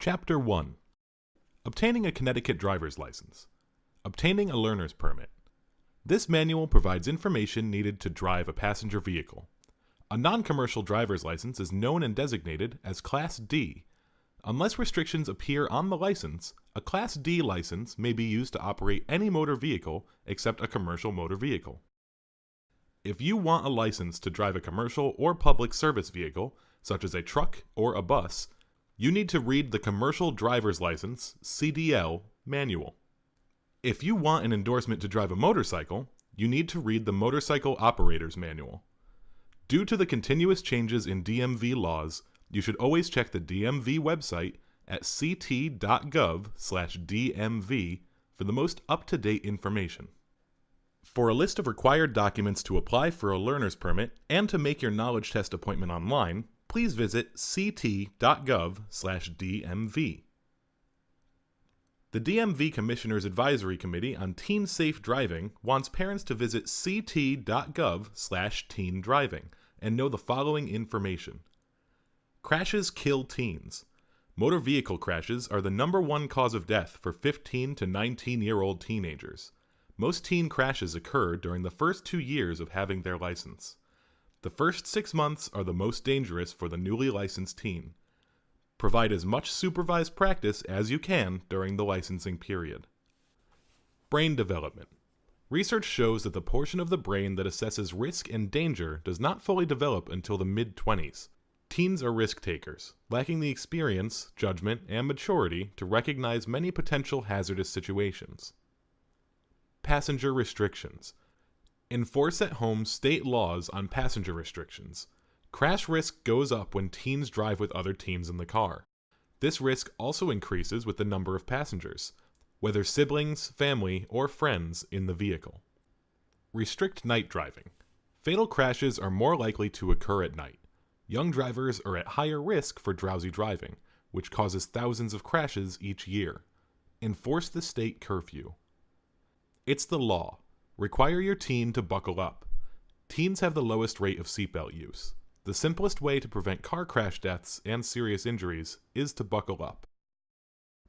Chapter 1. Obtaining a Connecticut driver's license. Obtaining a learner's permit. This manual provides information needed to drive a passenger vehicle. A non-commercial driver's license is known and designated as Class D. Unless restrictions appear on the license, a Class D license may be used to operate any motor vehicle except a commercial motor vehicle. If you want a license to drive a commercial or public service vehicle, such as a truck or a bus, you need to read the Commercial Driver's License (CDL) manual. If you want an endorsement to drive a motorcycle, you need to read the Motorcycle Operator's Manual. Due to the continuous changes in DMV laws, you should always check the DMV website at ct.gov/DMV for the most up-to-date information. For a list of required documents to apply for a learner's permit and to make your knowledge test appointment online, please visit ct.gov/DMV. The DMV Commissioner's Advisory Committee on Teen Safe Driving wants parents to visit ct.gov/teendriving and know the following information. Crashes kill teens. Motor vehicle crashes are the #1 cause of death for 15 to 19-year-old teenagers. Most teen crashes occur during the first 2 years of having their license. The first 6 months are the most dangerous for the newly licensed teen. Provide as much supervised practice as you can during the licensing period. Brain development. Research shows that the portion of the brain that assesses risk and danger does not fully develop until the mid-20s. Teens are risk takers, lacking the experience, judgment, and maturity to recognize many potential hazardous situations. Passenger restrictions. Enforce at home state laws on passenger restrictions. Crash risk goes up when teens drive with other teens in the car. This risk also increases with the number of passengers, whether siblings, family, or friends in the vehicle. Restrict night driving. Fatal crashes are more likely to occur at night. Young drivers are at higher risk for drowsy driving, which causes thousands of crashes each year. Enforce the state curfew. It's the law. Require your teen to buckle up. Teens have the lowest rate of seatbelt use. The simplest way to prevent car crash deaths and serious injuries is to buckle up.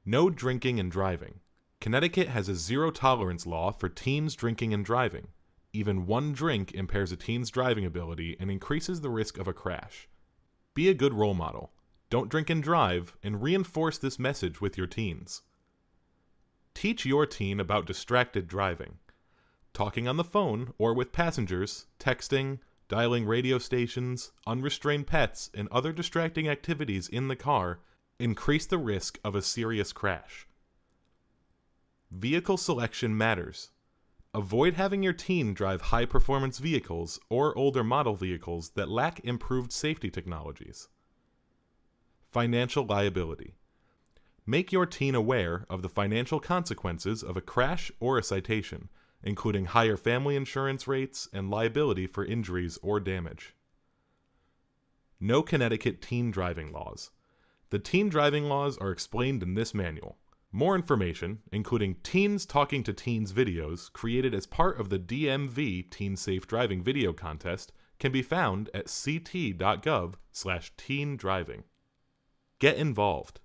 No drinking and driving. Connecticut has a zero-tolerance law for teens drinking and driving. Even one drink impairs a teen's driving ability and increases the risk of a crash. Be a good role model. Don't drink and drive, and reinforce this message with your teens. Teach your teen about distracted driving. Talking on the phone or with passengers, texting, dialing radio stations, unrestrained pets, and other distracting activities in the car increase the risk of a serious crash. Vehicle selection matters. Avoid having your teen drive high-performance vehicles or older model vehicles that lack improved safety technologies. Financial liability. Make your teen aware of the financial consequences of a crash or a citation, including higher family insurance rates and liability for injuries or damage. No Connecticut teen driving laws. The teen driving laws are explained in this manual. More information, including Teens Talking to Teens videos created as part of the DMV Teen Safe Driving Video Contest, can be found at ct.gov/teendriving. Get involved.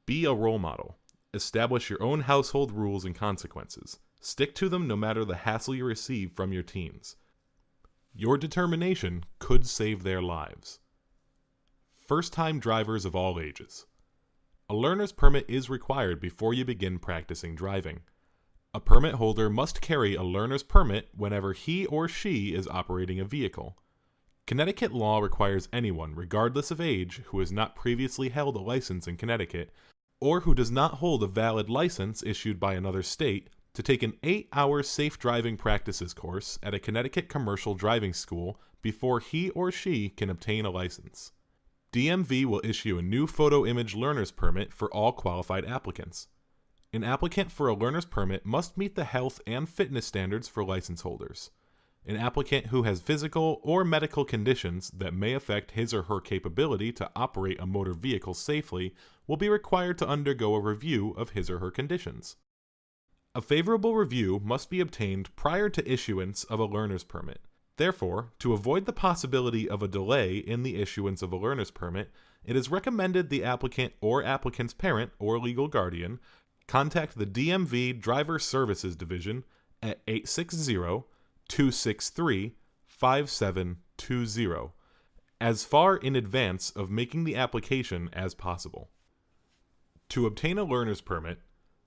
Be a role model. Establish your own household rules and consequences. Stick to them no matter the hassle you receive from your teens. Your determination could save their lives. First-time drivers of all ages. A learner's permit is required before you begin practicing driving. A permit holder must carry a learner's permit whenever he or she is operating a vehicle. Connecticut law requires anyone, regardless of age, who has not previously held a license in Connecticut, or who does not hold a valid license issued by another state, to take an 8-hour safe driving practices course at a Connecticut commercial driving school before he or she can obtain a license. DMV will issue a new photo image learner's permit for all qualified applicants. An applicant for a learner's permit must meet the health and fitness standards for license holders. An applicant who has physical or medical conditions that may affect his or her capability to operate a motor vehicle safely will be required to undergo a review of his or her conditions. A favorable review must be obtained prior to issuance of a learner's permit. Therefore, to avoid the possibility of a delay in the issuance of a learner's permit, it is recommended the applicant or applicant's parent or legal guardian contact the DMV Driver Services Division at 860-263-5720 as far in advance of making the application as possible. To obtain a learner's permit,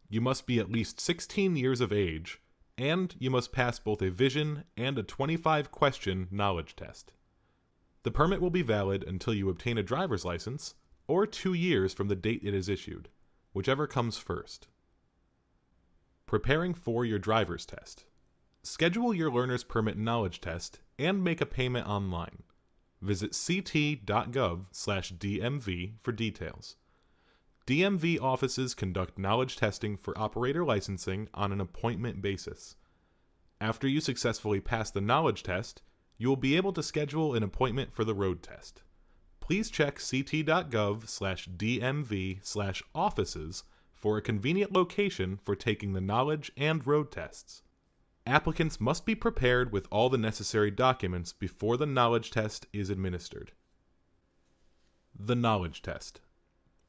you must be at least 16 years of age, and you must pass both a vision and a 25-question knowledge test. The permit will be valid until you obtain a driver's license, or 2 years from the date it is issued, whichever comes first. Preparing for your driver's test. Schedule your learner's permit knowledge test and make a payment online. Visit ct.gov/DMV for details. DMV offices conduct knowledge testing for operator licensing on an appointment basis. After you successfully pass the knowledge test, you will be able to schedule an appointment for the road test. Please check ct.gov/DMV/offices for a convenient location for taking the knowledge and road tests. Applicants must be prepared with all the necessary documents before the knowledge test is administered. The knowledge test.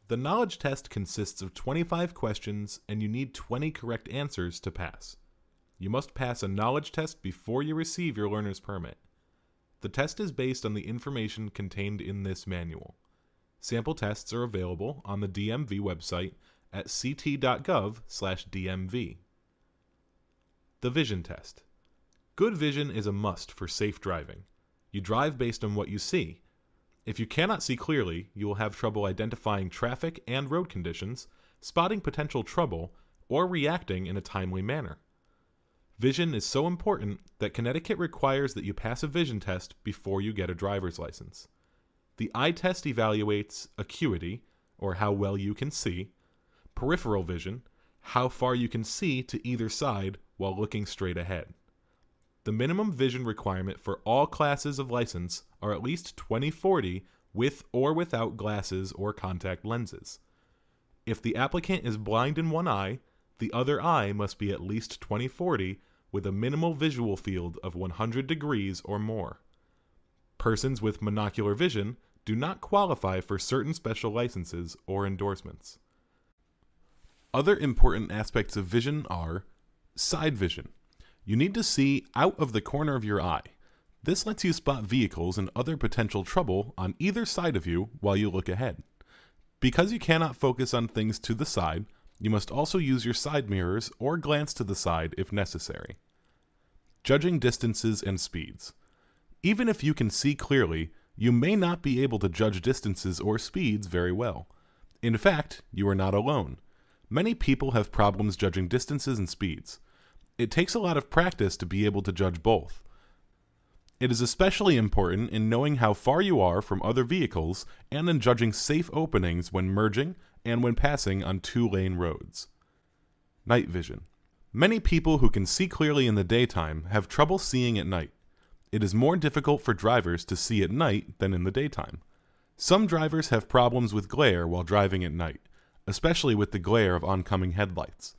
The knowledge test consists of 25 questions and you need 20 correct answers to pass. You must pass a knowledge test before you receive your learner's permit. The test is based on the information contained in this manual. Sample tests are available on the DMV website at ct.gov/DMV. The vision test. Good vision is a must for safe driving. You drive based on what you see. If you cannot see clearly, you will have trouble identifying traffic and road conditions, spotting potential trouble, or reacting in a timely manner. Vision is so important that Connecticut requires that you pass a vision test before you get a driver's license. The eye test evaluates acuity, or how well you can see, peripheral vision, how far you can see to either side while looking straight ahead. The minimum vision requirement for all classes of license are at least 20/40 with or without glasses or contact lenses. If the applicant is blind in one eye, the other eye must be at least 20/40 with a minimal visual field of 100 degrees or more. Persons with monocular vision do not qualify for certain special licenses or endorsements. Other important aspects of vision are side vision. You need to see out of the corner of your eye. This lets you spot vehicles and other potential trouble on either side of you while you look ahead. Because you cannot focus on things to the side, you must also use your side mirrors or glance to the side if necessary. Judging distances and speeds. Even if you can see clearly, you may not be able to judge distances or speeds very well. In fact, you are not alone. Many people have problems judging distances and speeds. It takes a lot of practice to be able to judge both. It is especially important in knowing how far you are from other vehicles and in judging safe openings when merging and when passing on two-lane roads. Night vision. Many people who can see clearly in the daytime have trouble seeing at night. It is more difficult for drivers to see at night than in the daytime. Some drivers have problems with glare while driving at night, especially with the glare of oncoming headlights.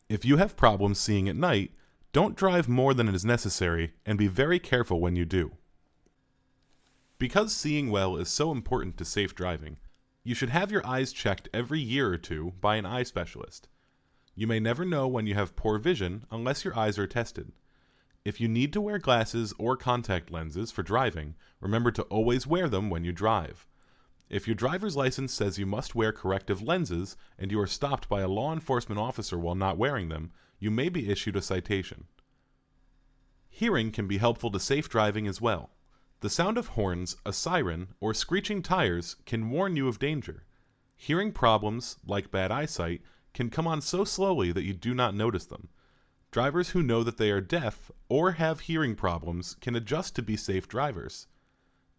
If you have problems seeing at night, don't drive more than is necessary and be very careful when you do. Because seeing well is so important to safe driving, you should have your eyes checked every year or two by an eye specialist. You may never know when you have poor vision unless your eyes are tested. If you need to wear glasses or contact lenses for driving, remember to always wear them when you drive. If your driver's license says you must wear corrective lenses and you are stopped by a law enforcement officer while not wearing them, you may be issued a citation. Hearing can be helpful to safe driving as well. The sound of horns, a siren, or screeching tires can warn you of danger. Hearing problems, like bad eyesight, can come on so slowly that you do not notice them. Drivers who know that they are deaf or have hearing problems can adjust to be safe drivers.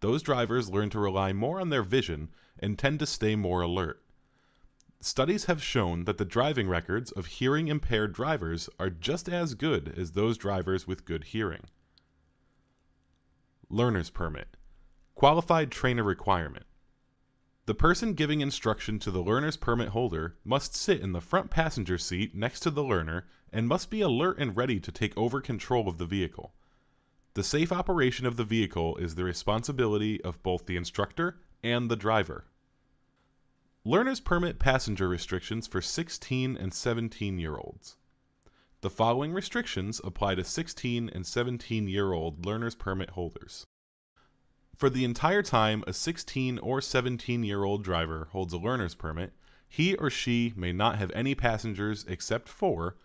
Those drivers learn to rely more on their vision and tend to stay more alert. Studies have shown that the driving records of hearing-impaired drivers are just as good as those drivers with good hearing. Learner's permit. Qualified trainer requirement. The person giving instruction to the learner's permit holder must sit in the front passenger seat next to the learner and must be alert and ready to take over control of the vehicle. The safe operation of the vehicle is the responsibility of both the instructor and the driver. Learner's permit passenger restrictions for 16 and 17-year-olds. The following restrictions apply to 16 and 17-year-old learner's permit holders. For the entire time a 16 or 17-year-old driver holds a learner's permit, he or she may not have any passengers except for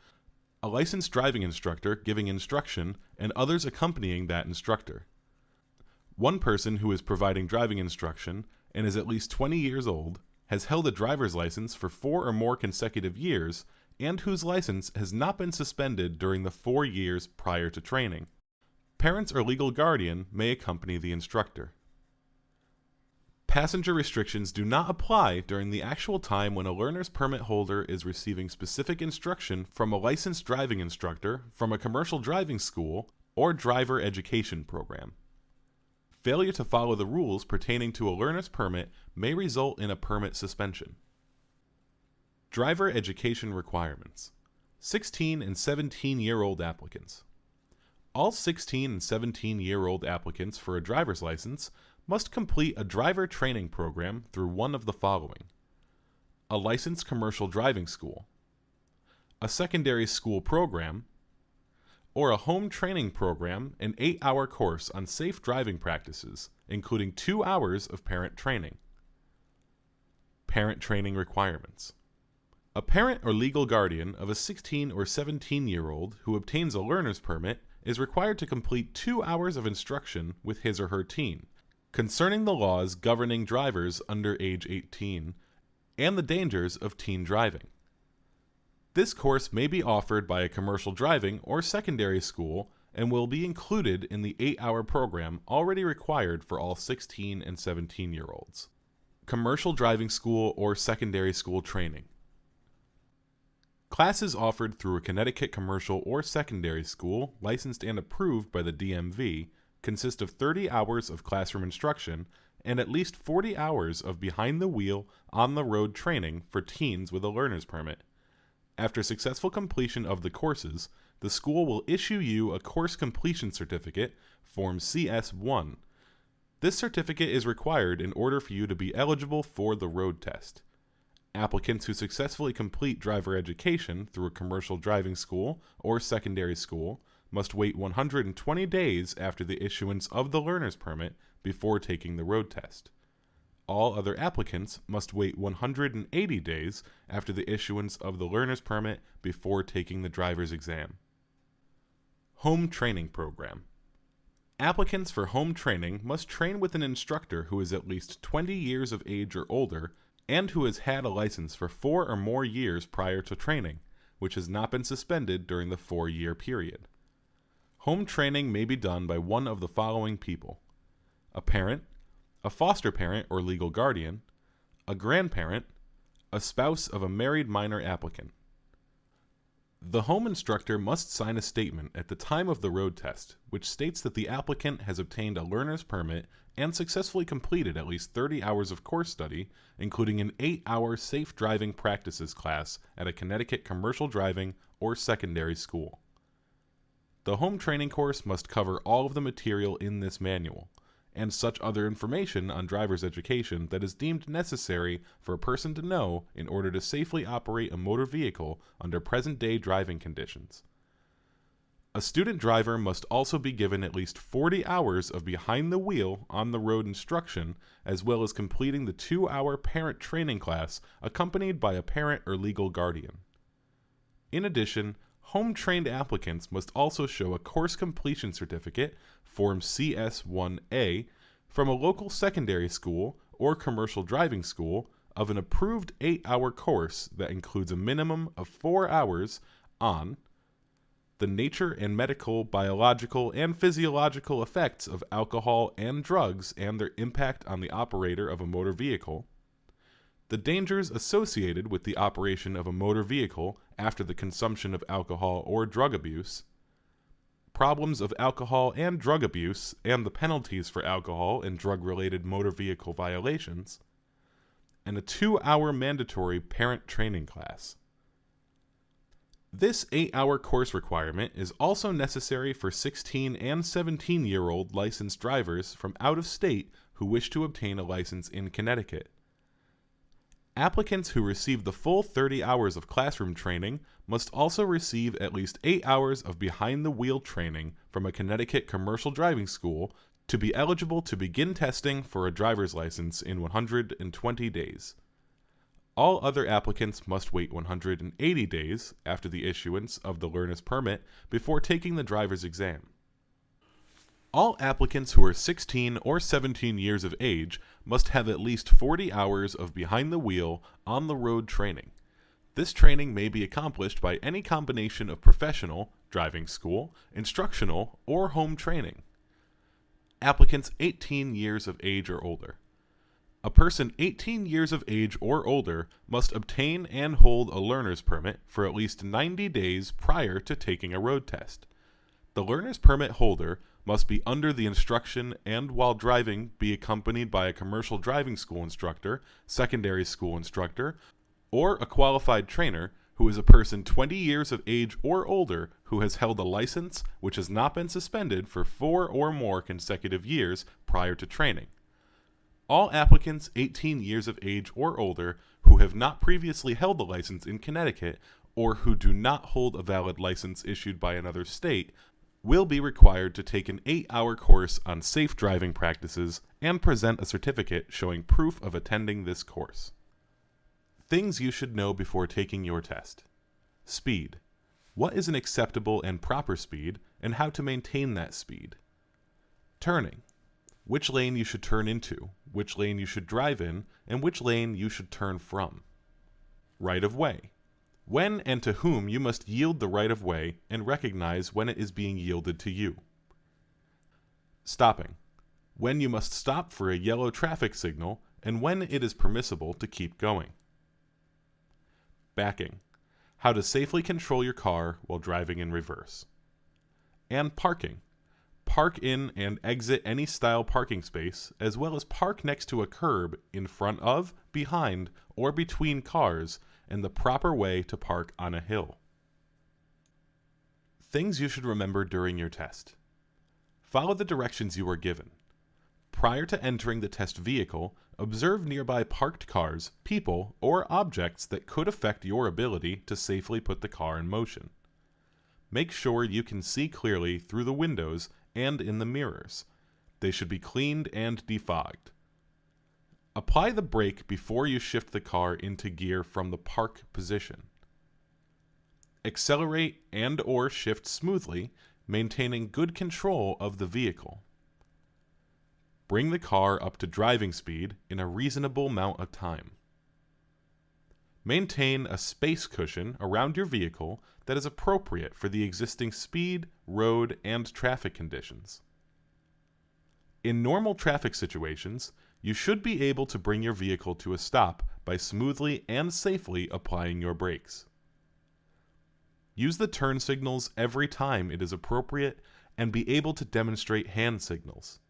a licensed driving instructor giving instruction and others accompanying that instructor. One person who is providing driving instruction and is at least 20 years old, has held a driver's license for 4 or more consecutive years, and whose license has not been suspended during the 4 years prior to training. Parents or legal guardian may accompany the instructor. Passenger restrictions do not apply during the actual time when a learner's permit holder is receiving specific instruction from a licensed driving instructor from a commercial driving school or driver education program. Failure to follow the rules pertaining to a learner's permit may result in a permit suspension. Driver education requirements. 16 and 17-year-old applicants. All 16 and 17-year-old applicants for a driver's license must complete a driver training program through one of the following: a licensed commercial driving school, a secondary school program, or a home training program, an 8-hour course on safe driving practices, including 2 hours of parent training. Parent training requirements. A parent or legal guardian of a 16 or 17-year-old who obtains a learner's permit is required to complete 2 hours of instruction with his or her teen concerning the laws governing drivers under age 18 and the dangers of teen driving. This course may be offered by a commercial driving or secondary school and will be included in the 8-hour program already required for all 16 and 17-year-olds. Commercial driving school or secondary school training. Classes offered through a Connecticut commercial or secondary school licensed and approved by the DMV consist of 30 hours of classroom instruction and at least 40 hours of behind-the-wheel, on-the-road training for teens with a learner's permit. After successful completion of the courses, the school will issue you a course completion certificate, Form CS1. This certificate is required in order for you to be eligible for the road test. Applicants who successfully complete driver education through a commercial driving school or secondary school must wait 120 days after the issuance of the learner's permit before taking the road test. All other applicants must wait 180 days after the issuance of the learner's permit before taking the driver's exam. Home Training Program. Applicants for home training must train with an instructor who is at least 20 years of age or older and who has had a license for 4 or more years prior to training, which has not been suspended during the 4-year period. Home training may be done by one of the following people: a parent, a foster parent or legal guardian, a grandparent, a spouse of a married minor applicant. The home instructor must sign a statement at the time of the road test, which states that the applicant has obtained a learner's permit and successfully completed at least 30 hours of course study, including an 8-hour safe driving practices class at a Connecticut commercial driving or secondary school. The home training course must cover all of the material in this manual, and such other information on driver's education that is deemed necessary for a person to know in order to safely operate a motor vehicle under present-day driving conditions. A student driver must also be given at least 40 hours of behind-the-wheel, on-the-road instruction, as well as completing the 2-hour parent training class accompanied by a parent or legal guardian. In addition, home-trained applicants must also show a course completion certificate, Form CS1A, from a local secondary school or commercial driving school of an approved 8-hour course that includes a minimum of 4 hours on the nature and medical, biological, and physiological effects of alcohol and drugs and their impact on the operator of a motor vehicle, the dangers associated with the operation of a motor vehicle after the consumption of alcohol or drug abuse, problems of alcohol and drug abuse and the penalties for alcohol and drug-related motor vehicle violations, and a 2-hour mandatory parent training class. This 8-hour course requirement is also necessary for 16 and 17-year-old licensed drivers from out of state who wish to obtain a license in Connecticut. Applicants who receive the full 30 hours of classroom training must also receive at least 8 hours of behind-the-wheel training from a Connecticut commercial driving school to be eligible to begin testing for a driver's license in 120 days. All other applicants must wait 180 days after the issuance of the learner's permit before taking the driver's exam. All applicants who are 16 or 17 years of age must have at least 40 hours of behind-the-wheel, on-the-road training. This training may be accomplished by any combination of professional, driving school, instructional, or home training. Applicants 18 years of age or older. A person 18 years of age or older must obtain and hold a learner's permit for at least 90 days prior to taking a road test. The learner's permit holder must be under the instruction and while driving be accompanied by a commercial driving school instructor, secondary school instructor, or a qualified trainer who is a person 20 years of age or older who has held a license which has not been suspended for 4 or more consecutive years prior to training. All applicants 18 years of age or older who have not previously held a license in Connecticut or who do not hold a valid license issued by another state will be required to take an 8-hour course on safe driving practices and present a certificate showing proof of attending this course. Things you should know before taking your test. Speed. What is an acceptable and proper speed, and how to maintain that speed? Turning. Which lane you should turn into, which lane you should drive in, and which lane you should turn from. Right of way. When and to whom you must yield the right of way and recognize when it is being yielded to you. Stopping. When you must stop for a yellow traffic signal and when it is permissible to keep going. Backing. How to safely control your car while driving in reverse. And parking. Park in and exit any style parking space, as well as park next to a curb in front of, behind, or between cars, and the proper way to park on a hill. Things you should remember during your test. Follow the directions you are given. Prior to entering the test vehicle, observe nearby parked cars, people, or objects that could affect your ability to safely put the car in motion. Make sure you can see clearly through the windows and in the mirrors. They should be cleaned and defogged. Apply the brake before you shift the car into gear from the park position. Accelerate and or shift smoothly, maintaining good control of the vehicle. Bring the car up to driving speed in a reasonable amount of time. Maintain a space cushion around your vehicle that is appropriate for the existing speed, road, and traffic conditions. In normal traffic situations, you should be able to bring your vehicle to a stop by smoothly and safely applying your brakes. Use the turn signals every time it is appropriate and be able to demonstrate hand signals.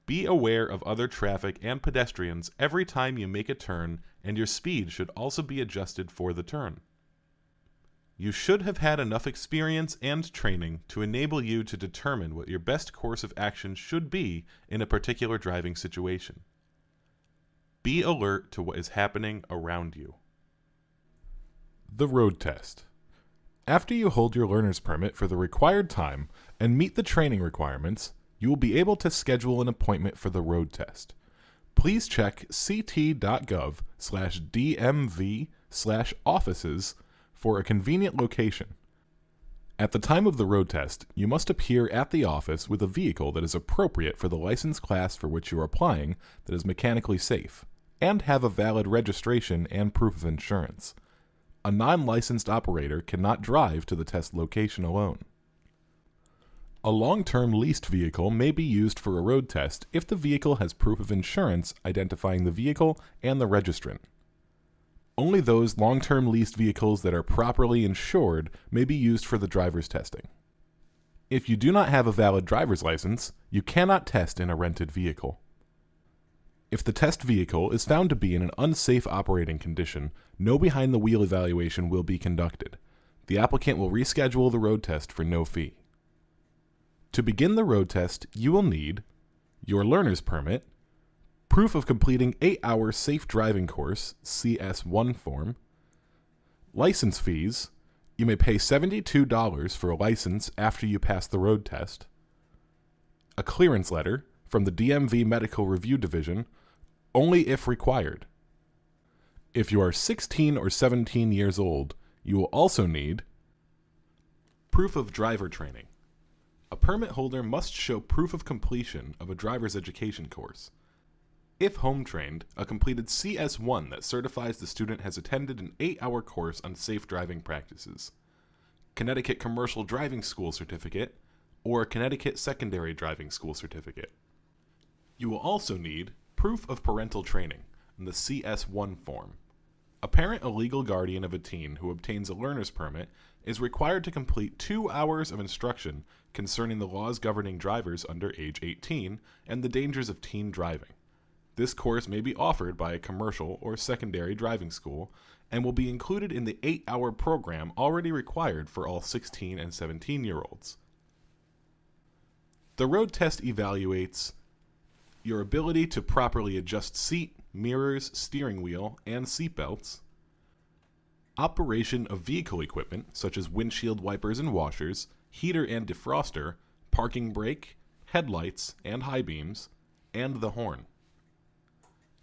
Be aware of other traffic and pedestrians every time you make a turn, and your speed should also be adjusted for the turn. You should have had enough experience and training to enable you to determine what your best course of action should be in a particular driving situation. Be alert to what is happening around you. The road test. After you hold your learner's permit for the required time and meet the training requirements, you will be able to schedule an appointment for the road test. Please check ct.gov/dmv/offices for a convenient location. At the time of the road test, you must appear at the office with a vehicle that is appropriate for the license class for which you are applying that is mechanically safe, and have a valid registration and proof of insurance. A non-licensed operator cannot drive to the test location alone. A long-term leased vehicle may be used for a road test if the vehicle has proof of insurance identifying the vehicle and the registrant. Only those long-term leased vehicles that are properly insured may be used for the driver's testing. If you do not have a valid driver's license, you cannot test in a rented vehicle. If the test vehicle is found to be in an unsafe operating condition, no behind-the-wheel evaluation will be conducted. The applicant will reschedule the road test for no fee. To begin the road test, you will need your learner's permit, proof of completing 8-hour safe driving course, CS1 form, license fees. You may pay $72 for a license after you pass the road test, a clearance letter from the DMV Medical Review Division, only if required. If you are 16 or 17 years old, you will also need proof of driver training. A permit holder must show proof of completion of a driver's education course. If home trained, a completed CS1 that certifies the student has attended an 8-hour course on safe driving practices, Connecticut Commercial Driving School Certificate, or a Connecticut Secondary Driving School Certificate. You will also need proof of parental training in the CS1 form. A parent or legal guardian of a teen who obtains a learner's permit is required to complete 2 hours of instruction concerning the laws governing drivers under age 18 and the dangers of teen driving. This course may be offered by a commercial or secondary driving school and will be included in the 8-hour program already required for all 16 and 17-year-olds. The road test evaluates your ability to properly adjust seat, mirrors, steering wheel, and seat belts, operation of vehicle equipment such as windshield wipers and washers, heater and defroster, parking brake, headlights and high beams, and the horn.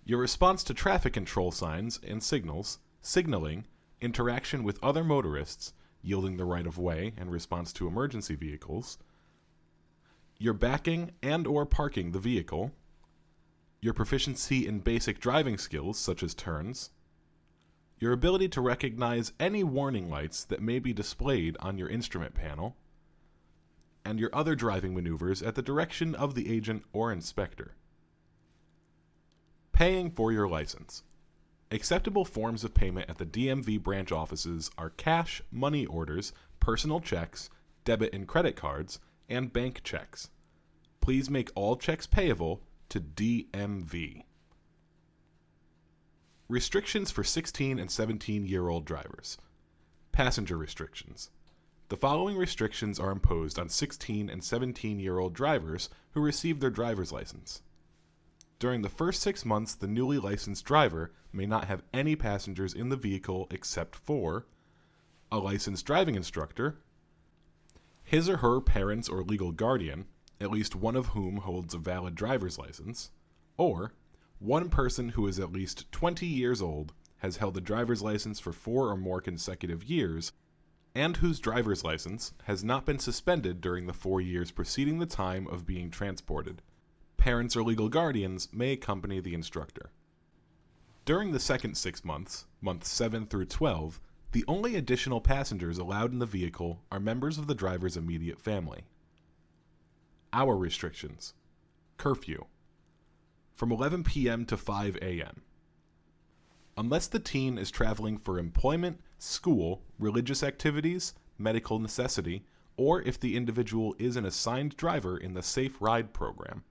Your response to traffic control signs and signals, signaling, interaction with other motorists, yielding the right of way and response to emergency vehicles, your backing and or parking the vehicle, your proficiency in basic driving skills such as turns, your ability to recognize any warning lights that may be displayed on your instrument panel, and your other driving maneuvers at the direction of the agent or inspector. Paying for your license. Acceptable forms of payment at the DMV branch offices are cash, money orders, personal checks, debit and credit cards, and bank checks. Please make all checks payable to DMV. Restrictions for 16 and 17-year-old drivers. Passenger restrictions. The following restrictions are imposed on 16 and 17-year-old drivers who receive their driver's license. During the first 6 months, the newly licensed driver may not have any passengers in the vehicle except for a licensed driving instructor, his or her parents or legal guardian, at least one of whom holds a valid driver's license, or one person who is at least 20 years old, has held a driver's license for 4 or more consecutive years, and whose driver's license has not been suspended during the 4 years preceding the time of being transported. Parents or legal guardians may accompany the instructor. During the second 6 months, months 7 through 12, the only additional passengers allowed in the vehicle are members of the driver's immediate family. Hour restrictions. Curfew. From 11 p.m. to 5 a.m. Unless the teen is traveling for employment, school, religious activities, medical necessity, or if the individual is an assigned driver in the Safe Ride program.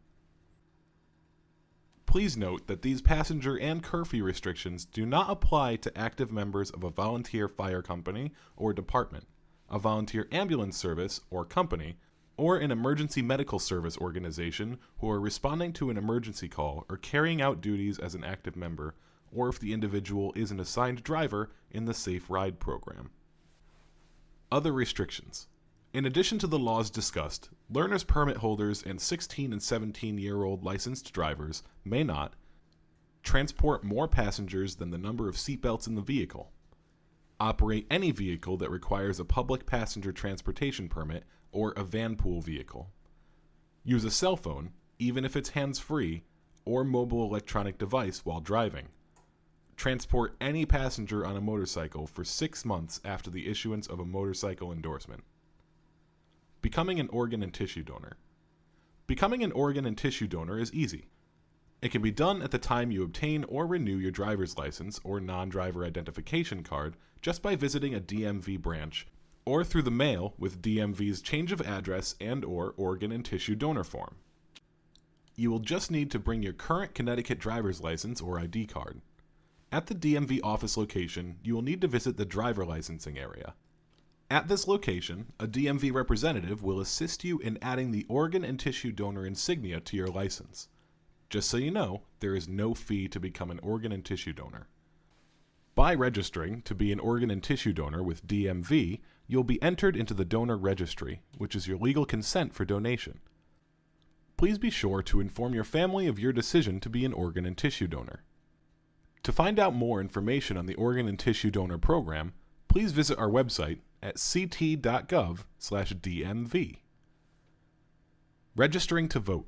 Please note that these passenger and curfew restrictions do not apply to active members of a volunteer fire company or department, a volunteer ambulance service or company, or an emergency medical service organization who are responding to an emergency call or carrying out duties as an active member, or if the individual is an assigned driver in the Safe Ride program. Other restrictions. In addition to the laws discussed, learner's permit holders and 16 and 17-year-old licensed drivers may not transport more passengers than the number of seatbelts in the vehicle, operate any vehicle that requires a public passenger transportation permit or a van pool vehicle, use a cell phone, even if it's hands-free, or mobile electronic device while driving, transport any passenger on a motorcycle for 6 months after the issuance of a motorcycle endorsement. Becoming an organ and tissue donor. Becoming an organ and tissue donor is easy. It can be done at the time you obtain or renew your driver's license or non-driver identification card just by visiting a DMV branch, or through the mail with DMV's change of address and or organ and tissue donor form. You will just need to bring your current Connecticut driver's license or ID card. At the DMV office location, you will need to visit the driver licensing area. At this location, a DMV representative will assist you in adding the organ and tissue donor insignia to your license. Just so you know, there is no fee to become an organ and tissue donor. By registering to be an organ and tissue donor with DMV, you'll be entered into the donor registry, which is your legal consent for donation. Please be sure to inform your family of your decision to be an organ and tissue donor. To find out more information on the organ and tissue donor program, please visit our website at ct.gov/DMV. Registering to vote.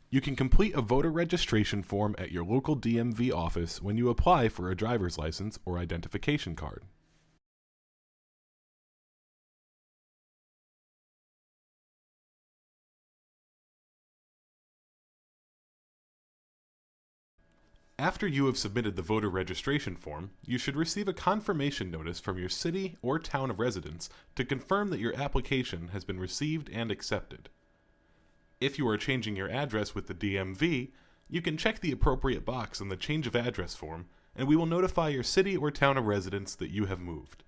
You can complete a voter registration form at your local DMV office when you apply for a driver's license or identification card. After you have submitted the voter registration form, you should receive a confirmation notice from your city or town of residence to confirm that your application has been received and accepted. If you are changing your address with the DMV, you can check the appropriate box on the change of address form, and we will notify your city or town of residence that you have moved.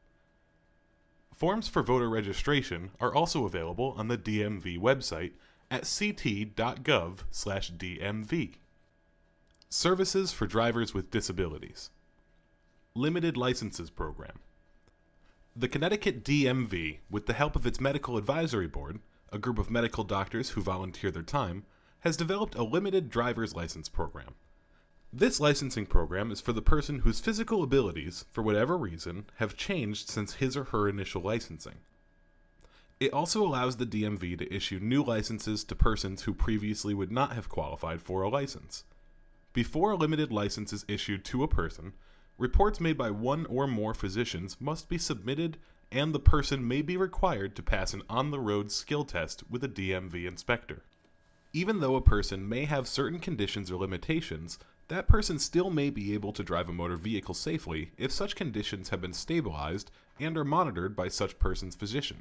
Forms for voter registration are also available on the DMV website at ct.gov/DMV. Services for drivers with disabilities. Limited Licenses Program. The Connecticut DMV, with the help of its Medical Advisory Board, a group of medical doctors who volunteer their time, has developed a limited driver's license program. This licensing program is for the person whose physical abilities, for whatever reason, have changed since his or her initial licensing. It also allows the DMV to issue new licenses to persons who previously would not have qualified for a license. Before a limited license is issued to a person, reports made by one or more physicians must be submitted, and the person may be required to pass an on-the-road skill test with a DMV inspector. Even though a person may have certain conditions or limitations, that person still may be able to drive a motor vehicle safely if such conditions have been stabilized and are monitored by such person's physician.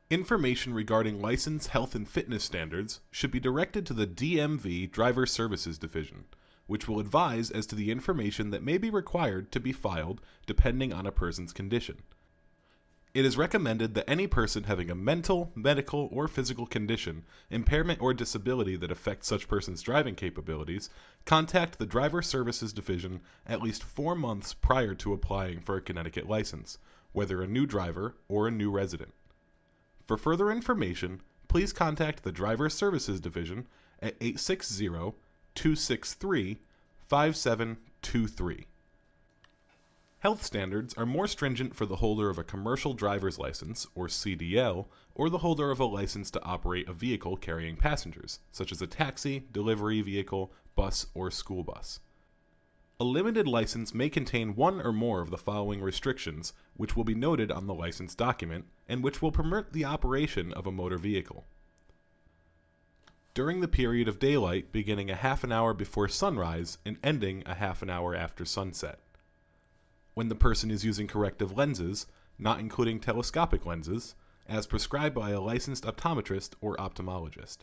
Information regarding license, health, and fitness standards should be directed to the DMV Driver Services Division, which will advise as to the information that may be required to be filed depending on a person's condition. It is recommended that any person having a mental, medical, or physical condition, impairment, or disability that affects such person's driving capabilities contact the Driver Services Division at least 4 months prior to applying for a Connecticut license, whether a new driver or a new resident. For further information, please contact the Driver Services Division at 860-263-5723. Health standards are more stringent for the holder of a commercial driver's license, or CDL, or the holder of a license to operate a vehicle carrying passengers, such as a taxi, delivery vehicle, bus, or school bus. A limited license may contain one or more of the following restrictions, which will be noted on the license document, and which will permit the operation of a motor vehicle. During the period of daylight beginning a half an hour before sunrise and ending a half an hour after sunset. When the person is using corrective lenses, not including telescopic lenses, as prescribed by a licensed optometrist or ophthalmologist.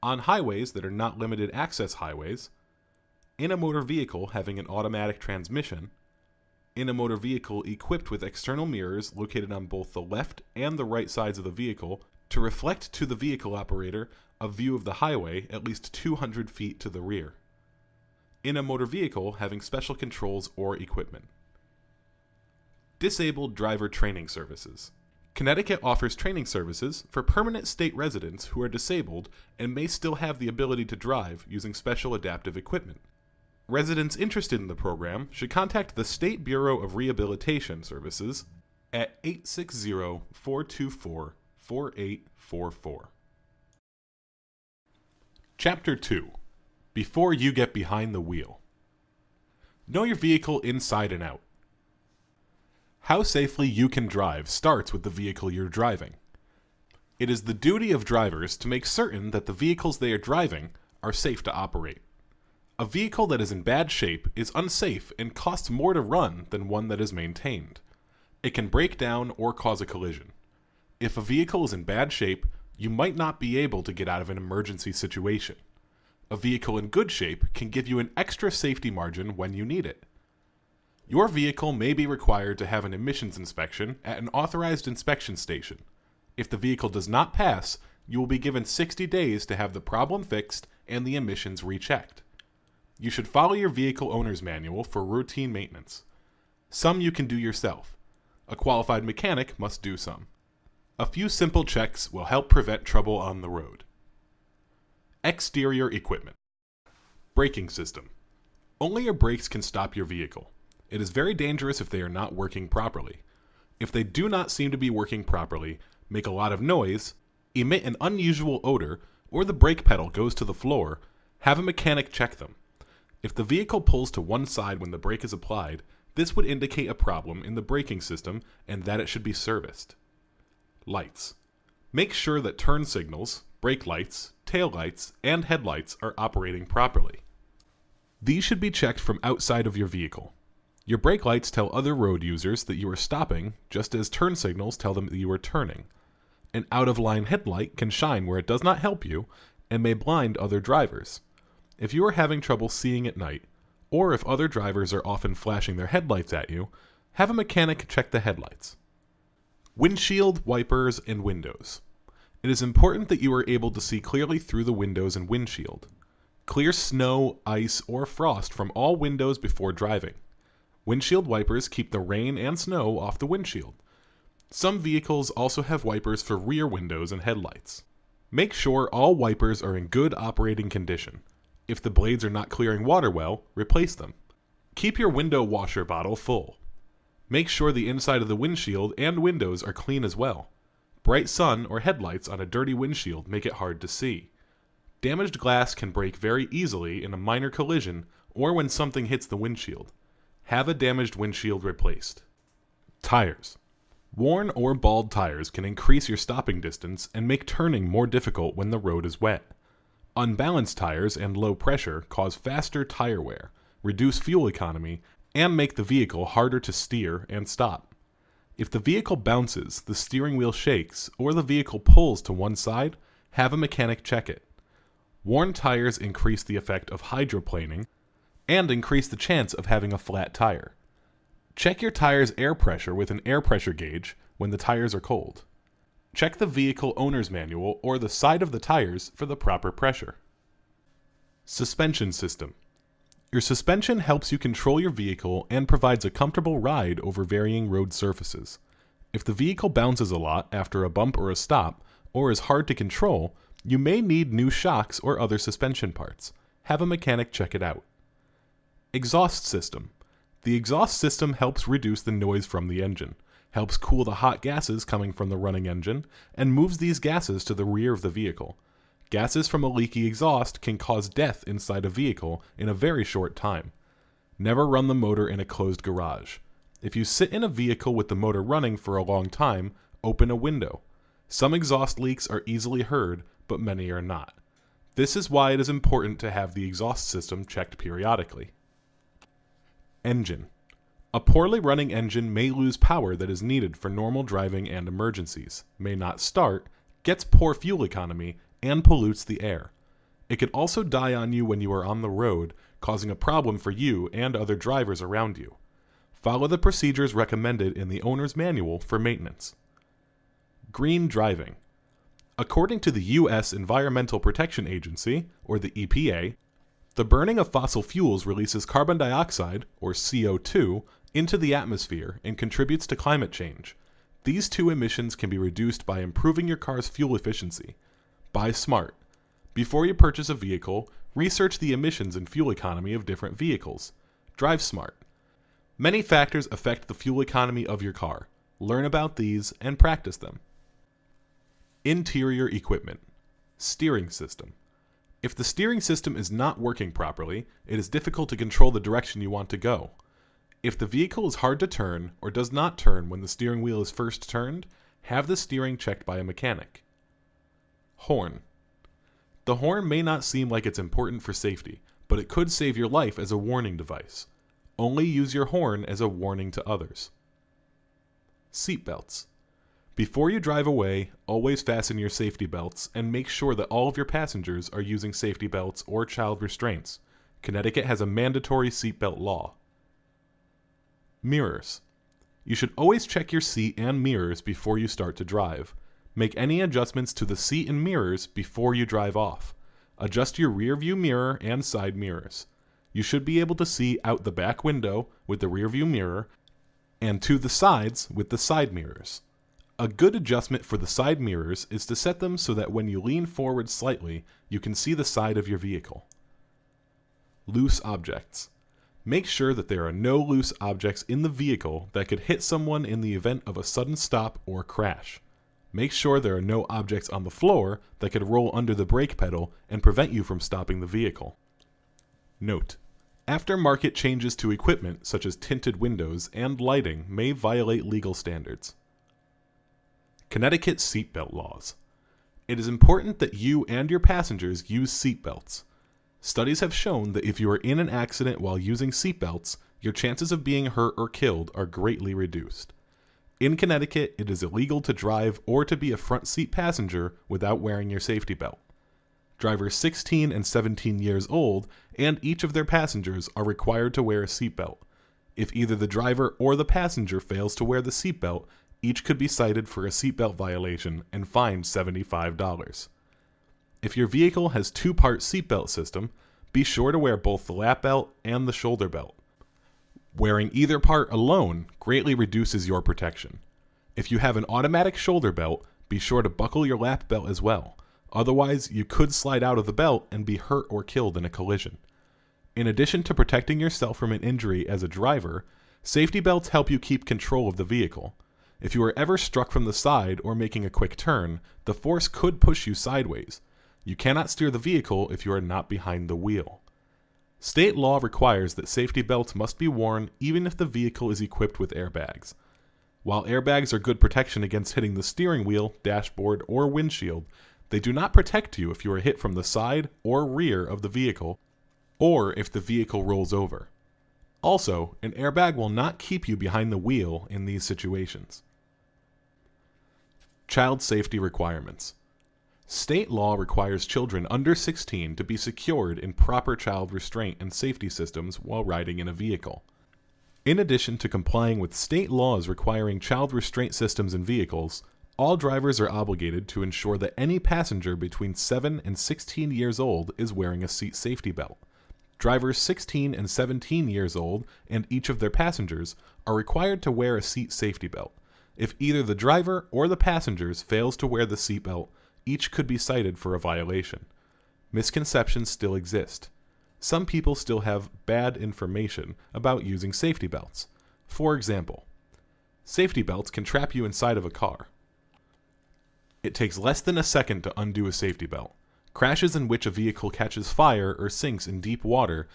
On highways that are not limited access highways, in a motor vehicle having an automatic transmission, in a motor vehicle equipped with external mirrors located on both the left and the right sides of the vehicle to reflect to the vehicle operator a view of the highway at least 200 feet to the rear. In a motor vehicle having special controls or equipment. Disabled Driver Training Services. Connecticut offers training services for permanent state residents who are disabled and may still have the ability to drive using special adaptive equipment. Residents interested in the program should contact the State Bureau of Rehabilitation Services at 860-424-4844. Chapter 2. Before you get behind the wheel. Know your vehicle inside and out. How safely you can drive starts with the vehicle you're driving. It is the duty of drivers to make certain that the vehicles they are driving are safe to operate. A vehicle that is in bad shape is unsafe and costs more to run than one that is maintained. It can break down or cause a collision. If a vehicle is in bad shape, you might not be able to get out of an emergency situation. A vehicle in good shape can give you an extra safety margin when you need it. Your vehicle may be required to have an emissions inspection at an authorized inspection station. If the vehicle does not pass, you will be given 60 days to have the problem fixed and the emissions rechecked. You should follow your vehicle owner's manual for routine maintenance. Some you can do yourself. A qualified mechanic must do some. A few simple checks will help prevent trouble on the road. Exterior equipment. Braking system. Only your brakes can stop your vehicle. It is very dangerous if they are not working properly. If they do not seem to be working properly, make a lot of noise, emit an unusual odor, or the brake pedal goes to the floor, have a mechanic check them. If the vehicle pulls to one side when the brake is applied, this would indicate a problem in the braking system and that it should be serviced. Lights. Make sure that turn signals, brake lights, tail lights, and headlights are operating properly. These should be checked from outside of your vehicle. Your brake lights tell other road users that you are stopping, just as turn signals tell them that you are turning. An out-of-line headlight can shine where it does not help you and may blind other drivers. If you are having trouble seeing at night, or if other drivers are often flashing their headlights at you, have a mechanic check the headlights. Windshield, wipers, and windows. It is important that you are able to see clearly through the windows and windshield. Clear snow, ice, or frost from all windows before driving. Windshield wipers keep the rain and snow off the windshield. Some vehicles also have wipers for rear windows and headlights. Make sure all wipers are in good operating condition. If the blades are not clearing water well, replace them. Keep your window washer bottle full. Make sure the inside of the windshield and windows are clean as well. Bright sun or headlights on a dirty windshield make it hard to see. Damaged glass can break very easily in a minor collision or when something hits the windshield. Have a damaged windshield replaced. Tires. Worn or bald tires can increase your stopping distance and make turning more difficult when the road is wet. Unbalanced tires and low pressure cause faster tire wear, reduce fuel economy, and make the vehicle harder to steer and stop. If the vehicle bounces, the steering wheel shakes, or the vehicle pulls to one side, have a mechanic check it. Worn tires increase the effect of hydroplaning and increase the chance of having a flat tire. Check your tire's air pressure with an air pressure gauge when the tires are cold. Check the vehicle owner's manual or the side of the tires for the proper pressure. Suspension system. Your suspension helps you control your vehicle and provides a comfortable ride over varying road surfaces. If the vehicle bounces a lot after a bump or a stop, or is hard to control, you may need new shocks or other suspension parts. Have a mechanic check it out. Exhaust system. The exhaust system helps reduce the noise from the engine, helps cool the hot gases coming from the running engine, and moves these gases to the rear of the vehicle. Gases from a leaky exhaust can cause death inside a vehicle in a very short time. Never run the motor in a closed garage. If you sit in a vehicle with the motor running for a long time, open a window. Some exhaust leaks are easily heard, but many are not. This is why it is important to have the exhaust system checked periodically. Engine. A poorly running engine may lose power that is needed for normal driving and emergencies, may not start, gets poor fuel economy, and pollutes the air. It could also die on you when you are on the road, causing a problem for you and other drivers around you. Follow the procedures recommended in the owner's manual for maintenance. Green driving. According to the U.S. Environmental Protection Agency, or the EPA, the burning of fossil fuels releases carbon dioxide, or CO2, into the atmosphere and contributes to climate change. These two emissions can be reduced by improving your car's fuel efficiency. Buy smart. Before you purchase a vehicle, research the emissions and fuel economy of different vehicles. Drive smart. Many factors affect the fuel economy of your car. Learn about these and practice them. Interior equipment. Steering system. If the steering system is not working properly, it is difficult to control the direction you want to go. If the vehicle is hard to turn or does not turn when the steering wheel is first turned, have the steering checked by a mechanic. Horn. The horn may not seem like it's important for safety, but it could save your life as a warning device. Only use your horn as a warning to others. Seat belts. Before you drive away, always fasten your safety belts and make sure that all of your passengers are using safety belts or child restraints. Connecticut has a mandatory seatbelt law. Mirrors. You should always check your seat and mirrors before you start to drive. Make any adjustments to the seat and mirrors before you drive off. Adjust your rear view mirror and side mirrors. You should be able to see out the back window with the rear view mirror and to the sides with the side mirrors. A good adjustment for the side mirrors is to set them so that when you lean forward slightly, you can see the side of your vehicle. Loose objects. Make sure that there are no loose objects in the vehicle that could hit someone in the event of a sudden stop or crash. Make sure there are no objects on the floor that could roll under the brake pedal and prevent you from stopping the vehicle. Note: aftermarket changes to equipment such as tinted windows and lighting may violate legal standards. Connecticut seatbelt laws. It is important that you and your passengers use seatbelts. Studies have shown that if you are in an accident while using seatbelts, your chances of being hurt or killed are greatly reduced. In Connecticut, it is illegal to drive or to be a front seat passenger without wearing your safety belt. Drivers 16 and 17 years old and each of their passengers are required to wear a seatbelt. If either the driver or the passenger fails to wear the seatbelt, each could be cited for a seatbelt violation and fined $75. If your vehicle has two-part seatbelt system, be sure to wear both the lap belt and the shoulder belt. Wearing either part alone greatly reduces your protection. If you have an automatic shoulder belt, be sure to buckle your lap belt as well. Otherwise, you could slide out of the belt and be hurt or killed in a collision. In addition to protecting yourself from an injury as a driver, safety belts help you keep control of the vehicle. If you are ever struck from the side or making a quick turn, the force could push you sideways. You cannot steer the vehicle if you are not behind the wheel. State law requires that safety belts must be worn even if the vehicle is equipped with airbags. While airbags are good protection against hitting the steering wheel, dashboard, or windshield, they do not protect you if you are hit from the side or rear of the vehicle, or if the vehicle rolls over. Also, an airbag will not keep you behind the wheel in these situations. Child safety requirements. State law requires children under 16 to be secured in proper child restraint and safety systems while riding in a vehicle. In addition to complying with state laws requiring child restraint systems in vehicles, all drivers are obligated to ensure that any passenger between 7 and 16 years old is wearing a seat safety belt. Drivers 16 and 17 years old and each of their passengers are required to wear a seat safety belt. If either the driver or the passengers fails to wear the seatbelt, each could be cited for a violation. Misconceptions still exist. Some people still have bad information about using safety belts. For example, safety belts can trap you inside of a car. It takes less than a second to undo a safety belt. Crashes in which a vehicle catches fire or sinks in deep water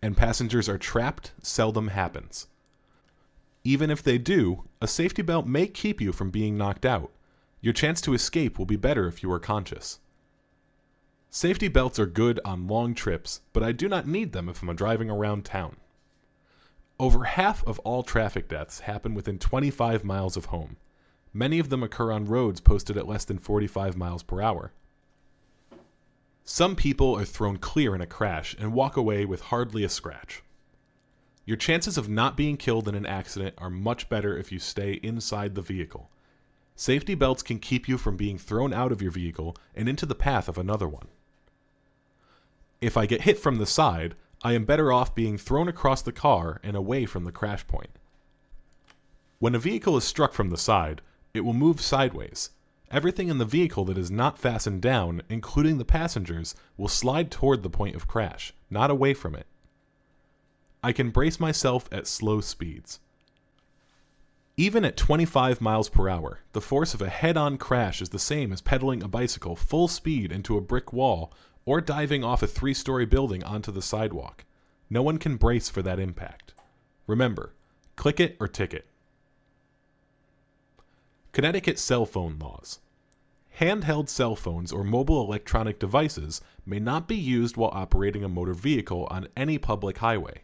and passengers are trapped seldom happens. Even if they do, a safety belt may keep you from being knocked out. Your chance to escape will be better if you are conscious. Safety belts are good on long trips, but I do not need them if I'm driving around town. Over half of all traffic deaths happen within 25 miles of home. Many of them occur on roads posted at less than 45 miles per hour. Some people are thrown clear in a crash and walk away with hardly a scratch. Your chances of not being killed in an accident are much better if you stay inside the vehicle. Safety belts can keep you from being thrown out of your vehicle and into the path of another one. If I get hit from the side, I am better off being thrown across the car and away from the crash point. When a vehicle is struck from the side, it will move sideways. Everything in the vehicle that is not fastened down, including the passengers, will slide toward the point of crash, not away from it. I can brace myself at slow speeds. Even at 25 miles per hour, the force of a head-on crash is the same as pedaling a bicycle full speed into a brick wall or diving off a 3-story building onto the sidewalk. No one can brace for that impact. Remember, click it or ticket. Connecticut cell phone laws. Handheld cell phones or mobile electronic devices may not be used while operating a motor vehicle on any public highway.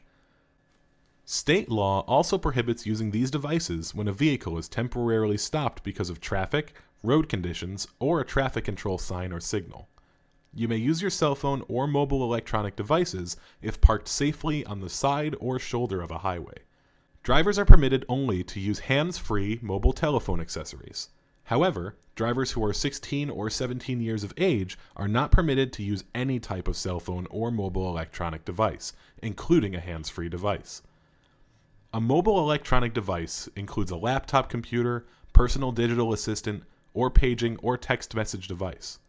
State law also prohibits using these devices when a vehicle is temporarily stopped because of traffic, road conditions, or a traffic control sign or signal. You may use your cell phone or mobile electronic devices if parked safely on the side or shoulder of a highway. Drivers are permitted only to use hands-free mobile telephone accessories. However, drivers who are 16 or 17 years of age are not permitted to use any type of cell phone or mobile electronic device, including a hands-free device. A mobile electronic device includes a laptop computer, personal digital assistant, or paging or text message device.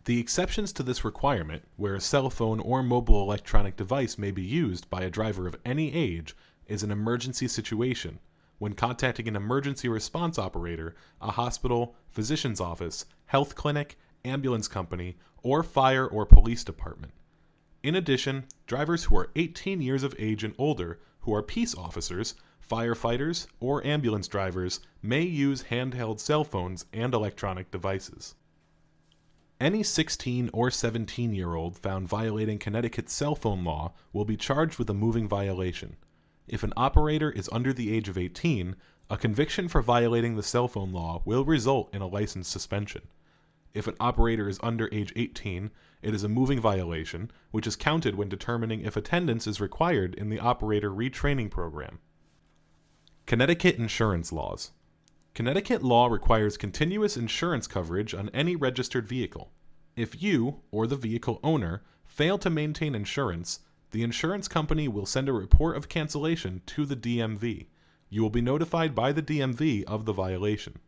The exceptions to this requirement, where a cell phone or mobile electronic device may be used by a driver of any age, is an emergency situation, when contacting an emergency response operator, a hospital, physician's office, health clinic, ambulance company, or fire or police department. In addition, drivers who are 18 years of age and older, who are peace officers, firefighters, or ambulance drivers, may use handheld cell phones and electronic devices. Any 16 or 17-year-old found violating Connecticut's cell phone law will be charged with a moving violation. If an operator is under the age of 18, a conviction for violating the cell phone law will result in a license suspension. If an operator is under age 18, it is a moving violation, which is counted when determining if attendance is required in the operator retraining program. Connecticut insurance laws. Connecticut law requires continuous insurance coverage on any registered vehicle. If you, or the vehicle owner, fail to maintain insurance, the insurance company will send a report of cancellation to the DMV. You will be notified by the DMV of the violation.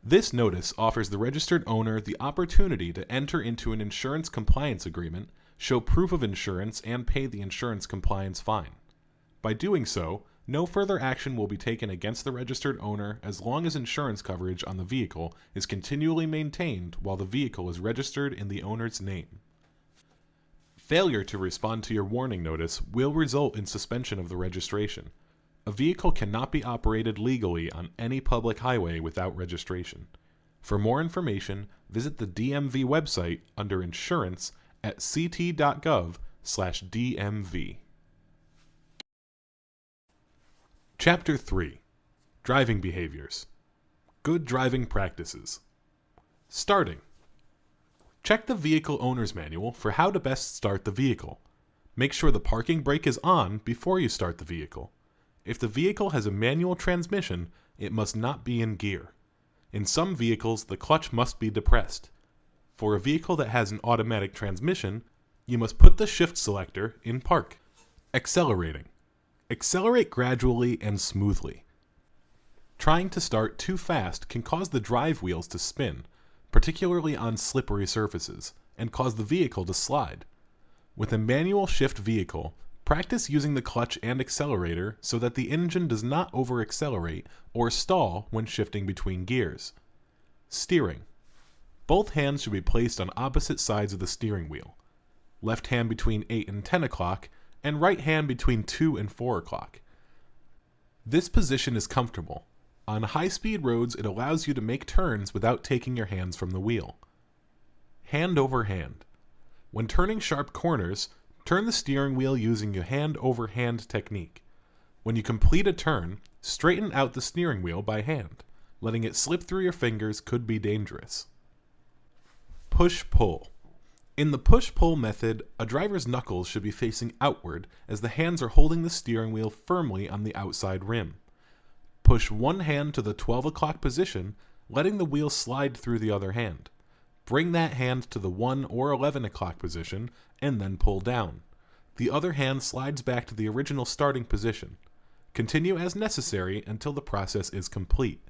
This notice offers the registered owner the opportunity to enter into an insurance compliance agreement, show proof of insurance, and pay the insurance compliance fine. By doing so, no further action will be taken against the registered owner as long as insurance coverage on the vehicle is continually maintained while the vehicle is registered in the owner's name. Failure to respond to your warning notice will result in suspension of the registration. A vehicle cannot be operated legally on any public highway without registration. For more information, visit the DMV website under Insurance at ct.gov/DMV. Chapter 3. Driving Behaviors. Good Driving Practices. Starting. Check the vehicle owner's manual for how to best start the vehicle. Make sure the parking brake is on before you start the vehicle. If the vehicle has a manual transmission, it must not be in gear. In some vehicles, the clutch must be depressed. For a vehicle that has an automatic transmission, you must put the shift selector in park. Accelerating. Accelerate gradually and smoothly. Trying to start too fast can cause the drive wheels to spin, particularly on slippery surfaces, and cause the vehicle to slide. With a manual shift vehicle, practice using the clutch and accelerator so that the engine does not over-accelerate or stall when shifting between gears. Steering. Both hands should be placed on opposite sides of the steering wheel. Left hand between 8 and 10 o'clock, and right hand between 2 and 4 o'clock. This position is comfortable. On high-speed roads, it allows you to make turns without taking your hands from the wheel. Hand over hand. When turning sharp corners, turn the steering wheel using your hand-over-hand technique. When you complete a turn, straighten out the steering wheel by hand. Letting it slip through your fingers could be dangerous. Push-pull. In the push-pull method, a driver's knuckles should be facing outward as the hands are holding the steering wheel firmly on the outside rim. Push one hand to the 12 o'clock position, letting the wheel slide through the other hand. Bring that hand to the 1 or 11 o'clock position, and then pull down. The other hand slides back to the original starting position. Continue as necessary until the process is complete.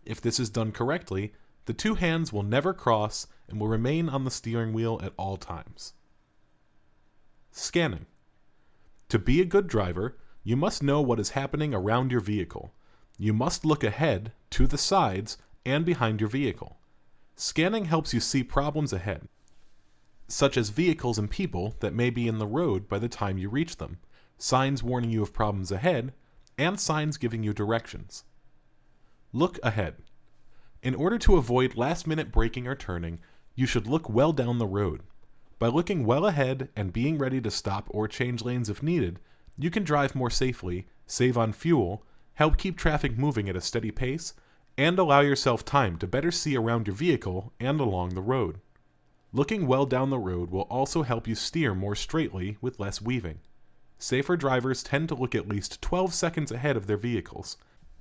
If this is done correctly, the two hands will never cross and will remain on the steering wheel at all times. Scanning. To be a good driver, you must know what is happening around your vehicle. You must look ahead, to the sides, and behind your vehicle. Scanning helps you see problems ahead, such as vehicles and people that may be in the road by the time you reach them, signs warning you of problems ahead, and signs giving you directions. Look ahead. In order to avoid last-minute braking or turning, you should look well down the road. By looking well ahead and being ready to stop or change lanes if needed, you can drive more safely, save on fuel, help keep traffic moving at a steady pace, and allow yourself time to better see around your vehicle and along the road. Looking well down the road will also help you steer more straightly with less weaving. Safer drivers tend to look at least 12 seconds ahead of their vehicles.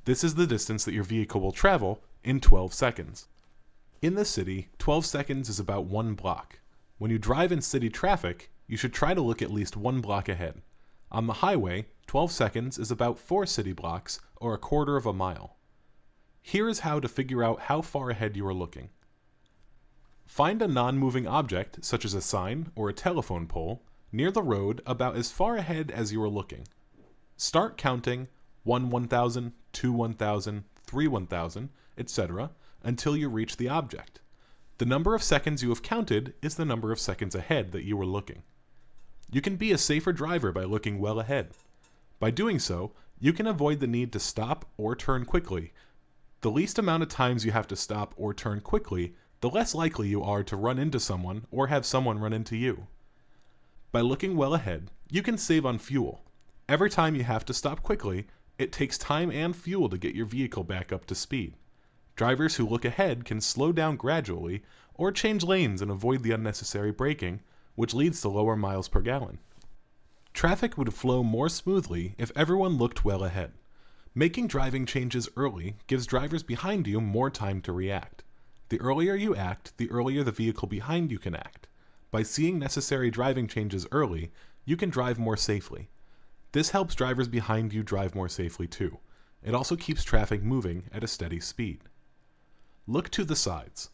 This is the distance that your vehicle will travel in 12 seconds. In the city, 12 seconds is about 1 block. When you drive in city traffic, you should try to look at least 1 block ahead. On the highway, 12 seconds is about 4 city blocks or a quarter of a mile. Here is how to figure out how far ahead you are looking. Find a non-moving object, such as a sign or a telephone pole, near the road about as far ahead as you are looking. Start counting 1 1000, 2 1000, 3 1000, etc. until you reach the object. The number of seconds you have counted is the number of seconds ahead that you were looking. You can be a safer driver by looking well ahead. By doing so, you can avoid the need to stop or turn quickly. The least amount of times you have to stop or turn quickly, the less likely you are to run into someone or have someone run into you. By looking well ahead, you can save on fuel. Every time you have to stop quickly, it takes time and fuel to get your vehicle back up to speed. Drivers who look ahead can slow down gradually or change lanes and avoid the unnecessary braking, which leads to lower miles per gallon. Traffic would flow more smoothly if everyone looked well ahead. Making driving changes early gives drivers behind you more time to react. The earlier you act, the earlier the vehicle behind you can act. By seeing necessary driving changes early, you can drive more safely. This helps drivers behind you drive more safely too. It also keeps traffic moving at a steady speed. Look to the sides.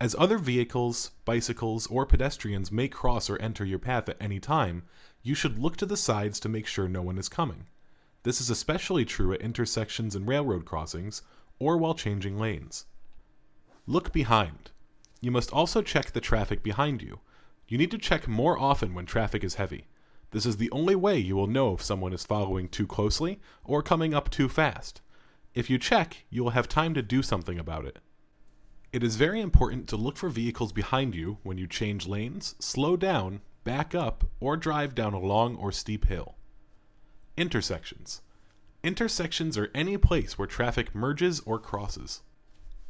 As other vehicles, bicycles, or pedestrians may cross or enter your path at any time, you should look to the sides to make sure no one is coming. This is especially true at intersections and railroad crossings, or while changing lanes. Look behind. You must also check the traffic behind you. You need to check more often when traffic is heavy. This is the only way you will know if someone is following too closely or coming up too fast. If you check, you will have time to do something about it. It is very important to look for vehicles behind you when you change lanes, slow down, back up, or drive down a long or steep hill. Intersections. Intersections are any place where traffic merges or crosses.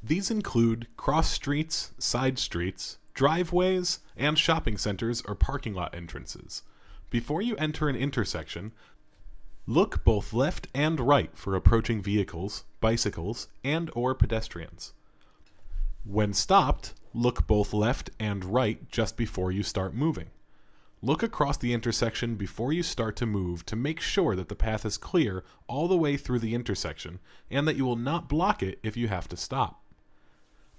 These include cross streets, side streets, driveways, and shopping centers or parking lot entrances. Before you enter an intersection, look both left and right for approaching vehicles, bicycles, and/or pedestrians. When stopped, look both left and right just before you start moving. Look across the intersection before you start to move to make sure that the path is clear all the way through the intersection and that you will not block it if you have to stop.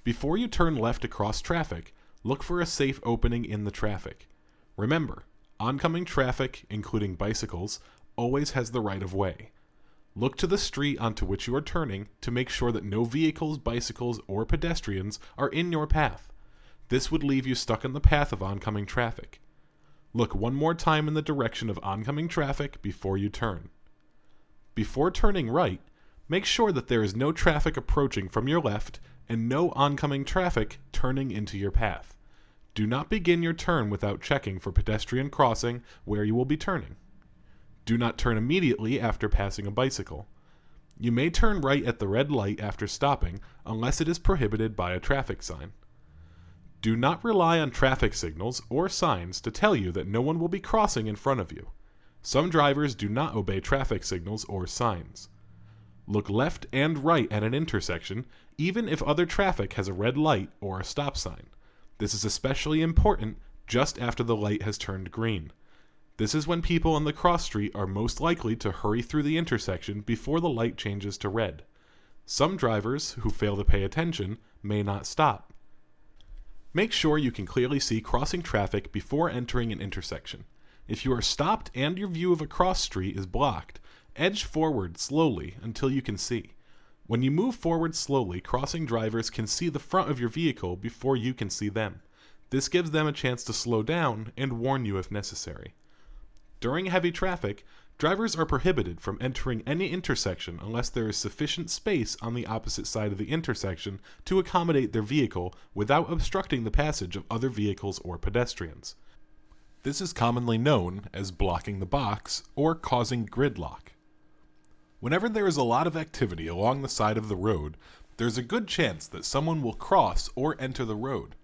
Before you turn left across traffic, look for a safe opening in the traffic. Remember, oncoming traffic, including bicycles, always has the right of way. Look to the street onto which you are turning to make sure that no vehicles, bicycles, or pedestrians are in your path. This would leave you stuck in the path of oncoming traffic. Look one more time in the direction of oncoming traffic before you turn. Before turning right, make sure that there is no traffic approaching from your left and no oncoming traffic turning into your path. Do not begin your turn without checking for pedestrian crossing where you will be turning. Do not turn immediately after passing a bicycle. You may turn right at the red light after stopping unless it is prohibited by a traffic sign. Do not rely on traffic signals or signs to tell you that no one will be crossing in front of you. Some drivers do not obey traffic signals or signs. Look left and right at an intersection, even if other traffic has a red light or a stop sign. This is especially important just after the light has turned green. This is when people on the cross street are most likely to hurry through the intersection before the light changes to red. Some drivers who fail to pay attention may not stop. Make sure you can clearly see crossing traffic before entering an intersection. If you are stopped and your view of a cross street is blocked, edge forward slowly until you can see. When you move forward slowly, crossing drivers can see the front of your vehicle before you can see them. This gives them a chance to slow down and warn you if necessary. During heavy traffic, drivers are prohibited from entering any intersection unless there is sufficient space on the opposite side of the intersection to accommodate their vehicle without obstructing the passage of other vehicles or pedestrians. This is commonly known as blocking the box or causing gridlock. Whenever there is a lot of activity along the side of the road, there's a good chance that someone will cross or enter the road.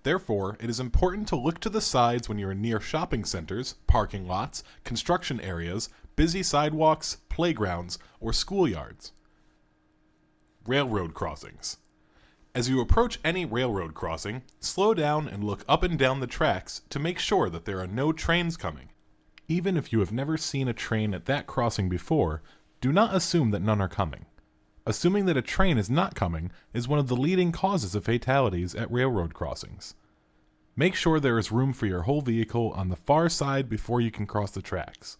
Therefore, it is important to look to the sides when you are near shopping centers, parking lots, construction areas, busy sidewalks, playgrounds, or schoolyards. Railroad crossings. As you approach any railroad crossing, slow down and look up and down the tracks to make sure that there are no trains coming. Even if you have never seen a train at that crossing before, do not assume that none are coming. Assuming that a train is not coming is one of the leading causes of fatalities at railroad crossings. Make sure there is room for your whole vehicle on the far side before you can cross the tracks.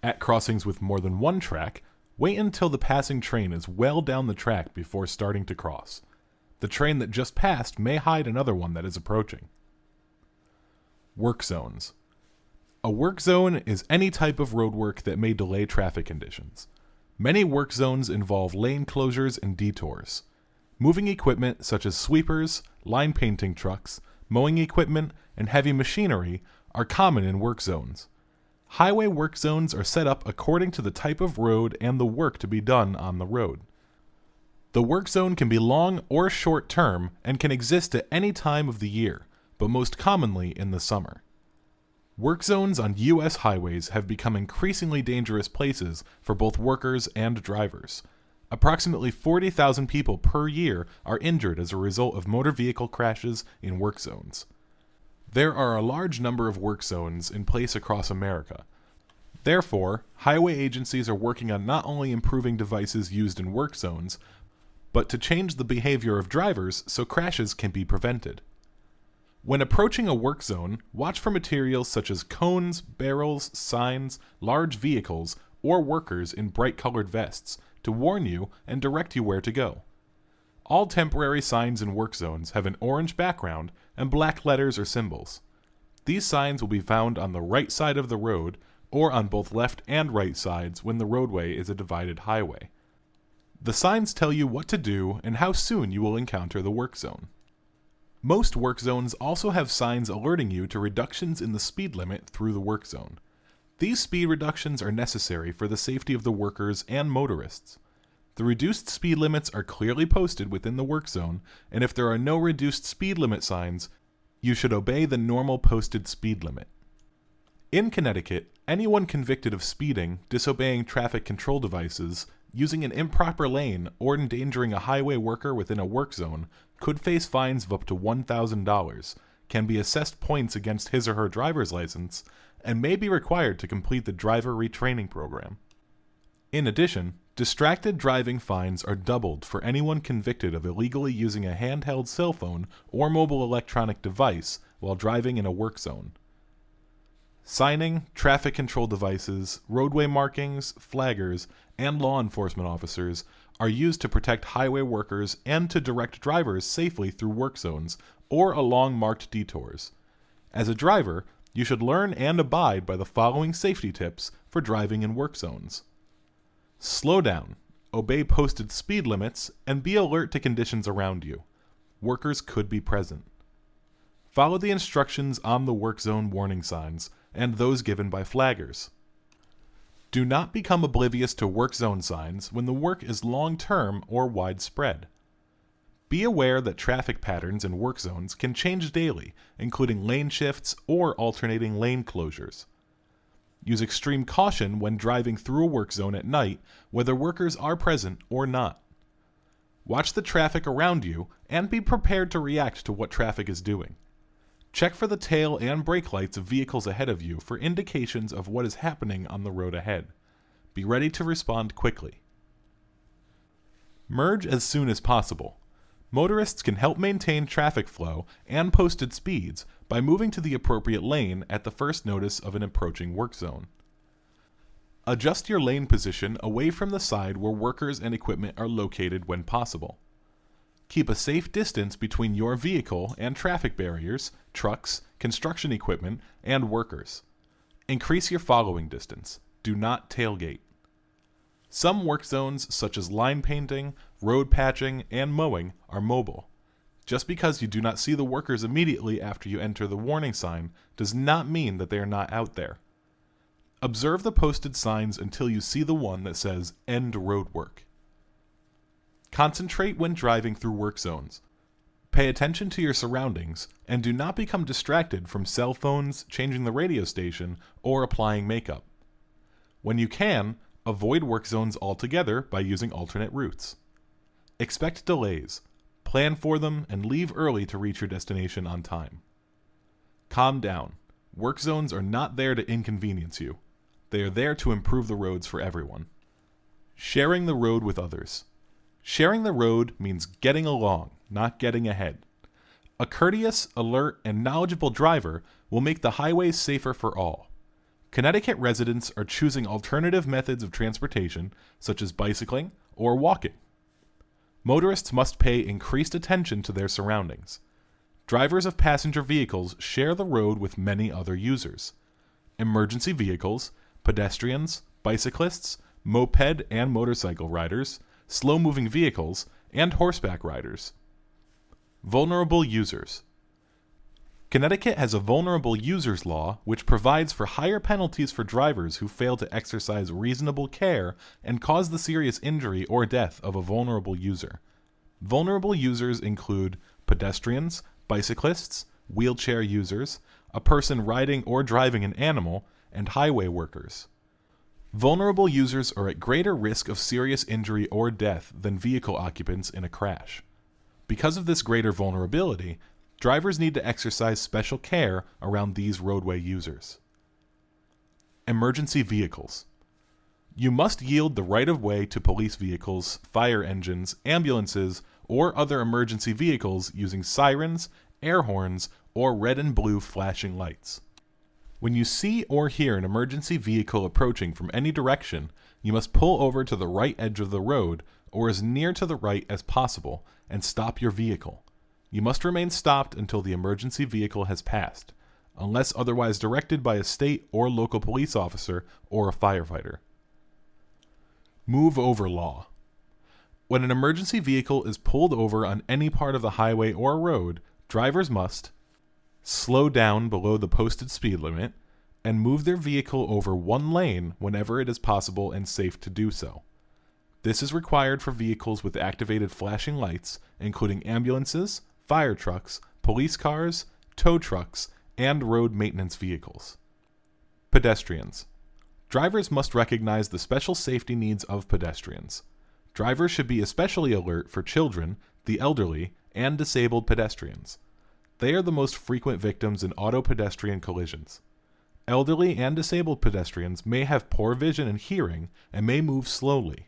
At crossings with more than one track, wait until the passing train is well down the track before starting to cross. The train that just passed may hide another one that is approaching. Work zones. A work zone is any type of roadwork that may delay traffic conditions. Many work zones involve lane closures and detours. Moving equipment such as sweepers, line painting trucks, mowing equipment, and heavy machinery are common in work zones. Highway work zones are set up according to the type of road and the work to be done on the road. The work zone can be long or short term and can exist at any time of the year, but most commonly in the summer. Work zones on U.S. highways have become increasingly dangerous places for both workers and drivers. Approximately 40,000 people per year are injured as a result of motor vehicle crashes in work zones. There are a large number of work zones in place across America. Therefore, highway agencies are working on not only improving devices used in work zones, but to change the behavior of drivers so crashes can be prevented. When approaching a work zone, watch for materials such as cones, barrels, signs, large vehicles, or workers in bright-colored vests to warn you and direct you where to go. All temporary signs in work zones have an orange background and black letters or symbols. These signs will be found on the right side of the road or on both left and right sides when the roadway is a divided highway. The signs tell you what to do and how soon you will encounter the work zone. Most work zones also have signs alerting you to reductions in the speed limit through the work zone. These speed reductions are necessary for the safety of the workers and motorists. The reduced speed limits are clearly posted within the work zone, and if there are no reduced speed limit signs, you should obey the normal posted speed limit. In Connecticut, anyone convicted of speeding, disobeying traffic control devices, using an improper lane, or endangering a highway worker within a work zone could face fines of up to $1,000, can be assessed points against his or her driver's license, and may be required to complete the driver retraining program. In addition, distracted driving fines are doubled for anyone convicted of illegally using a handheld cell phone or mobile electronic device while driving in a work zone. Signing, traffic control devices, roadway markings, flaggers, and law enforcement officers are used to protect highway workers and to direct drivers safely through work zones or along marked detours. As a driver, you should learn and abide by the following safety tips for driving in work zones. Slow down, obey posted speed limits, and be alert to conditions around you. Workers could be present. Follow the instructions on the work zone warning signs and those given by flaggers. Do not become oblivious to work zone signs when the work is long-term or widespread. Be aware that traffic patterns in work zones can change daily, including lane shifts or alternating lane closures. Use extreme caution when driving through a work zone at night, whether workers are present or not. Watch the traffic around you and be prepared to react to what traffic is doing. Check for the tail and brake lights of vehicles ahead of you for indications of what is happening on the road ahead. Be ready to respond quickly. Merge as soon as possible. Motorists can help maintain traffic flow and posted speeds by moving to the appropriate lane at the first notice of an approaching work zone. Adjust your lane position away from the side where workers and equipment are located when possible. Keep a safe distance between your vehicle and traffic barriers, trucks, construction equipment, and workers. Increase your following distance. Do not tailgate. Some work zones, such as line painting, road patching, and mowing, are mobile. Just because you do not see the workers immediately after you enter the warning sign does not mean that they are not out there. Observe the posted signs until you see the one that says "End Road Work." Concentrate when driving through work zones. Pay attention to your surroundings and do not become distracted from cell phones, changing the radio station, or applying makeup. When you can, avoid work zones altogether by using alternate routes. Expect delays. plan for them, and leave early to reach your destination on time. Calm down. Work zones are not there to inconvenience you. They are there to improve the roads for everyone. Sharing the road with others. Sharing the road means getting along, not getting ahead. A courteous, alert, and knowledgeable driver will make the highways safer for all. Connecticut residents are choosing alternative methods of transportation, such as bicycling or walking. Motorists must pay increased attention to their surroundings. Drivers of passenger vehicles share the road with many other users. Emergency vehicles, pedestrians, bicyclists, moped and motorcycle riders, slow-moving vehicles, and horseback riders. Vulnerable users. Connecticut has a vulnerable users law which provides for higher penalties for drivers who fail to exercise reasonable care and cause the serious injury or death of a vulnerable user. Vulnerable users include pedestrians, bicyclists, wheelchair users, a person riding or driving an animal, and highway workers. Vulnerable users are at greater risk of serious injury or death than vehicle occupants in a crash. Because of this greater vulnerability, drivers need to exercise special care around these roadway users. Emergency vehicles. You must yield the right-of-way to police vehicles, fire engines, ambulances, or other emergency vehicles using sirens, air horns, or red and blue flashing lights. When you see or hear an emergency vehicle approaching from any direction, you must pull over to the right edge of the road or as near to the right as possible and stop your vehicle. You must remain stopped until the emergency vehicle has passed, unless otherwise directed by a state or local police officer or a firefighter. Move over law. When an emergency vehicle is pulled over on any part of the highway or road, drivers must slow down below the posted speed limit and move their vehicle over one lane whenever it is possible and safe to do so. This is required for vehicles with activated flashing lights, including ambulances, fire trucks, police cars, tow trucks, and road maintenance vehicles. Pedestrians. Drivers must recognize the special safety needs of pedestrians. Drivers should be especially alert for children, the elderly, and disabled pedestrians. They are the most frequent victims in auto-pedestrian collisions. Elderly and disabled pedestrians may have poor vision and hearing and may move slowly.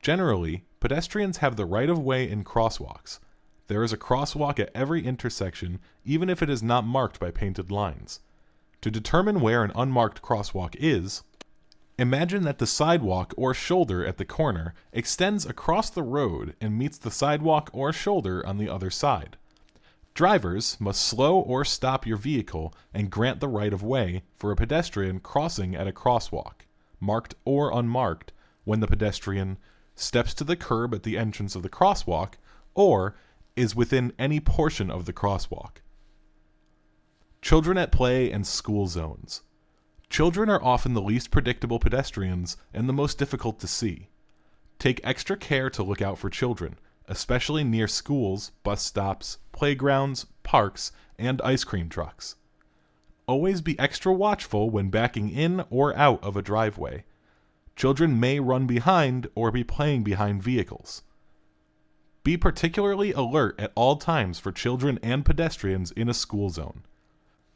Generally, pedestrians have the right-of-way in crosswalks. There is a crosswalk at every intersection, even if it is not marked by painted lines. To determine where an unmarked crosswalk is, imagine that the sidewalk or shoulder at the corner extends across the road and meets the sidewalk or shoulder on the other side. Drivers must slow or stop your vehicle and grant the right-of-way for a pedestrian crossing at a crosswalk, marked or unmarked, when the pedestrian steps to the curb at the entrance of the crosswalk or is within any portion of the crosswalk. Children at play and school zones. Children are often the least predictable pedestrians and the most difficult to see. Take extra care to look out for children, especially near schools, bus stops, playgrounds, parks, and ice cream trucks. Always be extra watchful when backing in or out of a driveway. Children may run behind or be playing behind vehicles. Be particularly alert at all times for children and pedestrians in a school zone.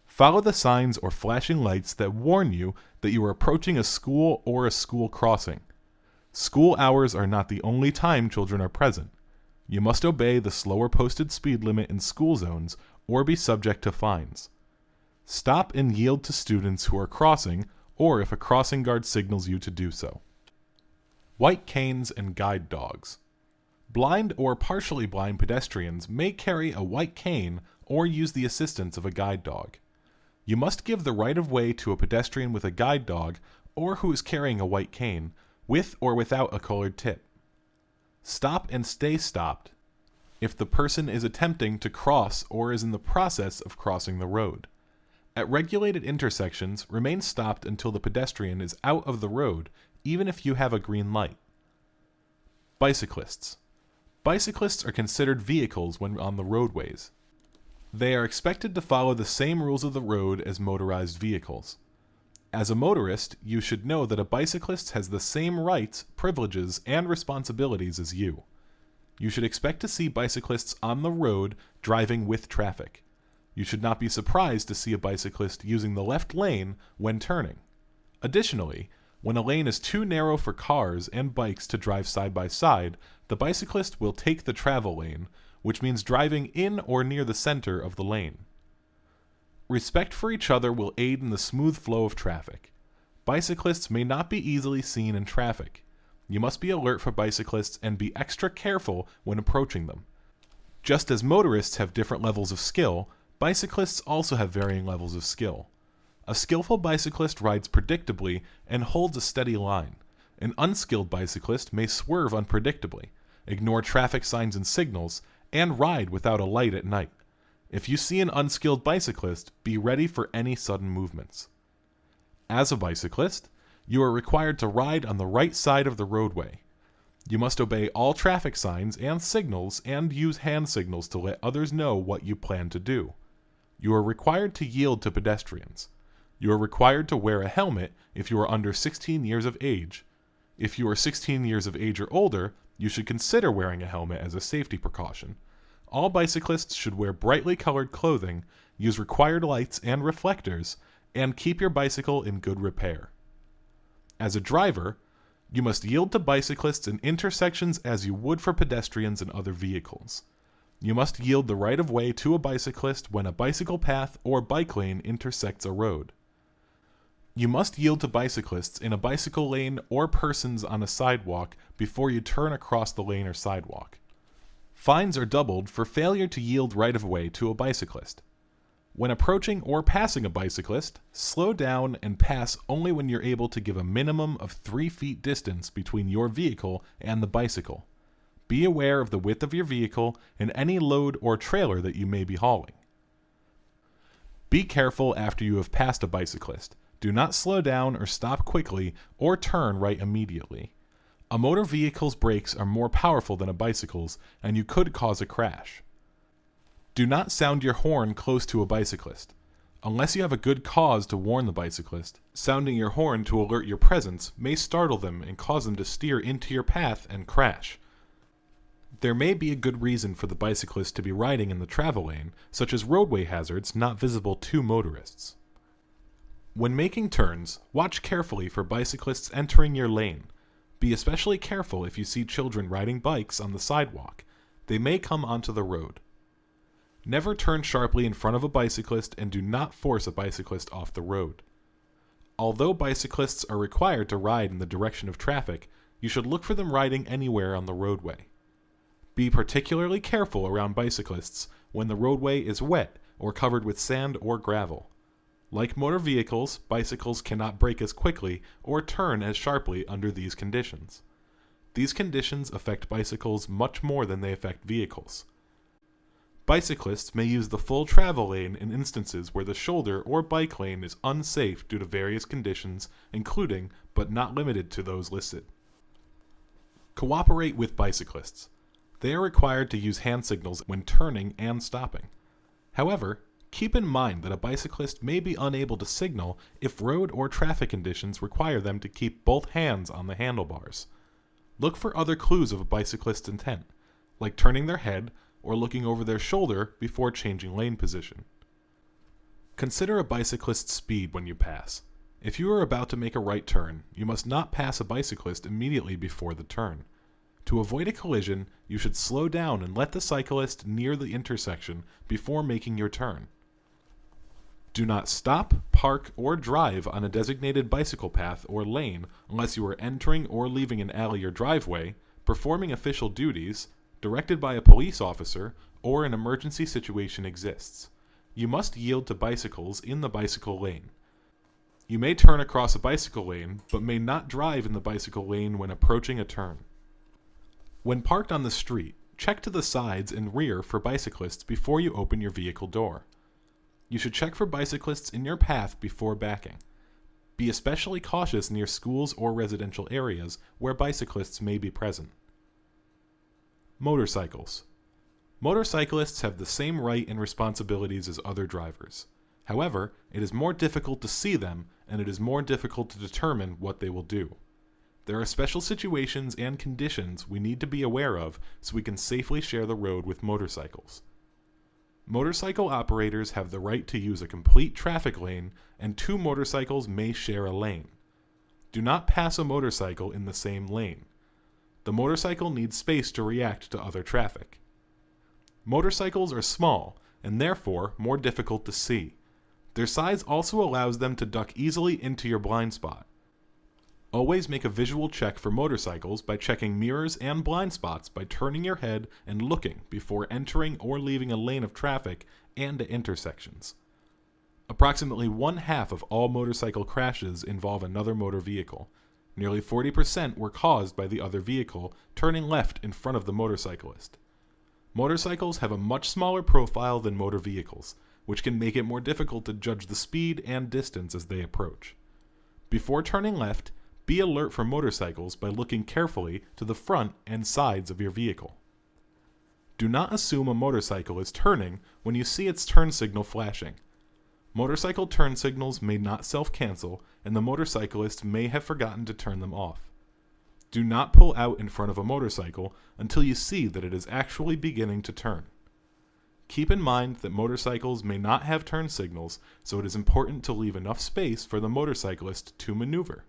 Follow the signs or flashing lights that warn you that you are approaching a school or a school crossing. School hours are not the only time children are present. You must obey the slower posted speed limit in school zones or be subject to fines. Stop and yield to students who are crossing or if a crossing guard signals you to do so. White canes and guide dogs. Blind or partially blind pedestrians may carry a white cane or use the assistance of a guide dog. You must give the right-of-way to a pedestrian with a guide dog or who is carrying a white cane, with or without a colored tip. Stop and stay stopped if the person is attempting to cross or is in the process of crossing the road. At regulated intersections, remain stopped until the pedestrian is out of the road, even if you have a green light. Bicyclists. Bicyclists are considered vehicles when on the roadways. They are expected to follow the same rules of the road as motorized vehicles. As a motorist, you should know that a bicyclist has the same rights, privileges, and responsibilities as you. You should expect to see bicyclists on the road driving with traffic. You should not be surprised to see a bicyclist using the left lane when turning. Additionally, when a lane is too narrow for cars and bikes to drive side by side, the bicyclist will take the travel lane, which means driving in or near the center of the lane. Respect for each other will aid in the smooth flow of traffic. Bicyclists may not be easily seen in traffic. You must be alert for bicyclists and be extra careful when approaching them. Just as motorists have different levels of skill, bicyclists also have varying levels of skill. A skillful bicyclist rides predictably and holds a steady line. An unskilled bicyclist may swerve unpredictably, ignore traffic signs and signals, and ride without a light at night. If you see an unskilled bicyclist, be ready for any sudden movements. As a bicyclist, you are required to ride on the right side of the roadway. You must obey all traffic signs and signals and use hand signals to let others know what you plan to do. You are required to yield to pedestrians. You are required to wear a helmet if you are under 16 years of age. If you are 16 years of age or older, you should consider wearing a helmet as a safety precaution. All bicyclists should wear brightly colored clothing, use required lights and reflectors, and keep your bicycle in good repair. As a driver, you must yield to bicyclists in intersections as you would for pedestrians and other vehicles. You must yield the right of way to a bicyclist when a bicycle path or bike lane intersects a road. You must yield to bicyclists in a bicycle lane or persons on a sidewalk before you turn across the lane or sidewalk. Fines are doubled for failure to yield right of way to a bicyclist. When approaching or passing a bicyclist, slow down and pass only when you're able to give a minimum of 3 feet distance between your vehicle and the bicycle. Be aware of the width of your vehicle and any load or trailer that you may be hauling. Be careful after you have passed a bicyclist. Do not slow down or stop quickly or turn right immediately. A motor vehicle's brakes are more powerful than a bicycle's, and you could cause a crash. Do not sound your horn close to a bicyclist. Unless you have a good cause to warn the bicyclist, sounding your horn to alert your presence may startle them and cause them to steer into your path and crash. There may be a good reason for the bicyclist to be riding in the travel lane, such as roadway hazards not visible to motorists. When making turns, watch carefully for bicyclists entering your lane. Be especially careful if you see children riding bikes on the sidewalk. They may come onto the road. Never turn sharply in front of a bicyclist and do not force a bicyclist off the road. Although bicyclists are required to ride in the direction of traffic, you should look for them riding anywhere on the roadway. Be particularly careful around bicyclists when the roadway is wet or covered with sand or gravel. Like motor vehicles, bicycles cannot brake as quickly or turn as sharply under these conditions. These conditions affect bicycles much more than they affect vehicles. Bicyclists may use the full travel lane in instances where the shoulder or bike lane is unsafe due to various conditions, including, but not limited to, those listed. Cooperate with bicyclists. They are required to use hand signals when turning and stopping. However, keep in mind that a bicyclist may be unable to signal if road or traffic conditions require them to keep both hands on the handlebars. Look for other clues of a bicyclist's intent, like turning their head or looking over their shoulder before changing lane position. Consider a bicyclist's speed when you pass. If you are about to make a right turn, you must not pass a bicyclist immediately before the turn. To avoid a collision, you should slow down and let the cyclist near the intersection before making your turn. Do not stop, park, or drive on a designated bicycle path or lane unless you are entering or leaving an alley or driveway, performing official duties, directed by a police officer, or an emergency situation exists. You must yield to bicycles in the bicycle lane. You may turn across a bicycle lane, but may not drive in the bicycle lane when approaching a turn. When parked on the street, check to the sides and rear for bicyclists before you open your vehicle door. You should check for bicyclists in your path before backing. Be especially cautious near schools or residential areas where bicyclists may be present. Motorcycles. Motorcyclists have the same right and responsibilities as other drivers. However, it is more difficult to see them, and it is more difficult to determine what they will do. There are special situations and conditions we need to be aware of so we can safely share the road with motorcycles. Motorcycle operators have the right to use a complete traffic lane, and two motorcycles may share a lane. Do not pass a motorcycle in the same lane. The motorcycle needs space to react to other traffic. Motorcycles are small and therefore more difficult to see. Their size also allows them to duck easily into your blind spot. Always make a visual check for motorcycles by checking mirrors and blind spots by turning your head and looking before entering or leaving a lane of traffic and at intersections. Approximately 1/2 of all motorcycle crashes involve another motor vehicle. Nearly 40% were caused by the other vehicle turning left in front of the motorcyclist. Motorcycles have a much smaller profile than motor vehicles, which can make it more difficult to judge the speed and distance as they approach. Before turning left, be alert for motorcycles by looking carefully to the front and sides of your vehicle. Do not assume a motorcycle is turning when you see its turn signal flashing. Motorcycle turn signals may not self-cancel, and the motorcyclist may have forgotten to turn them off. Do not pull out in front of a motorcycle until you see that it is actually beginning to turn. Keep in mind that motorcycles may not have turn signals, so it is important to leave enough space for the motorcyclist to maneuver.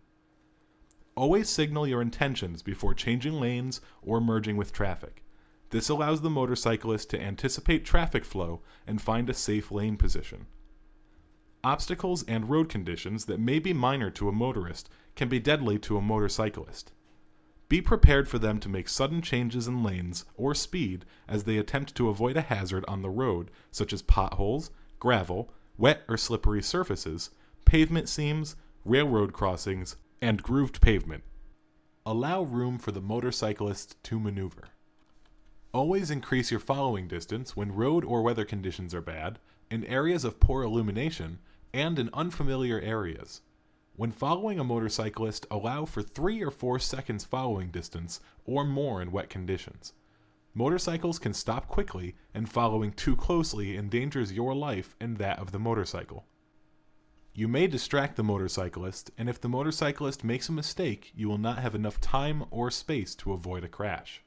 Always signal your intentions before changing lanes or merging with traffic. This allows the motorcyclist to anticipate traffic flow and find a safe lane position. Obstacles and road conditions that may be minor to a motorist can be deadly to a motorcyclist. Be prepared for them to make sudden changes in lanes or speed as they attempt to avoid a hazard on the road, such as potholes, gravel, wet or slippery surfaces, pavement seams, railroad crossings, and grooved pavement. Allow room for the motorcyclist to maneuver. Always increase your following distance when road or weather conditions are bad, in areas of poor illumination, and in unfamiliar areas. When following a motorcyclist, allow for 3 or 4 seconds following distance or more in wet conditions. Motorcycles can stop quickly, and following too closely endangers your life and that of the motorcycle. You may distract the motorcyclist, and if the motorcyclist makes a mistake, you will not have enough time or space to avoid a crash.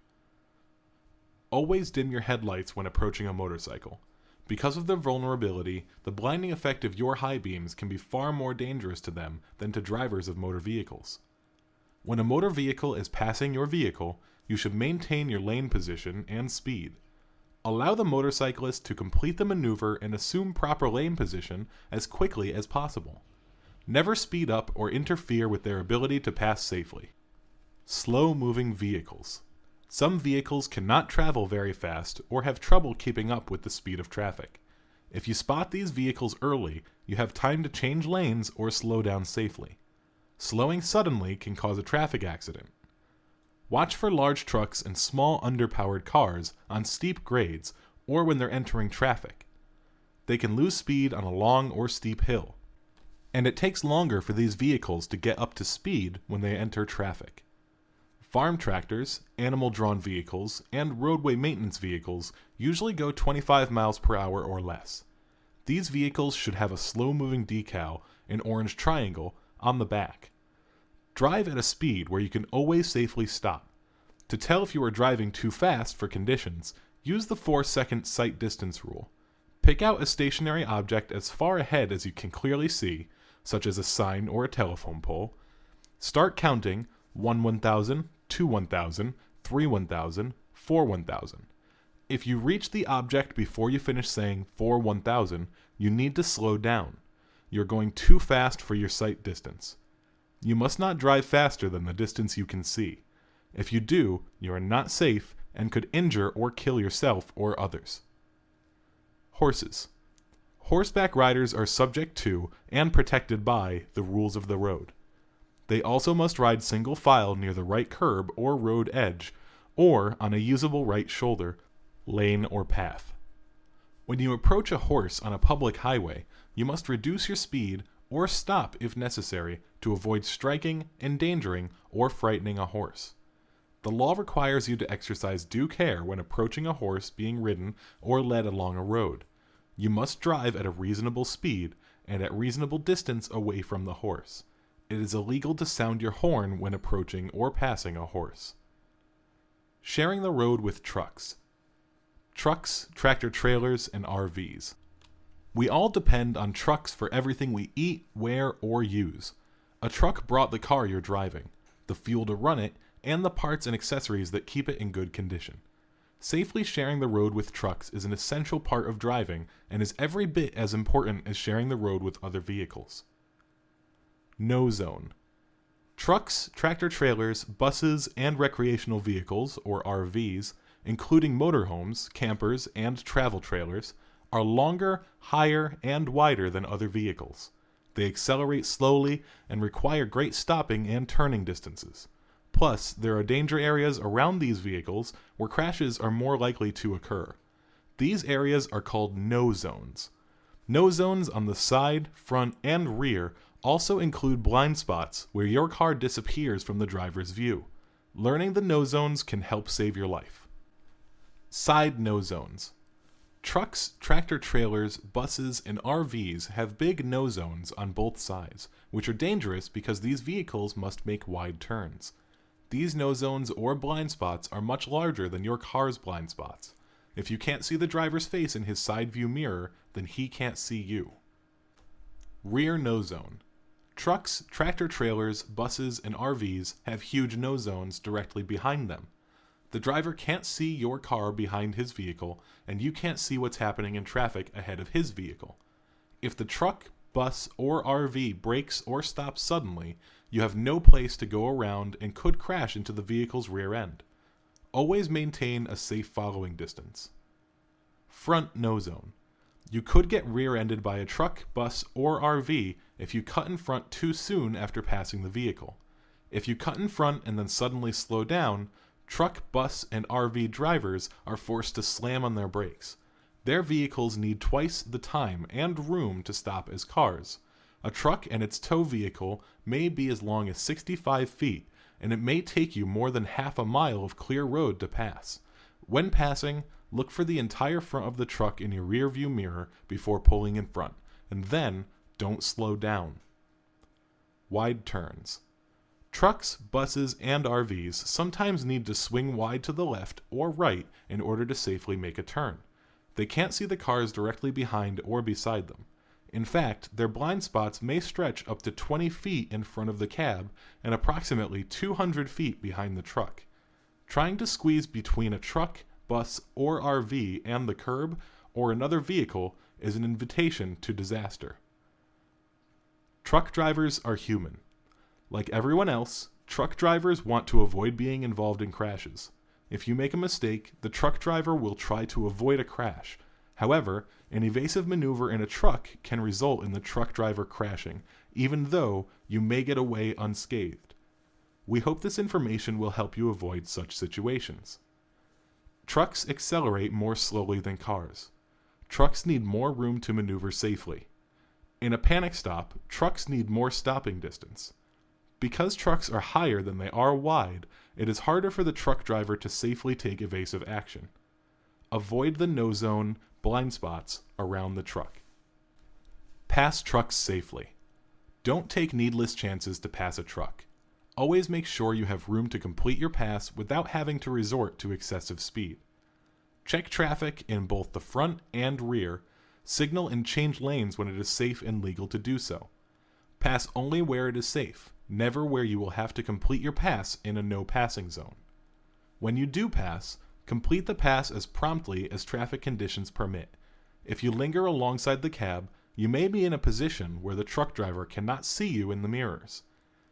Always dim your headlights when approaching a motorcycle. Because of their vulnerability, the blinding effect of your high beams can be far more dangerous to them than to drivers of motor vehicles. When a motor vehicle is passing your vehicle, you should maintain your lane position and speed. Allow the motorcyclist to complete the maneuver and assume proper lane position as quickly as possible. Never speed up or interfere with their ability to pass safely. Slow-moving vehicles. Some vehicles cannot travel very fast or have trouble keeping up with the speed of traffic. If you spot these vehicles early, you have time to change lanes or slow down safely. Slowing suddenly can cause a traffic accident. Watch for large trucks and small underpowered cars on steep grades or when they're entering traffic. They can lose speed on a long or steep hill, and it takes longer for these vehicles to get up to speed when they enter traffic. Farm tractors, animal-drawn vehicles, and roadway maintenance vehicles usually go 25 miles per hour or less. These vehicles should have a slow-moving decal, an orange triangle, on the back. Drive at a speed where you can always safely stop. To tell if you are driving too fast for conditions, use the 4-second sight distance rule. Pick out a stationary object as far ahead as you can clearly see, such as a sign or a telephone pole. Start counting 1 1000, 2 1000, 3 1000, 4 1000. If you reach the object before you finish saying 4 1000, you need to slow down. You're going too fast for your sight distance. You must not drive faster than the distance you can see. If you do, you are not safe and could injure or kill yourself or others. Horses. Horseback riders are subject to and protected by the rules of the road. They also must ride single file near the right curb or road edge, or on a usable right shoulder, lane or path. When you approach a horse on a public highway, you must reduce your speed or stop if necessary to avoid striking, endangering, or frightening a horse. The law requires you to exercise due care when approaching a horse being ridden or led along a road. You must drive at a reasonable speed and at reasonable distance away from the horse. it is illegal to sound your horn when approaching or passing a horse. Sharing the road with trucks. Trucks, tractor-trailers, and RVs. We all depend on trucks for everything we eat, wear, or use. A truck brought the car you're driving, the fuel to run it, and the parts and accessories that keep it in good condition. Safely sharing the road with trucks is an essential part of driving and is every bit as important as sharing the road with other vehicles. No zone. Trucks, tractor-trailers, buses, and recreational vehicles, or RVs, including motorhomes, campers, and travel trailers, are longer, higher, and wider than other vehicles. They accelerate slowly and require great stopping and turning distances. Plus, there are danger areas around these vehicles where crashes are more likely to occur. These areas are called no zones. No zones on the side, front, and rear also include blind spots where your car disappears from the driver's view. Learning the no zones can help save your life. Side no zones. Trucks, tractor-trailers, buses, and RVs have big no zones on both sides, which are dangerous because these vehicles must make wide turns. These no zones or blind spots are much larger than your car's blind spots. If you can't see the driver's face in his side view mirror, then he can't see you. Rear no zone. Trucks, tractor-trailers, buses, and RVs have huge no zones directly behind them. The driver can't see your car behind his vehicle, and you can't see what's happening in traffic ahead of his vehicle. If the truck, bus, or RV brakes or stops suddenly, you have no place to go around and could crash into the vehicle's rear end. Always maintain a safe following distance. Front no zone. You could get rear-ended by a truck, bus, or RV if you cut in front too soon after passing the vehicle. If you cut in front and then suddenly slow down, truck, bus, and RV drivers are forced to slam on their brakes. Their vehicles need twice the time and room to stop as cars. A truck and its tow vehicle may be as long as 65 feet, and it may take you more than half a mile of clear road to pass. When passing, look for the entire front of the truck in your rear view mirror before pulling in front, and then don't slow down. Wide turns. Trucks, buses, and RVs sometimes need to swing wide to the left or right in order to safely make a turn. They can't see the cars directly behind or beside them. In fact, their blind spots may stretch up to 20 feet in front of the cab and approximately 200 feet behind the truck. Trying to squeeze between a truck, bus, or RV and the curb or another vehicle is an invitation to disaster. Truck drivers are human. Like everyone else, truck drivers want to avoid being involved in crashes. If you make a mistake, the truck driver will try to avoid a crash. However, an evasive maneuver in a truck can result in the truck driver crashing, even though you may get away unscathed. We hope this information will help you avoid such situations. Trucks accelerate more slowly than cars. Trucks need more room to maneuver safely. In a panic stop, trucks need more stopping distance. Because trucks are higher than they are wide, it is harder for the truck driver to safely take evasive action. Avoid the no zone, blind spots around the truck. Pass trucks safely. Don't take needless chances to pass a truck. Always make sure you have room to complete your pass without having to resort to excessive speed. Check traffic in both the front and rear. Signal and change lanes when it is safe and legal to do so. Pass only where it is safe, never where you will have to complete your pass in a no passing zone. When you do pass, complete the pass as promptly as traffic conditions permit. If you linger alongside the cab, you may be in a position where the truck driver cannot see you in the mirrors.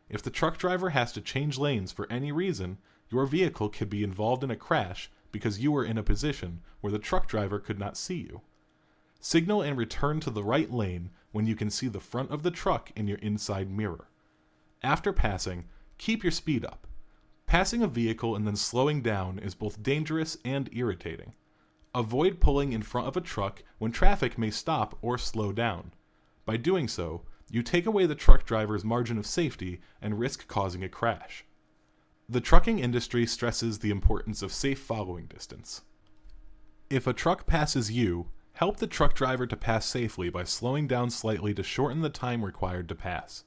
If the truck driver has to change lanes for any reason, your vehicle could be involved in a crash because you were in a position where the truck driver could not see you. Signal and return to the right lane when you can see the front of the truck in your inside mirror. After passing, keep your speed up. Passing a vehicle and then slowing down is both dangerous and irritating. Avoid pulling in front of a truck when traffic may stop or slow down. By doing so, you take away the truck driver's margin of safety and risk causing a crash. The trucking industry stresses the importance of safe following distance. If a truck passes you, help the truck driver to pass safely by slowing down slightly to shorten the time required to pass.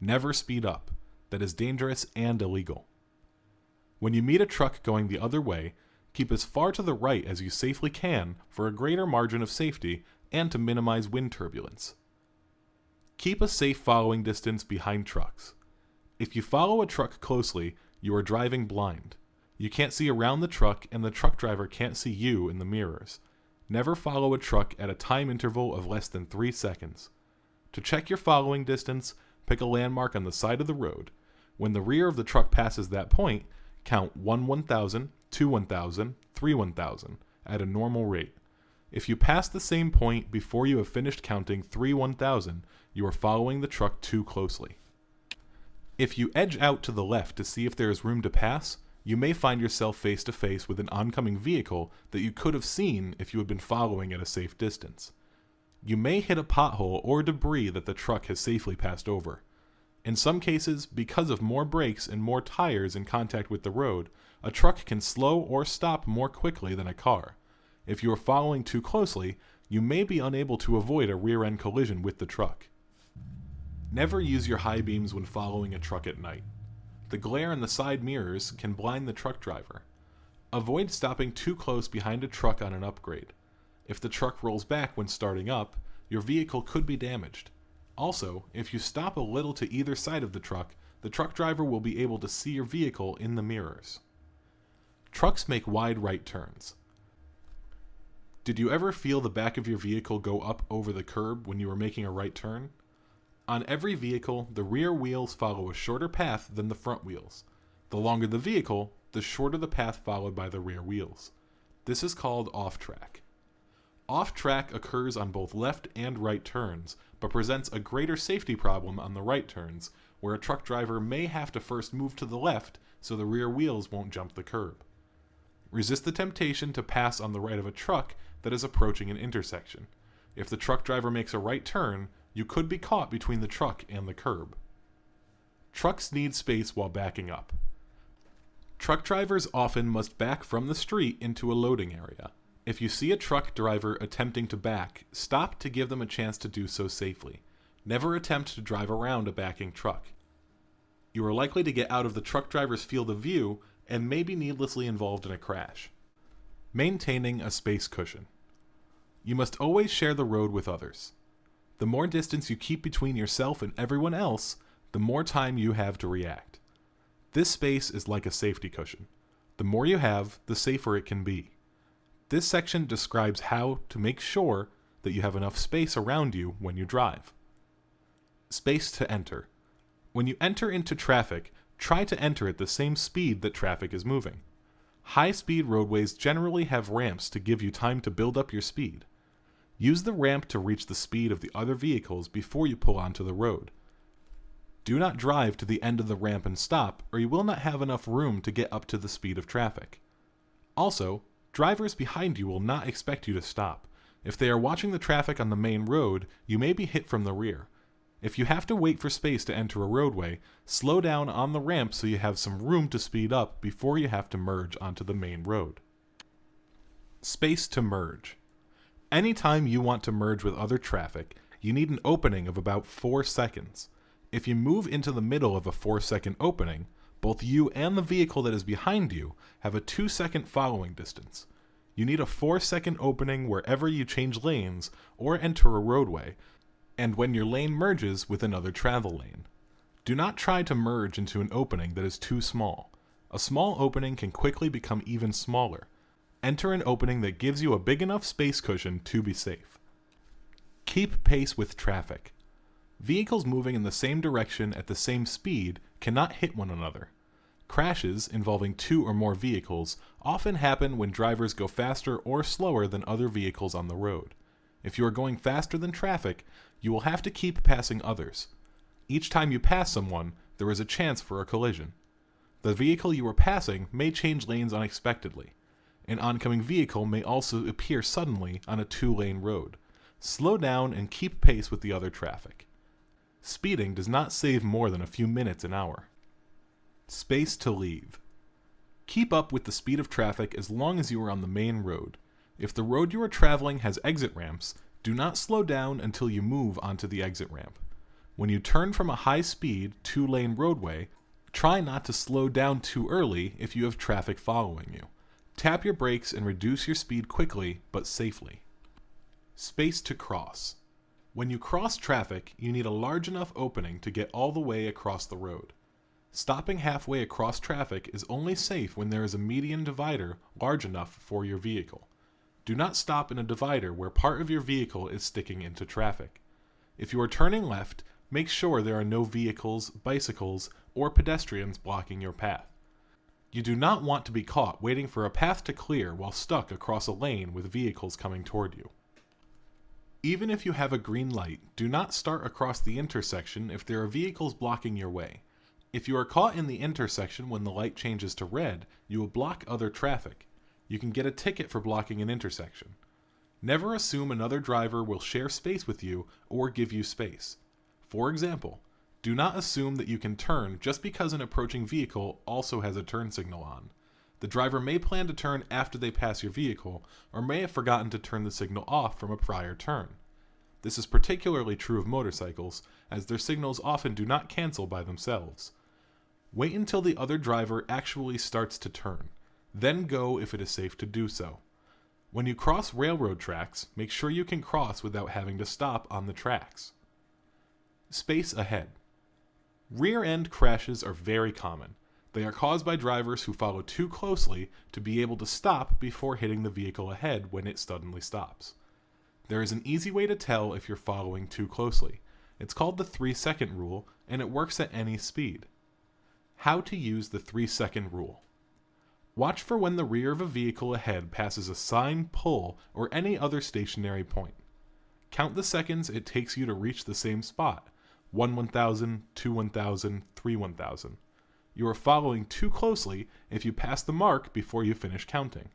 Never speed up. That is dangerous and illegal. When you meet a truck going the other way, keep as far to the right as you safely can for a greater margin of safety and to minimize wind turbulence. Keep a safe following distance behind trucks. If you follow a truck closely, you are driving blind. You can't see around the truck and the truck driver can't see you in the mirrors. Never follow a truck at a time interval of less than 3 seconds. To check your following distance, pick a landmark on the side of the road. When the rear of the truck passes that point, count 1 1,000, 2 1,000, 3 1,000 at a normal rate. If you pass the same point before you have finished counting 3 1,000, you are following the truck too closely. If you edge out to the left to see if there is room to pass, you may find yourself face to face with an oncoming vehicle that you could have seen if you had been following at a safe distance. You may hit a pothole or debris that the truck has safely passed over. In some cases, because of more brakes and more tires in contact with the road, a truck can slow or stop more quickly than a car. If you are following too closely, you may be unable to avoid a rear-end collision with the truck. Never use your high beams when following a truck at night. The glare in the side mirrors can blind the truck driver. Avoid stopping too close behind a truck on an upgrade. If the truck rolls back when starting up, your vehicle could be damaged. Also, if you stop a little to either side of the truck driver will be able to see your vehicle in the mirrors. Trucks make wide right turns. Did you ever feel the back of your vehicle go up over the curb when you were making a right turn? On every vehicle, the rear wheels follow a shorter path than the front wheels. The longer the vehicle, the shorter the path followed by the rear wheels. This is called off-track. Off-track occurs on both left and right turns, but presents a greater safety problem on the right turns, where a truck driver may have to first move to the left so the rear wheels won't jump the curb. Resist the temptation to pass on the right of a truck that is approaching an intersection. If the truck driver makes a right turn, you could be caught between the truck and the curb. Trucks need space while backing up. Truck drivers often must back from the street into a loading area. If you see a truck driver attempting to back, stop to give them a chance to do so safely. Never attempt to drive around a backing truck. You are likely to get out of the truck driver's field of view and may be needlessly involved in a crash. Maintaining a space cushion. You must always share the road with others. The more distance you keep between yourself and everyone else, the more time you have to react. This space is like a safety cushion. The more you have, the safer it can be. This section describes how to make sure that you have enough space around you when you drive. Space to enter. When you enter into traffic, try to enter at the same speed that traffic is moving. High-speed roadways generally have ramps to give you time to build up your speed. Use the ramp to reach the speed of the other vehicles before you pull onto the road. Do not drive to the end of the ramp and stop, or you will not have enough room to get up to the speed of traffic. Also, drivers behind you will not expect you to stop. If they are watching the traffic on the main road, you may be hit from the rear. If you have to wait for space to enter a roadway, slow down on the ramp so you have some room to speed up before you have to merge onto the main road. Space to merge. Anytime you want to merge with other traffic, you need an opening of about 4 seconds. If you move into the middle of a 4-second opening, both you and the vehicle that is behind you have a 2-second following distance. You need a 4-second opening wherever you change lanes or enter a roadway, and when your lane merges with another travel lane. Do not try to merge into an opening that is too small. A small opening can quickly become even smaller. Enter an opening that gives you a big enough space cushion to be safe. Keep pace with traffic. Vehicles moving in the same direction at the same speed cannot hit one another. Crashes involving 2 or more vehicles often happen when drivers go faster or slower than other vehicles on the road. If you are going faster than traffic, you will have to keep passing others. Each time you pass someone, there is a chance for a collision. The vehicle you are passing may change lanes unexpectedly. An oncoming vehicle may also appear suddenly on a 2-lane road. Slow down and keep pace with the other traffic. Speeding does not save more than a few minutes an hour. Space to leave. Keep up with the speed of traffic as long as you are on the main road. If the road you are traveling has exit ramps, do not slow down until you move onto the exit ramp. When you turn from a high-speed, two-lane roadway, try not to slow down too early if you have traffic following you. Tap your brakes and reduce your speed quickly but safely. Space to cross. When you cross traffic, you need a large enough opening to get all the way across the road. Stopping halfway across traffic is only safe when there is a median divider large enough for your vehicle. Do not stop in a divider where part of your vehicle is sticking into traffic. If you are turning left, make sure there are no vehicles, bicycles, or pedestrians blocking your path. You do not want to be caught waiting for a path to clear while stuck across a lane with vehicles coming toward you. Even if you have a green light, do not start across the intersection if there are vehicles blocking your way. If you are caught in the intersection when the light changes to red, you will block other traffic. You can get a ticket for blocking an intersection. Never assume another driver will share space with you or give you space. For example, do not assume that you can turn just because an approaching vehicle also has a turn signal on. The driver may plan to turn after they pass your vehicle, or may have forgotten to turn the signal off from a prior turn. This is particularly true of motorcycles, as their signals often do not cancel by themselves. Wait until the other driver actually starts to turn, then go if it is safe to do so. When you cross railroad tracks, make sure you can cross without having to stop on the tracks. Space ahead. Rear-end crashes are very common. They are caused by drivers who follow too closely to be able to stop before hitting the vehicle ahead when it suddenly stops. There is an easy way to tell if you're following too closely. It's called the 3-second rule, and it works at any speed. How to use the 3-second rule. Watch for when the rear of a vehicle ahead passes a sign, pole, or any other stationary point. Count the seconds it takes you to reach the same spot. 1 1,000, 2 1,000, 3 1,000. You are following too closely if you pass the mark before you finish counting.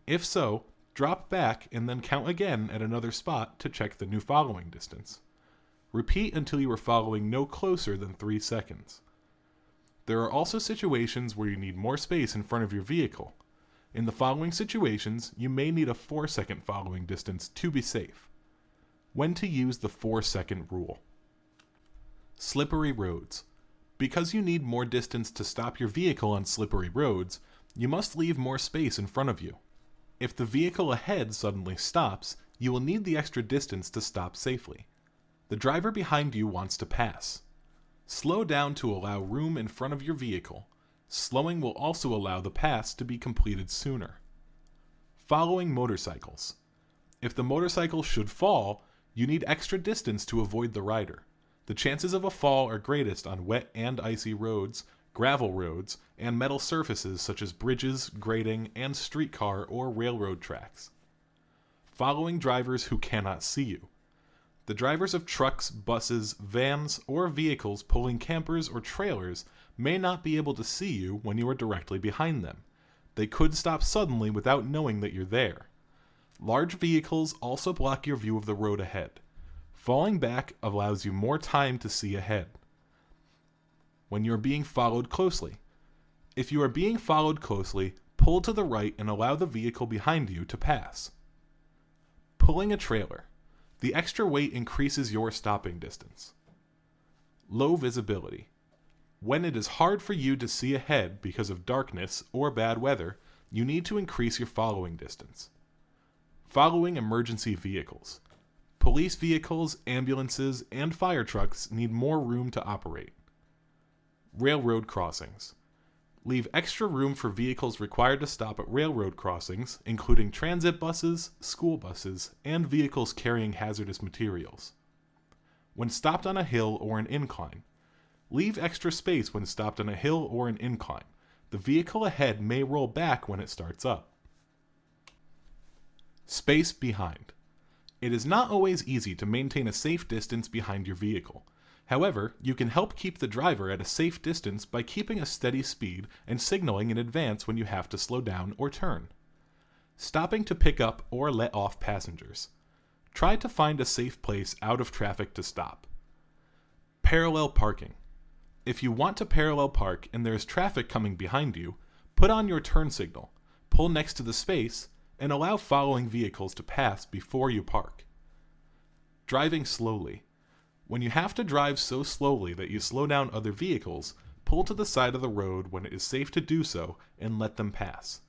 If so, drop back and then count again at another spot to check the new following distance. Repeat until you are following no closer than 3 seconds. There are also situations where you need more space in front of your vehicle. In the following situations, you may need a 4-second following distance to be safe. When to use the 4-second rule. Slippery roads. Because you need more distance to stop your vehicle on slippery roads, you must leave more space in front of you. If the vehicle ahead suddenly stops, you will need the extra distance to stop safely. The driver behind you wants to pass. Slow down to allow room in front of your vehicle. Slowing will also allow the pass to be completed sooner. Following motorcycles. If the motorcycle should fall, you need extra distance to avoid the rider. The chances of a fall are greatest on wet and icy roads, gravel roads, and metal surfaces such as bridges, grading, and streetcar or railroad tracks. Following drivers who cannot see you. The drivers of trucks, buses, vans, or vehicles pulling campers or trailers may not be able to see you when you are directly behind them. They could stop suddenly without knowing that you're there. Large vehicles also block your view of the road ahead. Falling back allows you more time to see ahead. When you are being followed closely. If you are being followed closely, pull to the right and allow the vehicle behind you to pass. Pulling a trailer. The extra weight increases your stopping distance. Low visibility. When it is hard for you to see ahead because of darkness or bad weather, you need to increase your following distance. Following emergency vehicles. Police vehicles, ambulances, and fire trucks need more room to operate. Railroad crossings. Leave extra room for vehicles required to stop at railroad crossings, including transit buses, school buses, and vehicles carrying hazardous materials. When stopped on a hill or an incline. Leave extra space when stopped on a hill or an incline. The vehicle ahead may roll back when it starts up. Space behind. It is not always easy to maintain a safe distance behind your vehicle. However, you can help keep the driver at a safe distance by keeping a steady speed and signaling in advance when you have to slow down or turn. Stopping to pick up or let off passengers. Try to find a safe place out of traffic to stop. Parallel parking. If you want to parallel park and there is traffic coming behind you, put on your turn signal, pull next to the space, and allow following vehicles to pass before you park. Driving slowly. When you have to drive so slowly that you slow down other vehicles, pull to the side of the road when it is safe to do so and let them pass.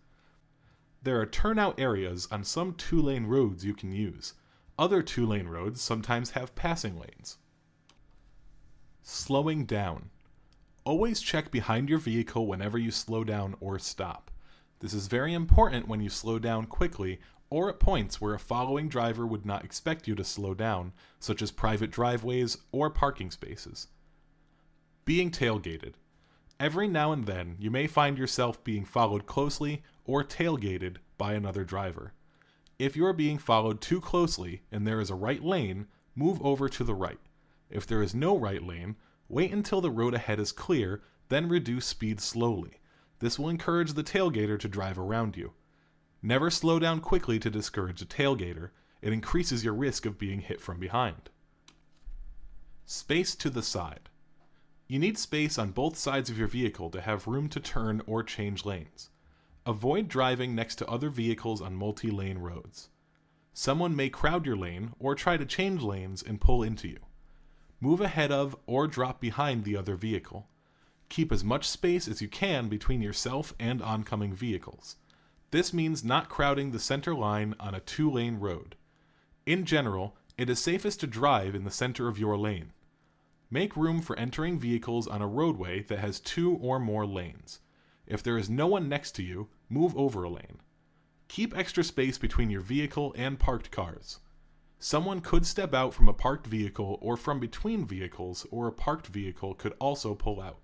There are turnout areas on some 2-lane roads you can use. Other 2-lane roads sometimes have passing lanes. Slowing down. Always check behind your vehicle whenever you slow down or stop. This is very important when you slow down quickly or at points where a following driver would not expect you to slow down, such as private driveways or parking spaces. Being tailgated. Every now and then, you may find yourself being followed closely or tailgated by another driver. If you are being followed too closely and there is a right lane, move over to the right. If there is no right lane, wait until the road ahead is clear, then reduce speed slowly. This will encourage the tailgater to drive around you. Never slow down quickly to discourage a tailgater. It increases your risk of being hit from behind. Space to the side. You need space on both sides of your vehicle to have room to turn or change lanes. Avoid driving next to other vehicles on multi-lane roads. Someone may crowd your lane or try to change lanes and pull into you. Move ahead of or drop behind the other vehicle. Keep as much space as you can between yourself and oncoming vehicles. This means not crowding the center line on a 2-lane road. In general, it is safest to drive in the center of your lane. Make room for entering vehicles on a roadway that has 2 or more lanes. If there is no one next to you, move over a lane. Keep extra space between your vehicle and parked cars. Someone could step out from a parked vehicle or from between vehicles, or a parked vehicle could also pull out.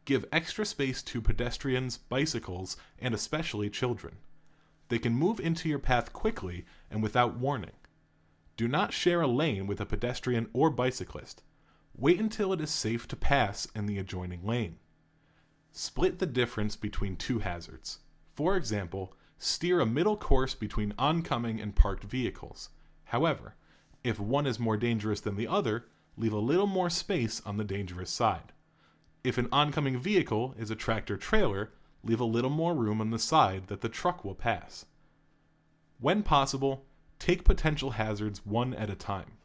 Give extra space to pedestrians, bicycles, and especially children. They can move into your path quickly and without warning. Do not share a lane with a pedestrian or bicyclist. Wait until it is safe to pass in the adjoining lane. Split the difference between 2 hazards. For example, steer a middle course between oncoming and parked vehicles. However, if one is more dangerous than the other, leave a little more space on the dangerous side. If an oncoming vehicle is a tractor-trailer, leave a little more room on the side that the truck will pass. When possible, take potential hazards one at a time.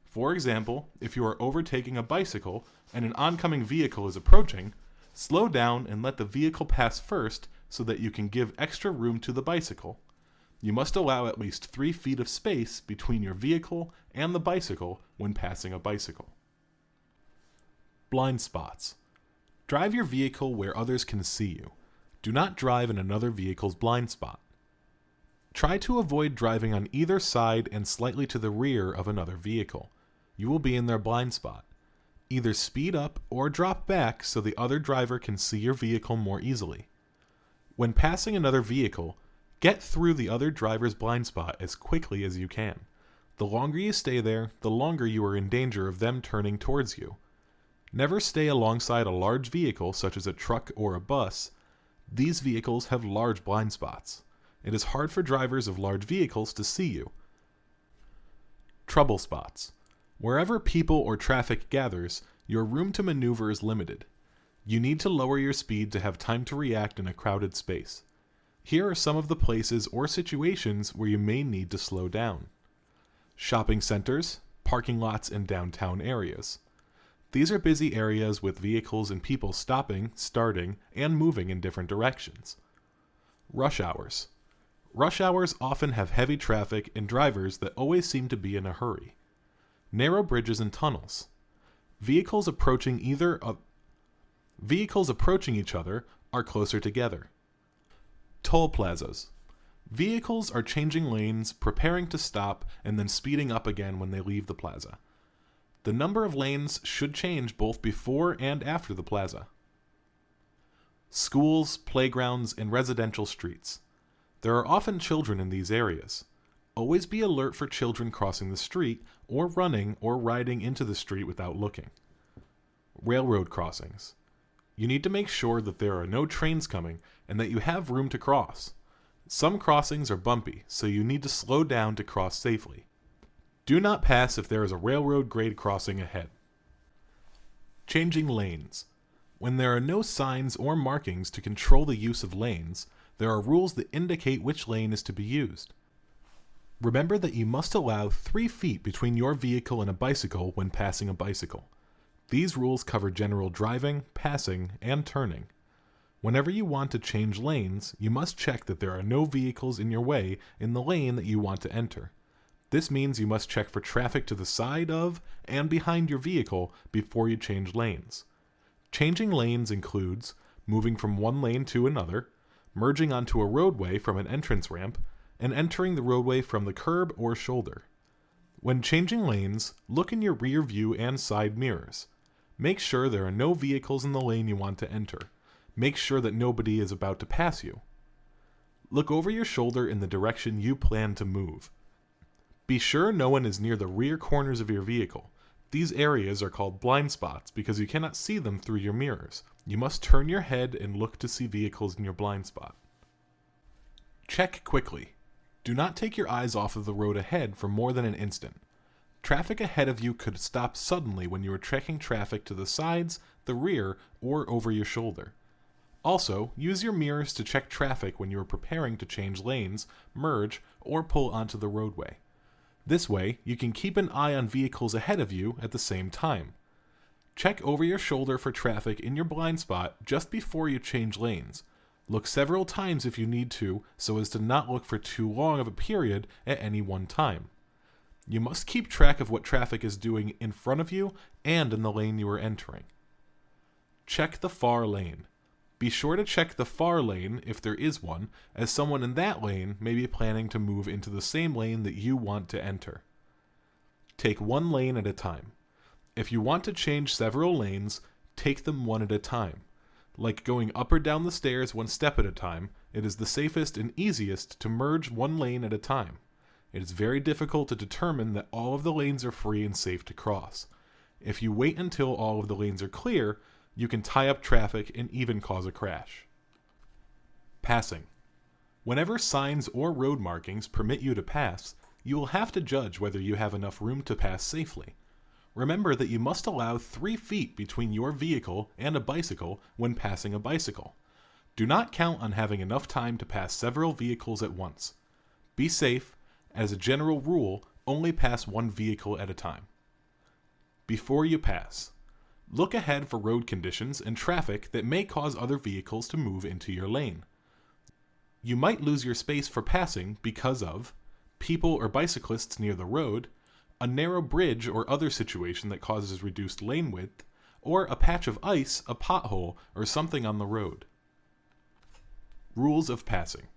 For example, if you are overtaking a bicycle and an oncoming vehicle is approaching, slow down and let the vehicle pass first so that you can give extra room to the bicycle. You must allow at least 3 feet of space between your vehicle and the bicycle when passing a bicycle. Blind spots. Drive your vehicle where others can see you. Do not drive in another vehicle's blind spot. Try to avoid driving on either side and slightly to the rear of another vehicle. You will be in their blind spot. Either speed up or drop back so the other driver can see your vehicle more easily. When passing another vehicle, get through the other driver's blind spot as quickly as you can. The longer you stay there, the longer you are in danger of them turning towards you. Never stay alongside a large vehicle such as a truck or a bus. These vehicles have large blind spots. It is hard for drivers of large vehicles to see you. Trouble spots. Wherever people or traffic gathers, your room to maneuver is limited. You need to lower your speed to have time to react in a crowded space. Here are some of the places or situations where you may need to slow down. Shopping centers, parking lots, and downtown areas. These are busy areas with vehicles and people stopping, starting, and moving in different directions. Rush hours. Rush hours often have heavy traffic and drivers that always seem to be in a hurry. Narrow bridges and tunnels. Vehicles approaching each other are closer together. Toll plazas. Vehicles are changing lanes, preparing to stop, and then speeding up again when they leave the plaza. The number of lanes should change both before and after the plaza. Schools, playgrounds, and residential streets. There are often children in these areas. Always be alert for children crossing the street or running or riding into the street without looking. Railroad crossings. You need to make sure that there are no trains coming and that you have room to cross. Some crossings are bumpy, so you need to slow down to cross safely. Do not pass if there is a railroad grade crossing ahead. Changing lanes. When there are no signs or markings to control the use of lanes, there are rules that indicate which lane is to be used. Remember that you must allow 3 feet between your vehicle and a bicycle when passing a bicycle. These rules cover general driving, passing, and turning. Whenever you want to change lanes, you must check that there are no vehicles in your way in the lane that you want to enter. This means you must check for traffic to the side of and behind your vehicle before you change lanes. Changing lanes includes moving from one lane to another, merging onto a roadway from an entrance ramp, and entering the roadway from the curb or shoulder. When changing lanes, look in your rear view and side mirrors. Make sure there are no vehicles in the lane you want to enter. Make sure that nobody is about to pass you. Look over your shoulder in the direction you plan to move. Be sure no one is near the rear corners of your vehicle. These areas are called blind spots because you cannot see them through your mirrors. You must turn your head and look to see vehicles in your blind spot. Check quickly. Do not take your eyes off of the road ahead for more than an instant. Traffic ahead of you could stop suddenly when you are checking traffic to the sides, the rear, or over your shoulder. Also, use your mirrors to check traffic when you are preparing to change lanes, merge, or pull onto the roadway. This way, you can keep an eye on vehicles ahead of you at the same time. Check over your shoulder for traffic in your blind spot just before you change lanes. Look several times if you need to, so as to not look for too long of a period at any one time. You must keep track of what traffic is doing in front of you and in the lane you are entering. Check the far lane. Be sure to check the far lane, if there is one, as someone in that lane may be planning to move into the same lane that you want to enter. Take one lane at a time. If you want to change several lanes, take them one at a time. Like going up or down the stairs one step at a time, it is the safest and easiest to merge one lane at a time. It is very difficult to determine that all of the lanes are free and safe to cross. If you wait until all of the lanes are clear, you can tie up traffic and even cause a crash. Passing. Whenever signs or road markings permit you to pass, you will have to judge whether you have enough room to pass safely. Remember that you must allow 3 feet between your vehicle and a bicycle when passing a bicycle. Do not count on having enough time to pass several vehicles at once. Be safe. As a general rule, only pass one vehicle at a time. Before you pass, look ahead for road conditions and traffic that may cause other vehicles to move into your lane. You might lose your space for passing because of people or bicyclists near the road, a narrow bridge or other situation that causes reduced lane width, or a patch of ice, a pothole, or something on the road. Rules of passing.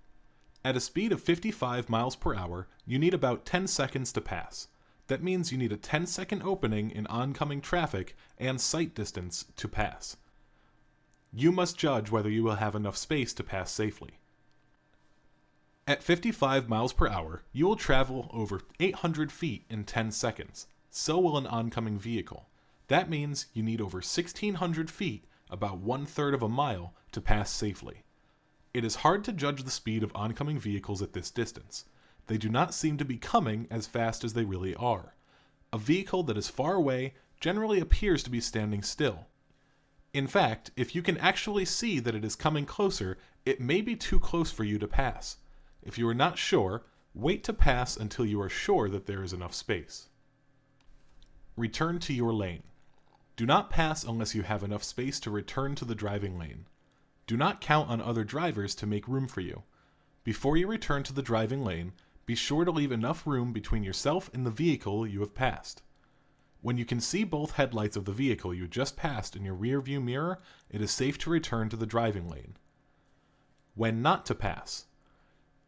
At a speed of 55 miles per hour, you need about 10 seconds to pass. That means you need a 10-second opening in oncoming traffic and sight distance to pass. You must judge whether you will have enough space to pass safely. At 55 miles per hour, you will travel over 800 feet in 10 seconds. So will an oncoming vehicle. That means you need over 1,600 feet, about 1/3 of a mile, to pass safely. It is hard to judge the speed of oncoming vehicles at this distance. They do not seem to be coming as fast as they really are. A vehicle that is far away generally appears to be standing still. In fact, if you can actually see that it is coming closer, it may be too close for you to pass. If you are not sure, wait to pass until you are sure that there is enough space. Return to your lane. Do not pass unless you have enough space to return to the driving lane. Do not count on other drivers to make room for you. Before you return to the driving lane, be sure to leave enough room between yourself and the vehicle you have passed. When you can see both headlights of the vehicle you just passed in your rear view mirror, it is safe to return to the driving lane. When not to pass.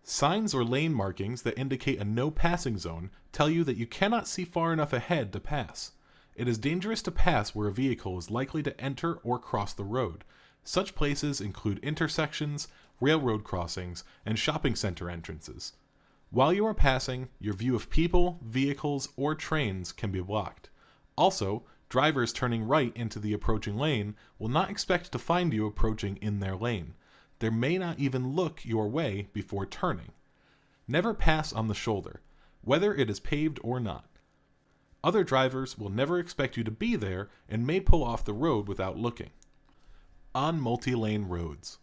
Signs or lane markings that indicate a no passing zone tell you that you cannot see far enough ahead to pass. It is dangerous to pass where a vehicle is likely to enter or cross the road. Such places include intersections, railroad crossings, and shopping center entrances. While you are passing, your view of people, vehicles, or trains can be blocked. Also, drivers turning right into the approaching lane will not expect to find you approaching in their lane. They may not even look your way before turning. Never pass on the shoulder, whether it is paved or not. Other drivers will never expect you to be there and may pull off the road without looking. On multi-lane roads.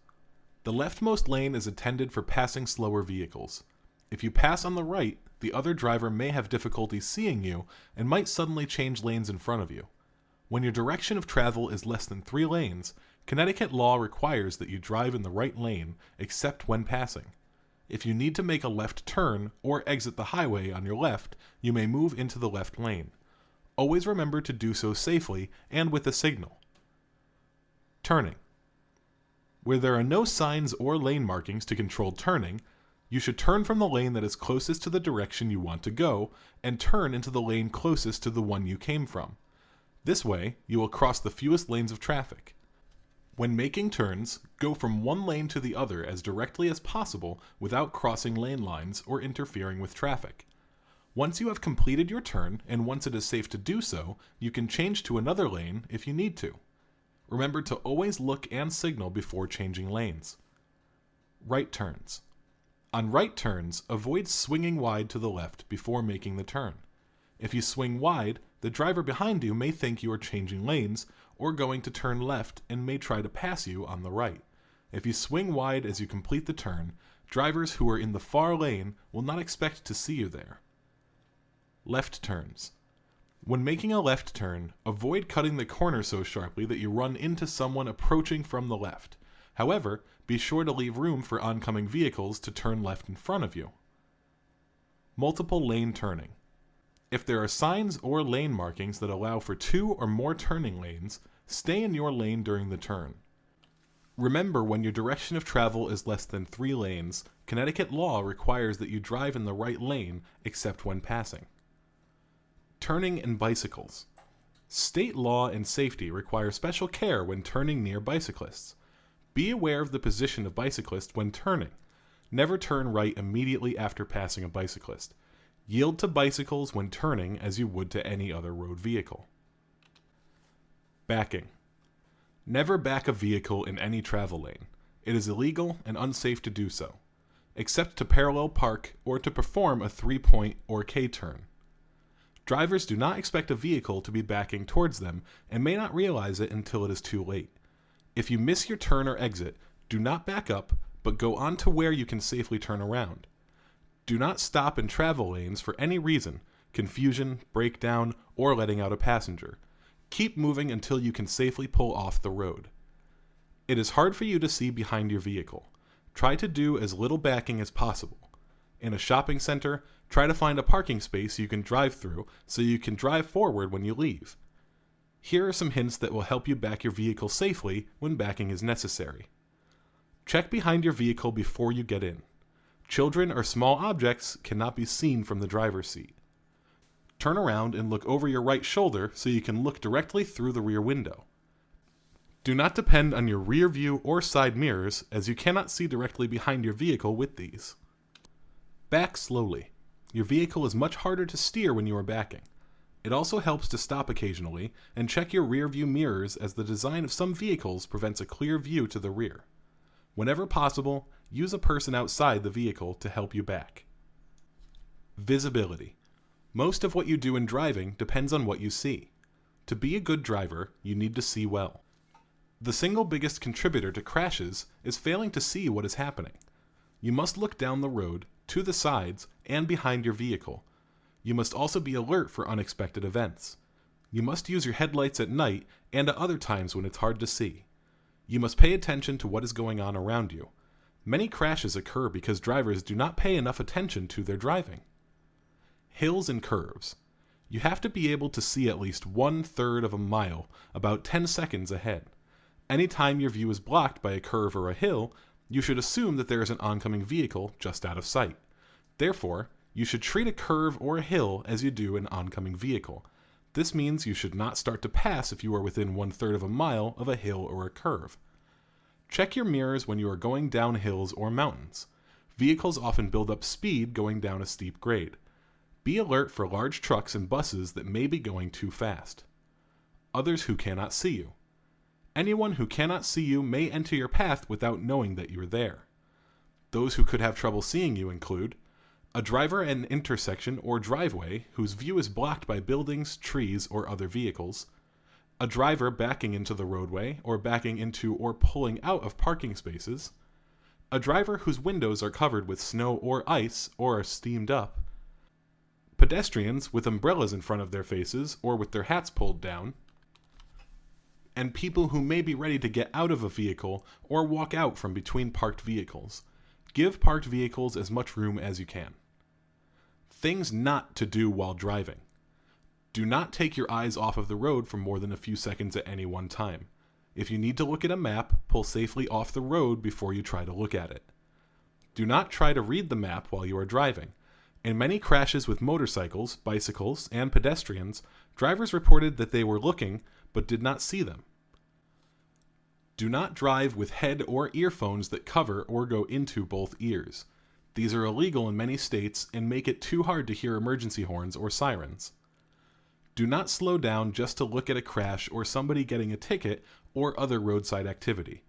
The leftmost lane is intended for passing slower vehicles. If you pass on the right, the other driver may have difficulty seeing you and might suddenly change lanes in front of you. When your direction of travel is less than 3 lanes, Connecticut law requires that you drive in the right lane except when passing. If you need to make a left turn or exit the highway on your left, you may move into the left lane. Always remember to do so safely and with a signal. Turning. Where there are no signs or lane markings to control turning, you should turn from the lane that is closest to the direction you want to go and turn into the lane closest to the one you came from. This way, you will cross the fewest lanes of traffic. When making turns, go from one lane to the other as directly as possible without crossing lane lines or interfering with traffic. Once you have completed your turn, and once it is safe to do so, you can change to another lane if you need to. Remember to always look and signal before changing lanes. Right turns. On right turns, avoid swinging wide to the left before making the turn. If you swing wide, the driver behind you may think you are changing lanes or going to turn left and may try to pass you on the right. If you swing wide as you complete the turn, drivers who are in the far lane will not expect to see you there. Left turns. When making a left turn, avoid cutting the corner so sharply that you run into someone approaching from the left. However, be sure to leave room for oncoming vehicles to turn left in front of you. Multiple lane turning. If there are signs or lane markings that allow for 2 or more turning lanes, stay in your lane during the turn. Remember, when your direction of travel is less than 3 lanes, Connecticut law requires that you drive in the right lane except when passing. Turning and bicycles. State law and safety require special care when turning near bicyclists. Be aware of the position of bicyclists when turning. Never turn right immediately after passing a bicyclist. Yield to bicycles when turning as you would to any other road vehicle. Backing. Never back a vehicle in any travel lane. It is illegal and unsafe to do so, except to parallel park or to perform a 3-point or K-turn. Drivers do not expect a vehicle to be backing towards them and may not realize it until it is too late. If you miss your turn or exit, do not back up, but go on to where you can safely turn around. Do not stop in travel lanes for any reason, confusion, breakdown, or letting out a passenger. Keep moving until you can safely pull off the road. It is hard for you to see behind your vehicle. Try to do as little backing as possible. In a shopping center, try to find a parking space you can drive through so you can drive forward when you leave. Here are some hints that will help you back your vehicle safely when backing is necessary. Check behind your vehicle before you get in. Children or small objects cannot be seen from the driver's seat. Turn around and look over your right shoulder so you can look directly through the rear window. Do not depend on your rear view or side mirrors, as you cannot see directly behind your vehicle with these. Back slowly. Your vehicle is much harder to steer when you are backing. It also helps to stop occasionally and check your rear view mirrors, as the design of some vehicles prevents a clear view to the rear. Whenever possible, use a person outside the vehicle to help you back. Visibility. Most of what you do in driving depends on what you see. To be a good driver, you need to see well. The single biggest contributor to crashes is failing to see what is happening. You must look down the road, to the sides, and behind your vehicle. You must also be alert for unexpected events. You must use your headlights at night and at other times when it's hard to see. You must pay attention to what is going on around you. Many crashes occur because drivers do not pay enough attention to their driving. Hills and curves. You have to be able to see at least 1/3 of a mile, about 10 seconds ahead. Anytime your view is blocked by a curve or a hill, you should assume that there is an oncoming vehicle just out of sight. Therefore, you should treat a curve or a hill as you do an oncoming vehicle. This means you should not start to pass if you are within 1/3 of a mile of a hill or a curve. Check your mirrors when you are going down hills or mountains. Vehicles often build up speed going down a steep grade. Be alert for large trucks and buses that may be going too fast. Others who cannot see you. Anyone who cannot see you may enter your path without knowing that you are there. Those who could have trouble seeing you include a driver at an intersection or driveway whose view is blocked by buildings, trees, or other vehicles, a driver backing into the roadway or backing into or pulling out of parking spaces, a driver whose windows are covered with snow or ice or are steamed up, pedestrians with umbrellas in front of their faces or with their hats pulled down, and people who may be ready to get out of a vehicle or walk out from between parked vehicles. Give parked vehicles as much room as you can. Things not to do while driving. Do not take your eyes off of the road for more than a few seconds at any one time. If you need to look at a map, pull safely off the road before you try to look at it. Do not try to read the map while you are driving. In many crashes with motorcycles, bicycles, and pedestrians, drivers reported that they were looking but did not see them. Do not drive with head or earphones that cover or go into both ears. These are illegal in many states and make it too hard to hear emergency horns or sirens. Do not slow down just to look at a crash or somebody getting a ticket or other roadside activity.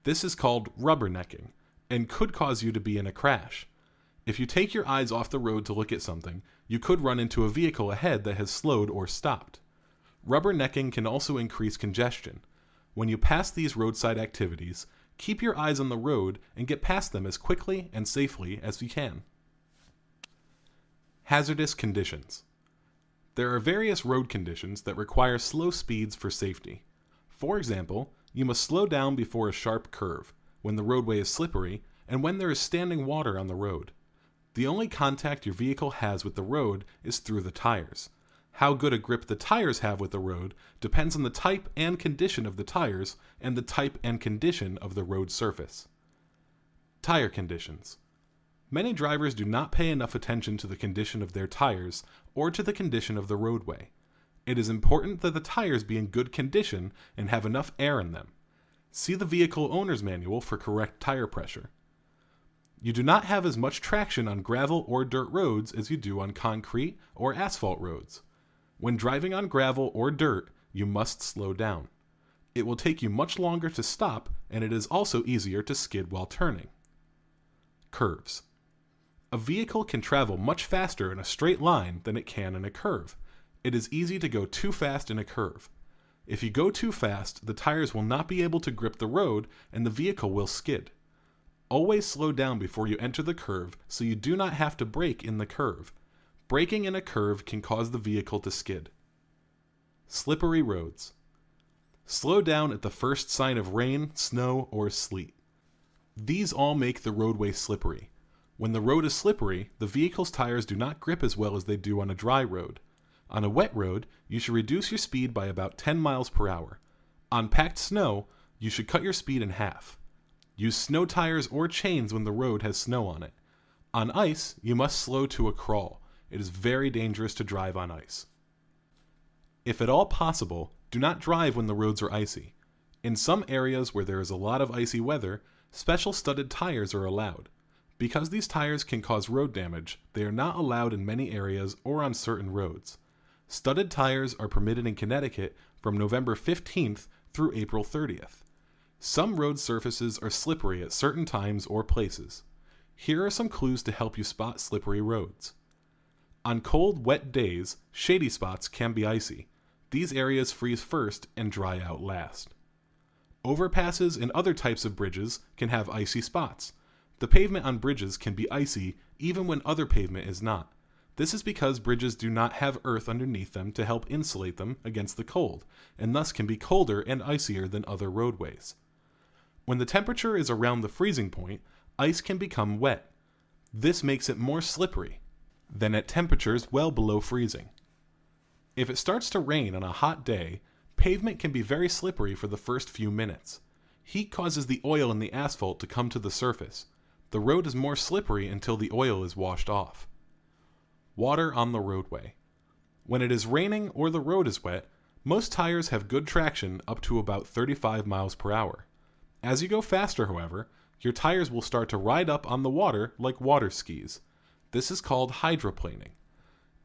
This is called rubbernecking and could cause you to be in a crash. If you take your eyes off the road to look at something, you could run into a vehicle ahead that has slowed or stopped. Rubbernecking can also increase congestion. When you pass these roadside activities, keep your eyes on the road and get past them as quickly and safely as you can. Hazardous conditions. There are various road conditions that require slow speeds for safety. For example, you must slow down before a sharp curve, when the roadway is slippery, and when there is standing water on the road. The only contact your vehicle has with the road is through the tires. How good a grip the tires have with the road depends on the type and condition of the tires and the type and condition of the road surface. Tire conditions. Many drivers do not pay enough attention to the condition of their tires or to the condition of the roadway. It is important that the tires be in good condition and have enough air in them. See the vehicle owner's manual for correct tire pressure. You do not have as much traction on gravel or dirt roads as you do on concrete or asphalt roads. When driving on gravel or dirt, you must slow down. It will take you much longer to stop, and it is also easier to skid while turning. Curves. A vehicle can travel much faster in a straight line than it can in a curve. It is easy to go too fast in a curve. If you go too fast, the tires will not be able to grip the road and the vehicle will skid. Always slow down before you enter the curve so you do not have to brake in the curve. Braking in a curve can cause the vehicle to skid. Slippery roads. Slow down at the first sign of rain, snow, or sleet. These all make the roadway slippery. When the road is slippery, the vehicle's tires do not grip as well as they do on a dry road. On a wet road, you should reduce your speed by about 10 miles per hour. On packed snow, you should cut your speed in half. Use snow tires or chains when the road has snow on it. On ice, you must slow to a crawl. It is very dangerous to drive on ice. If at all possible, do not drive when the roads are icy. In some areas where there is a lot of icy weather, special studded tires are allowed. Because these tires can cause road damage, they are not allowed in many areas or on certain roads. Studded tires are permitted in Connecticut from November 15th through April 30th. Some road surfaces are slippery at certain times or places. Here are some clues to help you spot slippery roads. On cold, wet days, shady spots can be icy. These areas freeze first and dry out last. Overpasses and other types of bridges can have icy spots. The pavement on bridges can be icy even when other pavement is not. This is because bridges do not have earth underneath them to help insulate them against the cold, and thus can be colder and icier than other roadways. When the temperature is around the freezing point, ice can become wet. This makes it more slippery than at temperatures well below freezing. If it starts to rain on a hot day, pavement can be very slippery for the first few minutes. Heat causes the oil in the asphalt to come to the surface. The road is more slippery until the oil is washed off. Water on the roadway. When it is raining or the road is wet, most tires have good traction up to about 35 miles per hour. As you go faster, however, your tires will start to ride up on the water like water skis. This is called hydroplaning.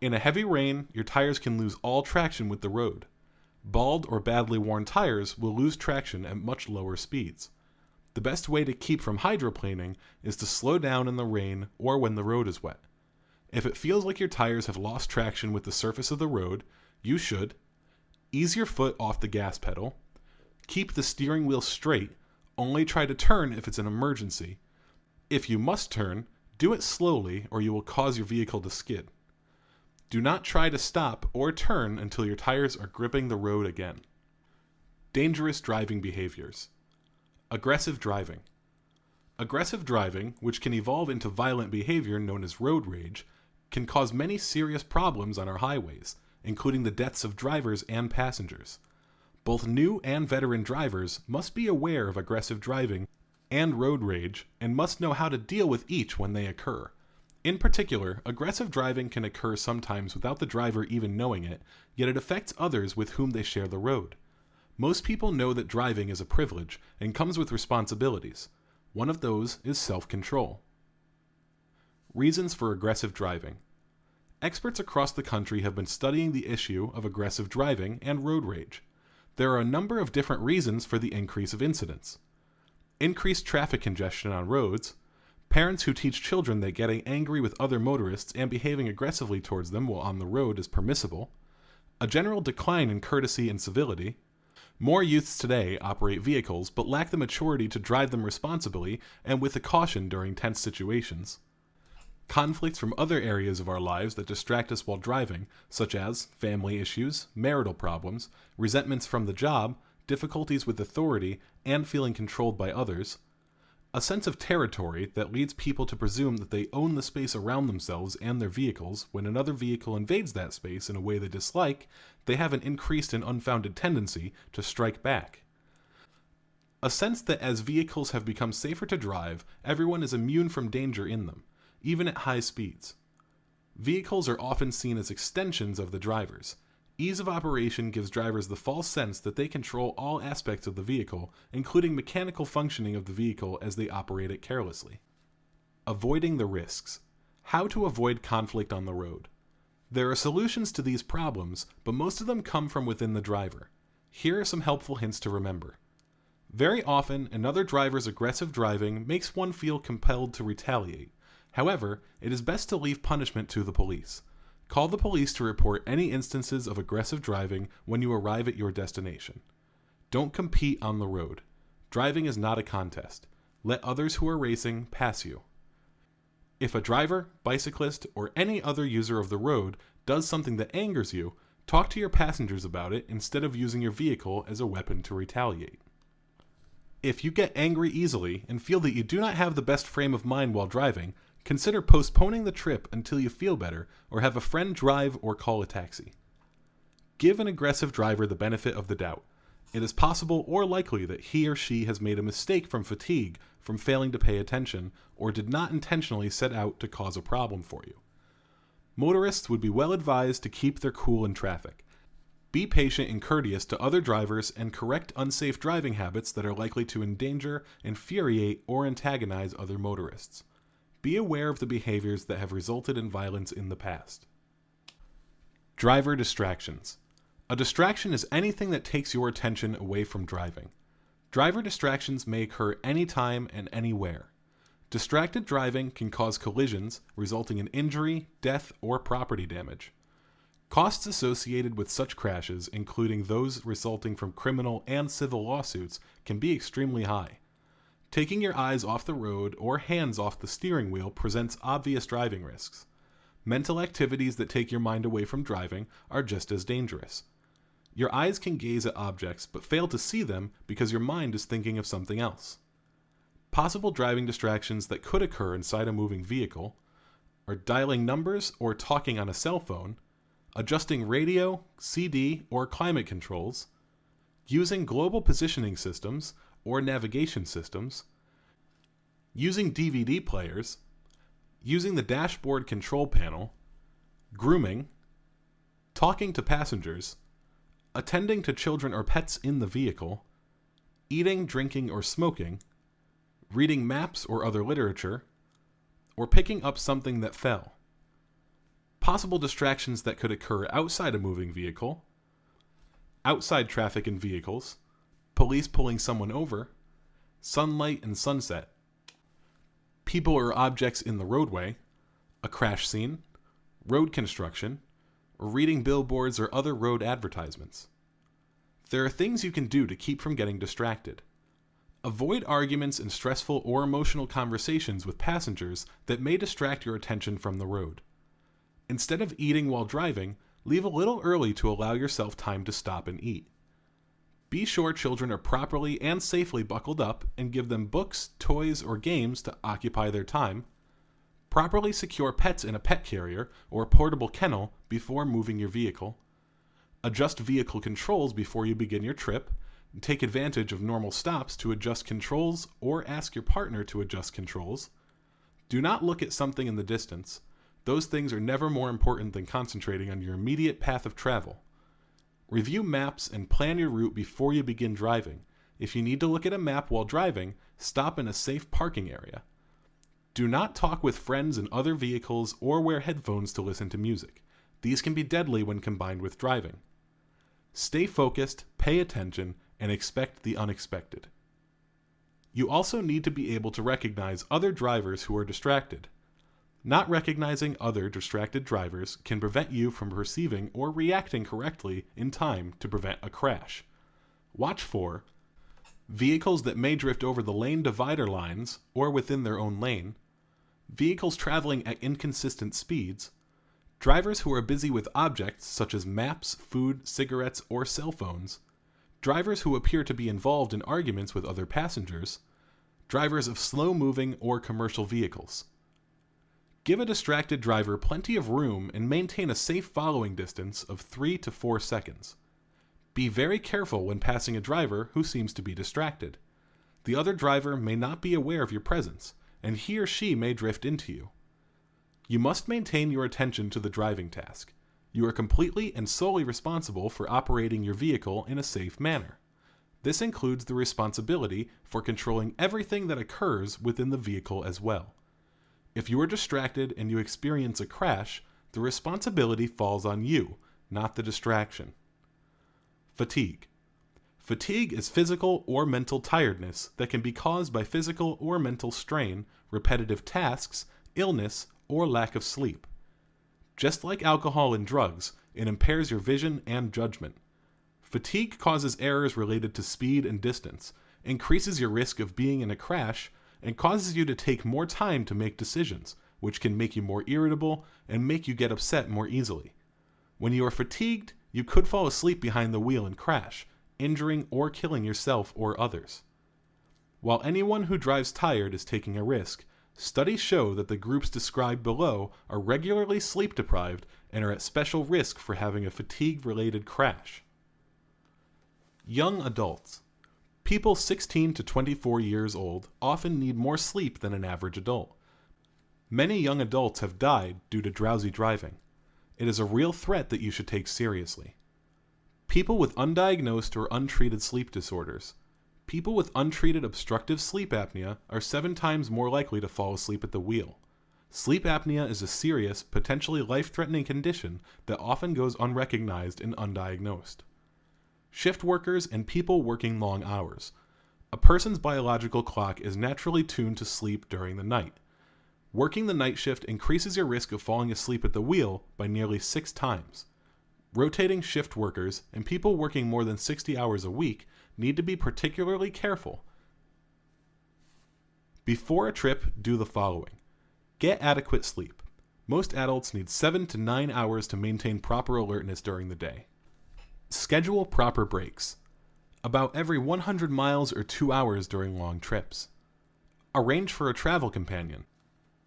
In a heavy rain, your tires can lose all traction with the road. Bald or badly worn tires will lose traction at much lower speeds. The best way to keep from hydroplaning is to slow down in the rain or when the road is wet. If it feels like your tires have lost traction with the surface of the road, you should ease your foot off the gas pedal, keep the steering wheel straight, only try to turn if it's an emergency. If you must turn, do it slowly or you will cause your vehicle to skid. Do not try to stop or turn until your tires are gripping the road again. Dangerous driving behaviors. Aggressive driving. Aggressive driving, which can evolve into violent behavior known as road rage, can cause many serious problems on our highways, including the deaths of drivers and passengers. Both new and veteran drivers must be aware of aggressive driving and road rage and must know how to deal with each when they occur. In particular, aggressive driving can occur sometimes without the driver even knowing it, yet it affects others with whom they share the road. Most people know that driving is a privilege and comes with responsibilities. One of those is self-control. Reasons for aggressive driving. Experts across the country have been studying the issue of aggressive driving and road rage. There are a number of different reasons for the increase of incidents. Increased traffic congestion on roads, parents who teach children that getting angry with other motorists and behaving aggressively towards them while on the road is permissible, a general decline in courtesy and civility. More youths today operate vehicles but lack the maturity to drive them responsibly and with caution during tense situations. Conflicts from other areas of our lives that distract us while driving, such as family issues, marital problems, resentments from the job, difficulties with authority, and feeling controlled by others. A sense of territory that leads people to presume that they own the space around themselves and their vehicles. When another vehicle invades that space in a way they dislike, they have an increased and unfounded tendency to strike back. A sense that as vehicles have become safer to drive, everyone is immune from danger in them, even at high speeds. Vehicles are often seen as extensions of the drivers. Ease of operation gives drivers the false sense that they control all aspects of the vehicle, including mechanical functioning of the vehicle as they operate it carelessly. Avoiding the risks. How to avoid conflict on the road. There are solutions to these problems, but most of them come from within the driver. Here are some helpful hints to remember. Very often, another driver's aggressive driving makes one feel compelled to retaliate. However, it is best to leave punishment to the police. Call the police to report any instances of aggressive driving when you arrive at your destination. Don't compete on the road. Driving is not a contest. Let others who are racing pass you. If a driver, bicyclist, or any other user of the road does something that angers you, talk to your passengers about it instead of using your vehicle as a weapon to retaliate. If you get angry easily and feel that you do not have the best frame of mind while driving, consider postponing the trip until you feel better or have a friend drive or call a taxi. Give an aggressive driver the benefit of the doubt. It is possible or likely that he or she has made a mistake from fatigue, from failing to pay attention, or did not intentionally set out to cause a problem for you. Motorists would be well advised to keep their cool in traffic. Be patient and courteous to other drivers and correct unsafe driving habits that are likely to endanger, infuriate, or antagonize other motorists. Be aware of the behaviors that have resulted in violence in the past. Driver distractions. A distraction is anything that takes your attention away from driving. Driver distractions may occur anytime and anywhere. Distracted driving can cause collisions, resulting in injury, death, or property damage. Costs associated with such crashes, including those resulting from criminal and civil lawsuits, can be extremely high. Taking your eyes off the road or hands off the steering wheel presents obvious driving risks. Mental activities that take your mind away from driving are just as dangerous. Your eyes can gaze at objects but fail to see them because your mind is thinking of something else. Possible driving distractions that could occur inside a moving vehicle are dialing numbers or talking on a cell phone, adjusting radio, CD, or climate controls, using global positioning systems or navigation systems, using DVD players, using the dashboard control panel, grooming, talking to passengers, attending to children or pets in the vehicle, eating, drinking, or smoking, reading maps or other literature, or picking up something that fell. Possible distractions that could occur outside a moving vehicle, outside traffic and vehicles, police pulling someone over, sunlight and sunset, people or objects in the roadway, a crash scene, road construction, or reading billboards or other road advertisements. There are things you can do to keep from getting distracted. Avoid arguments and stressful or emotional conversations with passengers that may distract your attention from the road. Instead of eating while driving, leave a little early to allow yourself time to stop and eat. Be sure children are properly and safely buckled up and give them books, toys, or games to occupy their time. Properly secure pets in a pet carrier or portable kennel before moving your vehicle. Adjust vehicle controls before you begin your trip. Take advantage of normal stops to adjust controls or ask your partner to adjust controls. Do not look at something in the distance. Those things are never more important than concentrating on your immediate path of travel. Review maps and plan your route before you begin driving. If you need to look at a map while driving, stop in a safe parking area. Do not talk with friends in other vehicles or wear headphones to listen to music. These can be deadly when combined with driving. Stay focused, pay attention, and expect the unexpected. You also need to be able to recognize other drivers who are distracted. Not recognizing other distracted drivers can prevent you from perceiving or reacting correctly in time to prevent a crash. Watch for vehicles that may drift over the lane divider lines or within their own lane, vehicles traveling at inconsistent speeds, drivers who are busy with objects such as maps, food, cigarettes, or cell phones, drivers who appear to be involved in arguments with other passengers, drivers of slow-moving or commercial vehicles. Give a distracted driver plenty of room and maintain a safe following distance of 3 to 4 seconds. Be very careful when passing a driver who seems to be distracted. The other driver may not be aware of your presence, and he or she may drift into you. You must maintain your attention to the driving task. You are completely and solely responsible for operating your vehicle in a safe manner. This includes the responsibility for controlling everything that occurs within the vehicle as well. If you are distracted and you experience a crash, the responsibility falls on you, not the distraction. Fatigue. Fatigue is physical or mental tiredness that can be caused by physical or mental strain, repetitive tasks, illness, or lack of sleep. Just like alcohol and drugs, it impairs your vision and judgment. Fatigue causes errors related to speed and distance, increases your risk of being in a crash, and causes you to take more time to make decisions, which can make you more irritable and make you get upset more easily. When you are fatigued, you could fall asleep behind the wheel and crash, injuring or killing yourself or others. While anyone who drives tired is taking a risk, studies show that the groups described below are regularly sleep deprived and are at special risk for having a fatigue-related crash. Young adults. People 16 to 24 years old often need more sleep than an average adult. Many young adults have died due to drowsy driving. It is a real threat that you should take seriously. People with undiagnosed or untreated sleep disorders. People with untreated obstructive sleep apnea are 7 times more likely to fall asleep at the wheel. Sleep apnea is a serious, potentially life-threatening condition that often goes unrecognized and undiagnosed. Shift workers and people working long hours. A person's biological clock is naturally tuned to sleep during the night. Working the night shift increases your risk of falling asleep at the wheel by nearly 6 times. Rotating shift workers and people working more than 60 hours a week need to be particularly careful. Before a trip, do the following. Get adequate sleep. Most adults need 7 to 9 hours to maintain proper alertness during the day. Schedule proper breaks. About every 100 miles or 2 hours during long trips. Arrange for a travel companion.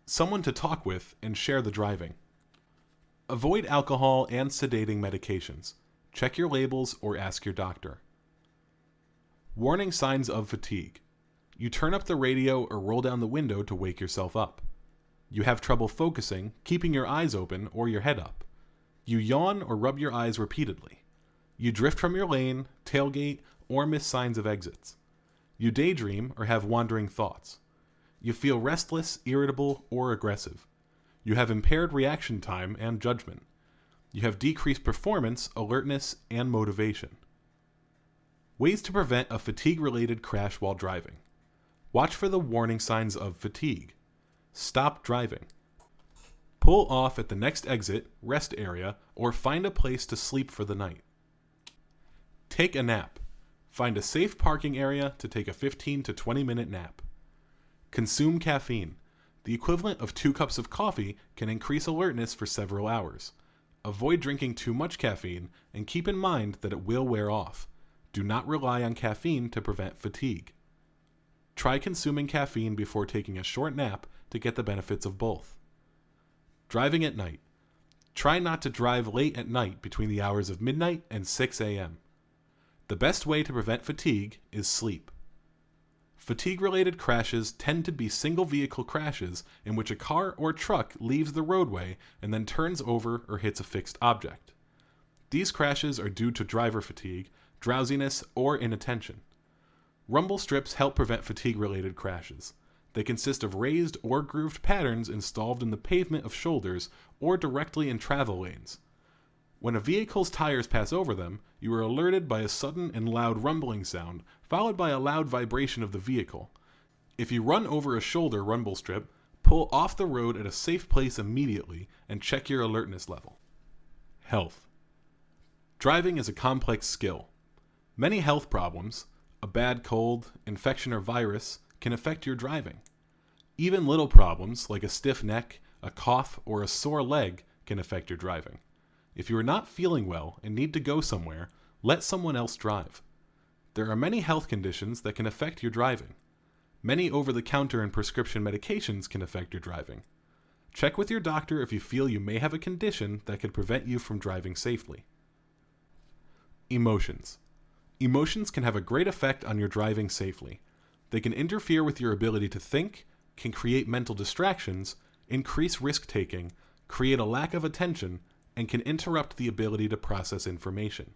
Someone to talk with and share the driving. Avoid alcohol and sedating medications. Check your labels or ask your doctor. Warning signs of fatigue. You turn up the radio or roll down the window to wake yourself up. You have trouble focusing, keeping your eyes open or your head up. You yawn or rub your eyes repeatedly. You drift from your lane, tailgate, or miss signs of exits. You daydream or have wandering thoughts. You feel restless, irritable, or aggressive. You have impaired reaction time and judgment. You have decreased performance, alertness, and motivation. Ways to prevent a fatigue-related crash while driving. Watch for the warning signs of fatigue. Stop driving. Pull off at the next exit, rest area, or find a place to sleep for the night. Take a nap. Find a safe parking area to take a 15 to 20 minute nap. Consume caffeine. The equivalent of 2 cups of coffee can increase alertness for several hours. Avoid drinking too much caffeine and keep in mind that it will wear off. Do not rely on caffeine to prevent fatigue. Try consuming caffeine before taking a short nap to get the benefits of both. Driving at night. Try not to drive late at night between the hours of midnight and 6 a.m. The best way to prevent fatigue is sleep. Fatigue-related crashes tend to be single-vehicle crashes in which a car or truck leaves the roadway and then turns over or hits a fixed object. These crashes are due to driver fatigue, drowsiness, or inattention. Rumble strips help prevent fatigue-related crashes. They consist of raised or grooved patterns installed in the pavement of shoulders or directly in travel lanes. When a vehicle's tires pass over them, you are alerted by a sudden and loud rumbling sound, followed by a loud vibration of the vehicle. If you run over a shoulder rumble strip, pull off the road at a safe place immediately and check your alertness level. Health. Driving is a complex skill. Many health problems, a bad cold, infection, or virus, can affect your driving. Even little problems like a stiff neck, a cough, or a sore leg can affect your driving. If you are not feeling well and need to go somewhere, let someone else drive. There are many health conditions that can affect your driving. Many over-the-counter and prescription medications can affect your driving. Check with your doctor if you feel you may have a condition that could prevent you from driving safely. Emotions. Emotions can have a great effect on your driving safely. They can interfere with your ability to think, can create mental distractions, increase risk-taking, create a lack of attention, and can interrupt the ability to process information.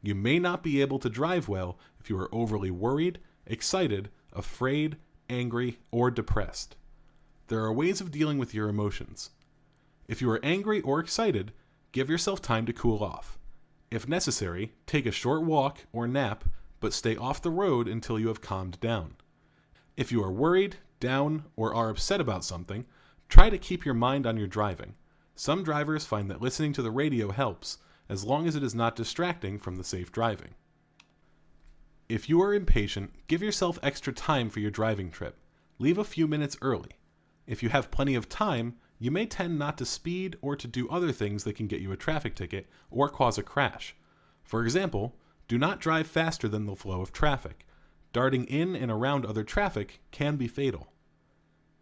You may not be able to drive well if you are overly worried, excited, afraid, angry, or depressed. There are ways of dealing with your emotions. If you are angry or excited, give yourself time to cool off. If necessary, take a short walk or nap, but stay off the road until you have calmed down. If you are worried, down, or are upset about something, try to keep your mind on your driving. Some drivers find that listening to the radio helps, as long as it is not distracting from the safe driving. If you are impatient, give yourself extra time for your driving trip. Leave a few minutes early. If you have plenty of time, you may tend not to speed or to do other things that can get you a traffic ticket or cause a crash. For example, do not drive faster than the flow of traffic. Darting in and around other traffic can be fatal.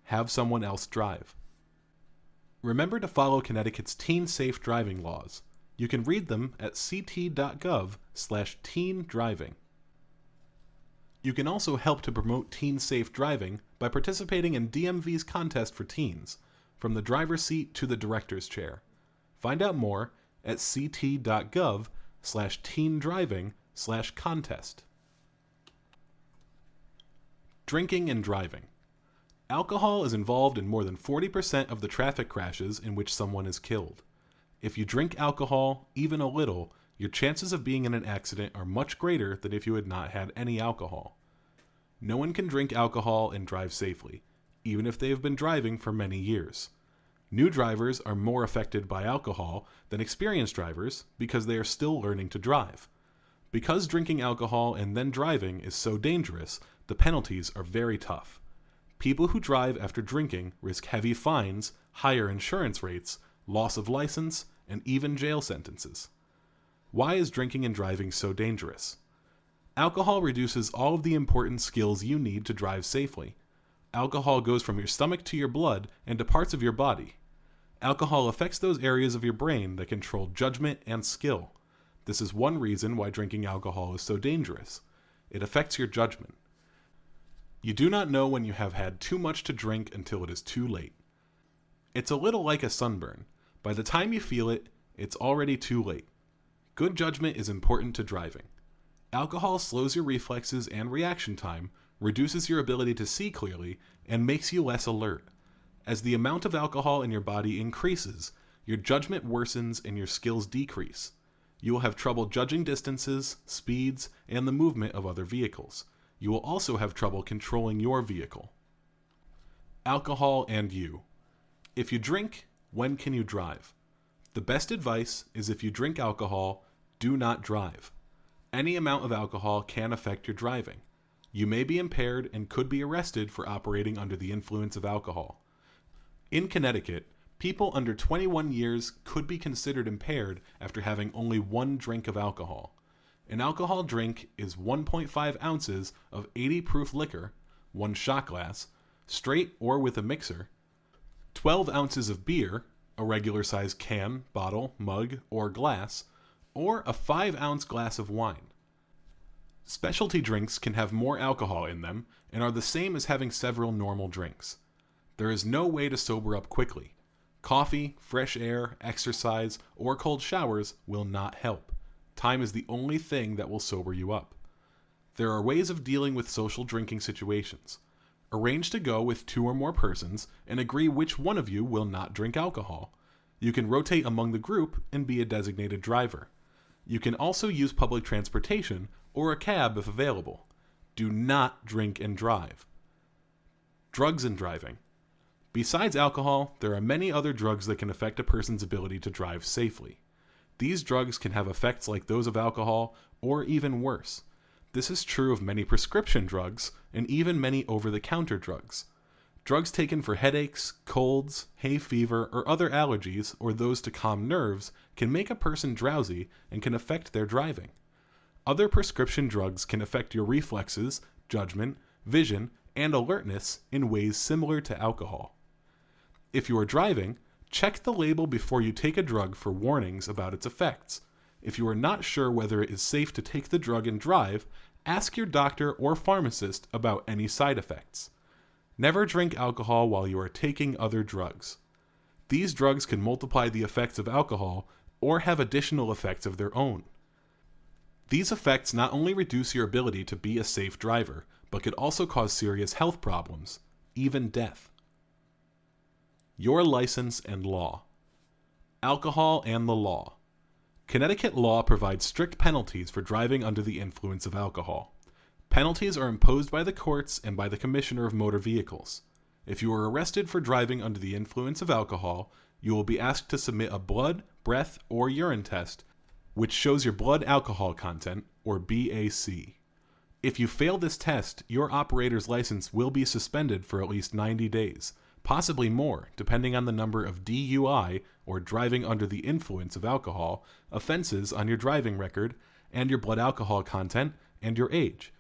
Have someone else drive. Remember to follow Connecticut's teen safe driving laws. You can read them at ct.gov/teendriving. You can also help to promote teen safe driving by participating in DMV's contest for teens, from the driver's seat to the director's chair. Find out more at ct.gov/teendriving/contest. Drinking and driving. Alcohol is involved in more than 40% of the traffic crashes in which someone is killed. If you drink alcohol, even a little, your chances of being in an accident are much greater than if you had not had any alcohol. No one can drink alcohol and drive safely, even if they have been driving for many years. New drivers are more affected by alcohol than experienced drivers because they are still learning to drive. Because drinking alcohol and then driving is so dangerous, the penalties are very tough. People who drive after drinking risk heavy fines, higher insurance rates, loss of license, and even jail sentences. Why is drinking and driving so dangerous? Alcohol reduces all of the important skills you need to drive safely. Alcohol goes from your stomach to your blood and to parts of your body. Alcohol affects those areas of your brain that control judgment and skill. This is one reason why drinking alcohol is so dangerous. It affects your judgment. You do not know when you have had too much to drink until it is too late. It's a little like a sunburn. By the time you feel it, it's already too late. Good judgment is important to driving. Alcohol slows your reflexes and reaction time, reduces your ability to see clearly, and makes you less alert. As the amount of alcohol in your body increases, your judgment worsens and your skills decrease. You will have trouble judging distances, speeds, and the movement of other vehicles. You will also have trouble controlling your vehicle. Alcohol and you. If you drink, when can you drive? The best advice is if you drink alcohol, do not drive. Any amount of alcohol can affect your driving. You may be impaired and could be arrested for operating under the influence of alcohol. In Connecticut, people under 21 years could be considered impaired after having only one drink of alcohol. An alcohol drink is 1.5 ounces of 80 proof liquor, one shot glass, straight or with a mixer, 12 ounces of beer, a regular size can, bottle, mug, or glass, or a 5-ounce glass of wine. Specialty drinks can have more alcohol in them and are the same as having several normal drinks. There is no way to sober up quickly. Coffee, fresh air, exercise, or cold showers will not help. Time is the only thing that will sober you up. There are ways of dealing with social drinking situations. Arrange to go with 2 or more persons and agree which one of you will not drink alcohol. You can rotate among the group and be a designated driver. You can also use public transportation or a cab if available. Do not drink and drive. Drugs and driving. Besides alcohol, there are many other drugs that can affect a person's ability to drive safely. These drugs can have effects like those of alcohol, or even worse. This is true of many prescription drugs, and even many over-the-counter drugs. Drugs taken for headaches, colds, hay fever, or other allergies, or those to calm nerves, can make a person drowsy and can affect their driving. Other prescription drugs can affect your reflexes, judgment, vision, and alertness in ways similar to alcohol. If you are driving, check the label before you take a drug for warnings about its effects. If you are not sure whether it is safe to take the drug and drive, ask your doctor or pharmacist about any side effects. Never drink alcohol while you are taking other drugs. These drugs can multiply the effects of alcohol or have additional effects of their own. These effects not only reduce your ability to be a safe driver, but could also cause serious health problems, even death. Your license and law. Alcohol and the law. Connecticut law provides strict penalties for driving under the influence of alcohol. Penalties are imposed by the courts and by the Commissioner of Motor Vehicles. If you are arrested for driving under the influence of alcohol, you will be asked to submit a blood, breath, or urine test, which shows your blood alcohol content, or BAC. If you fail this test, your operator's license will be suspended for at least 90 days, possibly more, depending on the number of DUI, or driving under the influence of alcohol, offenses on your driving record, and your blood alcohol content, and your age.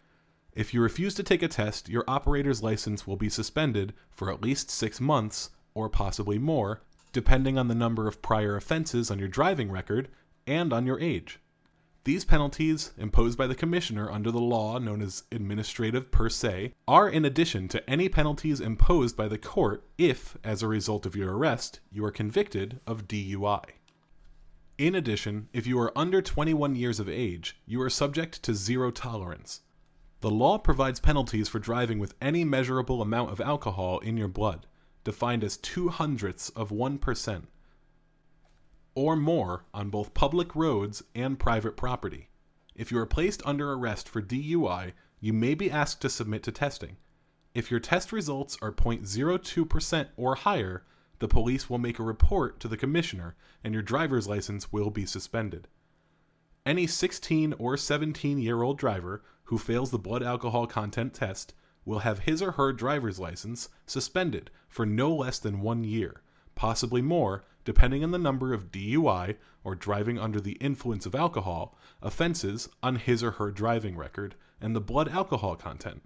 If you refuse to take a test, your operator's license will be suspended for at least 6 months, or possibly more, depending on the number of prior offenses on your driving record and on your age. These penalties, imposed by the Commissioner under the law known as administrative per se, are in addition to any penalties imposed by the court if, as a result of your arrest, you are convicted of DUI. In addition, if you are under 21 years of age, you are subject to zero tolerance. The law provides penalties for driving with any measurable amount of alcohol in your blood, defined as 0.02%, or more on both public roads and private property. If you are placed under arrest for DUI, you may be asked to submit to testing. If your test results are 0.02% or higher, the police will make a report to the Commissioner and your driver's license will be suspended. Any 16 or 17-year-old driver who fails the blood alcohol content test will have his or her driver's license suspended for no less than 1 year, possibly more, depending on the number of DUI, or driving under the influence of alcohol, offenses on his or her driving record, and the blood alcohol content.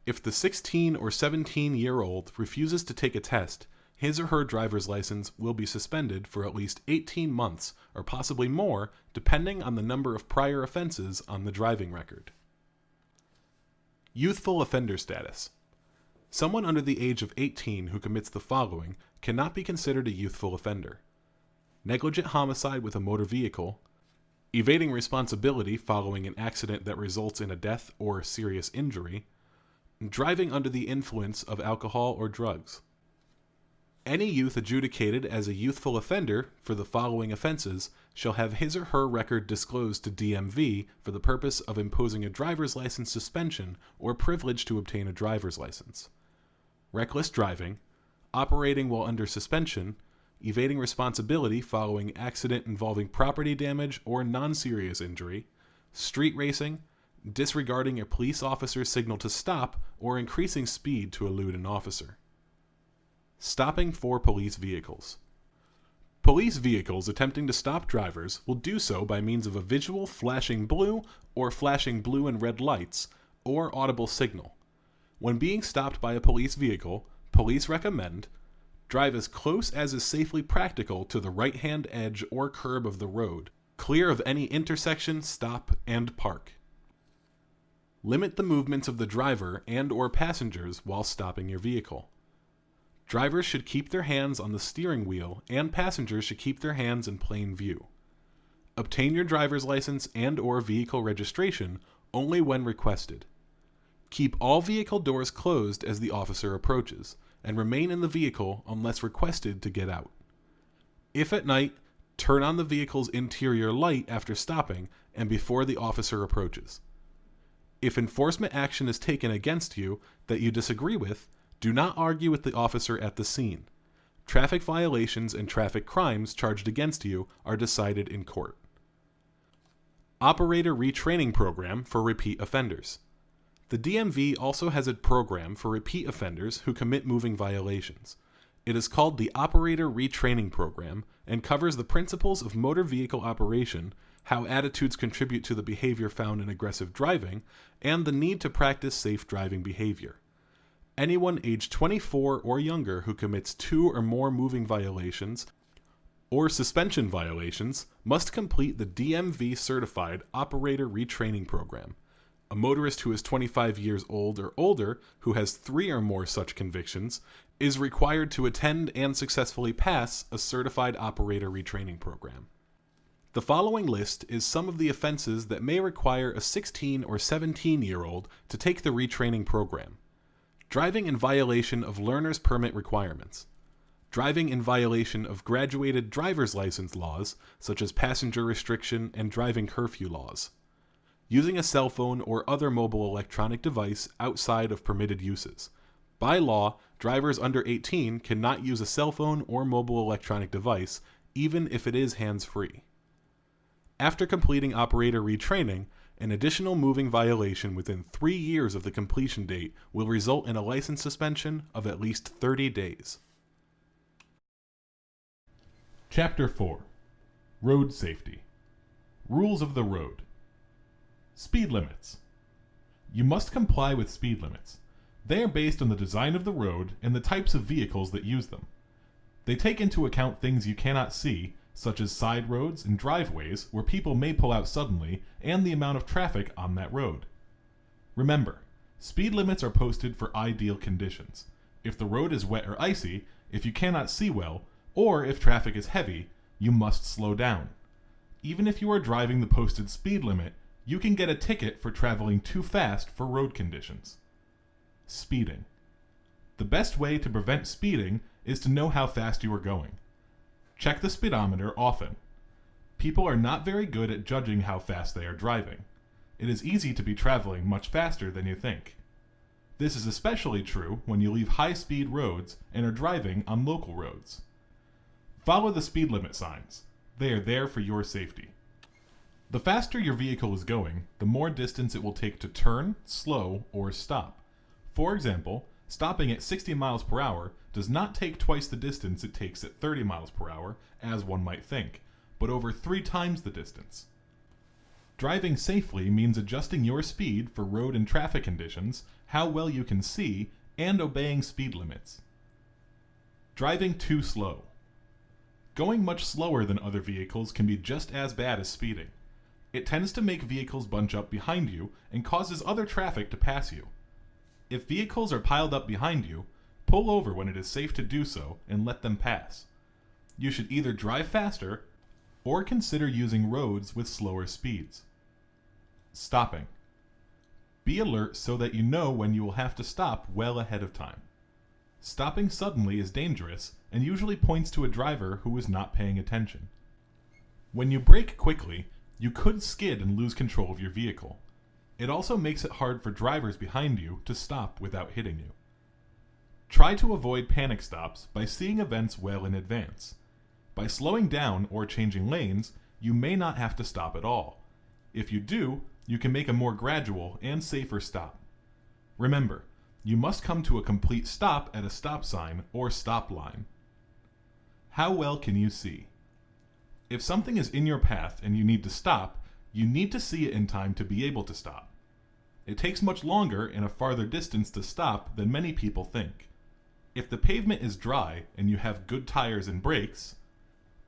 If the 16 or 17-year-old refuses to take a test, his or her driver's license will be suspended for at least 18 months, or possibly more, depending on the number of prior offenses on the driving record. Youthful offender status. Someone under the age of 18 who commits the following cannot be considered a youthful offender: negligent homicide with a motor vehicle, evading responsibility following an accident that results in a death or serious injury, driving under the influence of alcohol or drugs. Any youth adjudicated as a youthful offender for the following offenses shall have his or her record disclosed to DMV for the purpose of imposing a driver's license suspension or privilege to obtain a driver's license: reckless driving, operating while under suspension, evading responsibility following accident involving property damage or non-serious injury, street racing, disregarding a police officer's signal to stop, or increasing speed to elude an officer. Stopping for police vehicles. Police vehicles attempting to stop drivers will do so by means of a visual flashing blue or flashing blue and red lights, or audible signal. When being stopped by a police vehicle, police recommend drive as close as is safely practical to the right-hand edge or curb of the road, clear of any intersection, stop, and park. Limit the movements of the driver and/or passengers while stopping your vehicle. Drivers should keep their hands on the steering wheel and passengers should keep their hands in plain view. Obtain your driver's license and/or vehicle registration only when requested. Keep all vehicle doors closed as the officer approaches, and remain in the vehicle unless requested to get out. If at night, turn on the vehicle's interior light after stopping and before the officer approaches. If enforcement action is taken against you that you disagree with, do not argue with the officer at the scene. Traffic violations and traffic crimes charged against you are decided in court. Operator Retraining Program for Repeat Offenders. The DMV also has a program for repeat offenders who commit moving violations. It is called the Operator Retraining Program and covers the principles of motor vehicle operation, how attitudes contribute to the behavior found in aggressive driving, and the need to practice safe driving behavior. Anyone aged 24 or younger who commits 2 or more moving violations or suspension violations must complete the DMV certified Operator Retraining Program. A motorist who is 25 years old or older who has 3 or more such convictions is required to attend and successfully pass a certified operator retraining program. The following list is some of the offenses that may require a 16 or 17-year-old to take the retraining program. Driving in violation of learner's permit requirements. Driving in violation of graduated driver's license laws, such as passenger restriction and driving curfew laws. Using a cell phone or other mobile electronic device outside of permitted uses. By law, drivers under 18 cannot use a cell phone or mobile electronic device, even if it is hands-free. After completing operator retraining, an additional moving violation within 3 years of the completion date will result in a license suspension of at least 30 days. Chapter 4. Road Safety. Rules of the Road. Speed limits. You must comply with speed limits. They are based on the design of the road and the types of vehicles that use them. They take into account things you cannot see, such as side roads and driveways where people may pull out suddenly, and the amount of traffic on that road. Remember, speed limits are posted for ideal conditions. If the road is wet or icy, if you cannot see well, or if traffic is heavy, you must slow down. Even if you are driving the posted speed limit, you can get a ticket for traveling too fast for road conditions. Speeding. The best way to prevent speeding is to know how fast you are going. Check the speedometer often. People are not very good at judging how fast they are driving. It is easy to be traveling much faster than you think. This is especially true when you leave high-speed roads and are driving on local roads. Follow the speed limit signs. They are there for your safety. The faster your vehicle is going, the more distance it will take to turn, slow, or stop. For example, stopping at 60 miles per hour does not take twice the distance it takes at 30 miles per hour, as one might think, but over 3 times the distance. Driving safely means adjusting your speed for road and traffic conditions, how well you can see, and obeying speed limits. Driving too slow. Going much slower than other vehicles can be just as bad as speeding. It tends to make vehicles bunch up behind you and causes other traffic to pass you. If vehicles are piled up behind you, pull over when it is safe to do so and let them pass. You should either drive faster or consider using roads with slower speeds. Stopping. Be alert so that you know when you will have to stop well ahead of time. Stopping suddenly is dangerous and usually points to a driver who is not paying attention. When you brake quickly, you could skid and lose control of your vehicle. It also makes it hard for drivers behind you to stop without hitting you. Try to avoid panic stops by seeing events well in advance. By slowing down or changing lanes, you may not have to stop at all. If you do, you can make a more gradual and safer stop. Remember, You must come to a complete stop at a stop sign or stop line. How well can you see? If something is in your path and you need to stop, you need to see it in time to be able to stop. It takes much longer and a farther distance to stop than many people think. If the pavement is dry and you have good tires and brakes,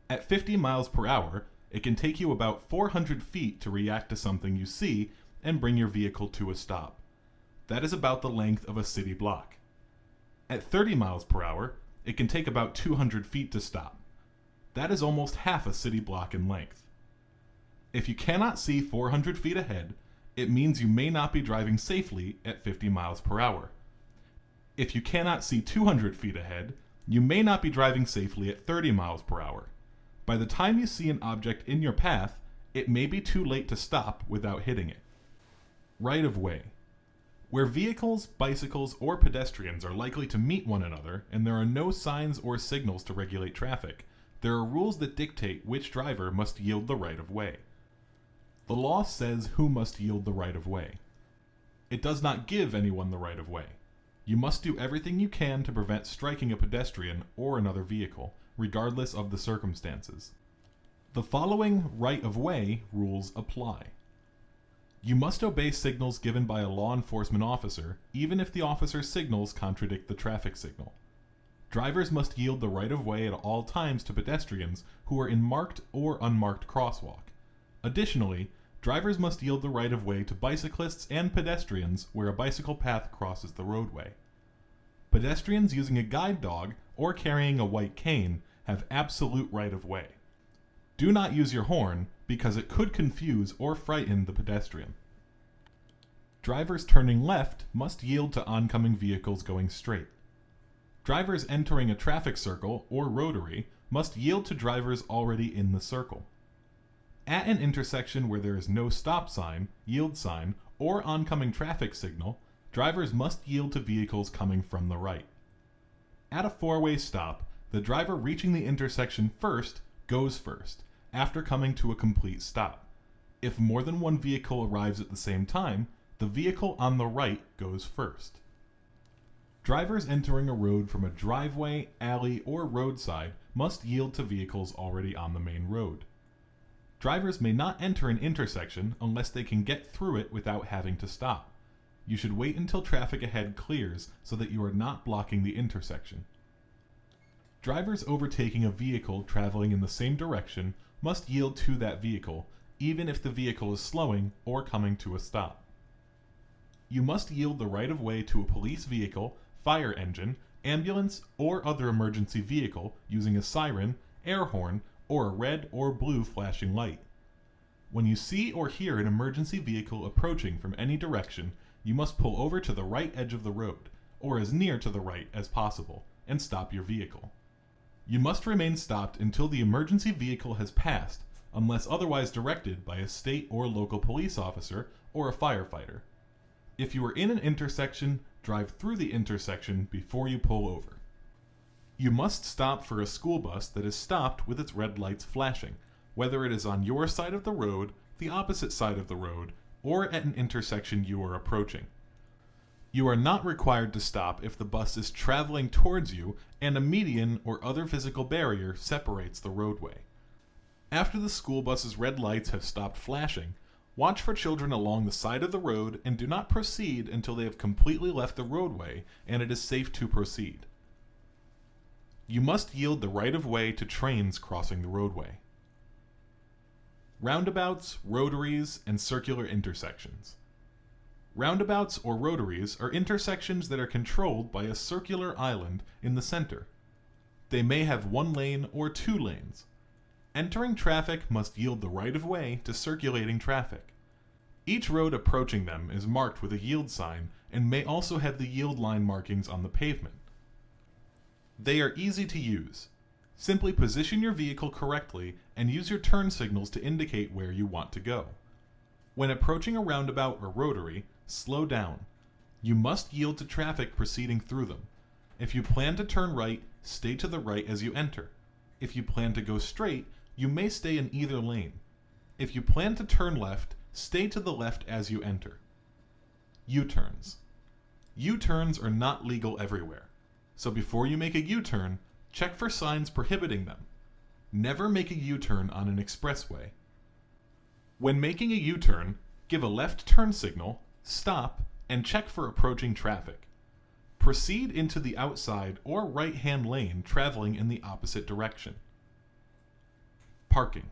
at 50 miles per hour, it can take you about 400 feet to react to something you see and bring your vehicle to a stop. That is about the length of a city block. At 30 miles per hour, it can take about 200 feet to stop. That is almost half a city block in length. If you cannot see 400 feet ahead, it means you may not be driving safely at 50 miles per hour. If you cannot see 200 feet ahead, you may not be driving safely at 30 miles per hour. By the time you see an object in your path, it may be too late to stop without hitting it. Right of way. Where vehicles, bicycles, or pedestrians are likely to meet one another and there are no signs or signals to regulate traffic, there are rules that dictate which driver must yield the right of way. The law says who must yield the right of way. It does not give anyone the right of way. You must do everything you can to prevent striking a pedestrian or another vehicle, regardless of the circumstances. The following right of way rules apply. You must obey signals given by a law enforcement officer, even if the officer's signals contradict the traffic signal. Drivers must yield the right of way at all times to pedestrians who are in marked or unmarked crosswalk. Additionally, drivers must yield the right of way to bicyclists and pedestrians where a bicycle path crosses the roadway. Pedestrians using a guide dog or carrying a white cane have absolute right of way. Do not use your horn because it could confuse or frighten the pedestrian. Drivers turning left must yield to oncoming vehicles going straight. Drivers entering a traffic circle or rotary must yield to drivers already in the circle. At an intersection where there is no stop sign, yield sign, or oncoming traffic signal, drivers must yield to vehicles coming from the right. At a four-way stop, the driver reaching the intersection first goes first, after coming to a complete stop. If more than one vehicle arrives at the same time, the vehicle on the right goes first. Drivers entering a road from a driveway, alley, or roadside must yield to vehicles already on the main road. Drivers may not enter an intersection unless they can get through it without having to stop. You should wait until traffic ahead clears so that you are not blocking the intersection. Drivers overtaking a vehicle traveling in the same direction must yield to that vehicle, even if the vehicle is slowing or coming to a stop. You must yield the right of way to a police vehicle, fire engine, ambulance, or other emergency vehicle using a siren, air horn, or a red or blue flashing light. When you see or hear an emergency vehicle approaching from any direction, you must pull over to the right edge of the road, or as near to the right as possible, and stop your vehicle. You must remain stopped until the emergency vehicle has passed, unless otherwise directed by a state or local police officer or a firefighter. If you are in an intersection, drive through the intersection before you pull over. You must stop for a school bus that is stopped with its red lights flashing, whether it is on your side of the road, the opposite side of the road, or at an intersection you are approaching. You are not required to stop if the bus is traveling towards you and a median or other physical barrier separates the roadway. After the school bus's red lights have stopped flashing, watch for children along the side of the road and do not proceed until they have completely left the roadway and it is safe to proceed. You must yield the right of way to trains crossing the roadway. Roundabouts, rotaries, and circular intersections. Roundabouts or rotaries are intersections that are controlled by a circular island in the center. They may have one lane or two lanes. Entering traffic must yield the right of way to circulating traffic. Each road approaching them is marked with a yield sign and may also have the yield line markings on the pavement. They are easy to use. Simply position your vehicle correctly and use your turn signals to indicate where you want to go. When approaching a roundabout or rotary, slow down. You must yield to traffic proceeding through them. If you plan to turn right, stay to the right as you enter. If you plan to go straight, you may stay in either lane. If you plan to turn left, stay to the left as you enter. U-turns. U-turns are not legal everywhere, so before you make a U-turn, check for signs prohibiting them. Never make a U-turn on an expressway. When making a U-turn, give a left turn signal, stop, and check for approaching traffic. Proceed into the outside or right-hand lane traveling in the opposite direction. Parking.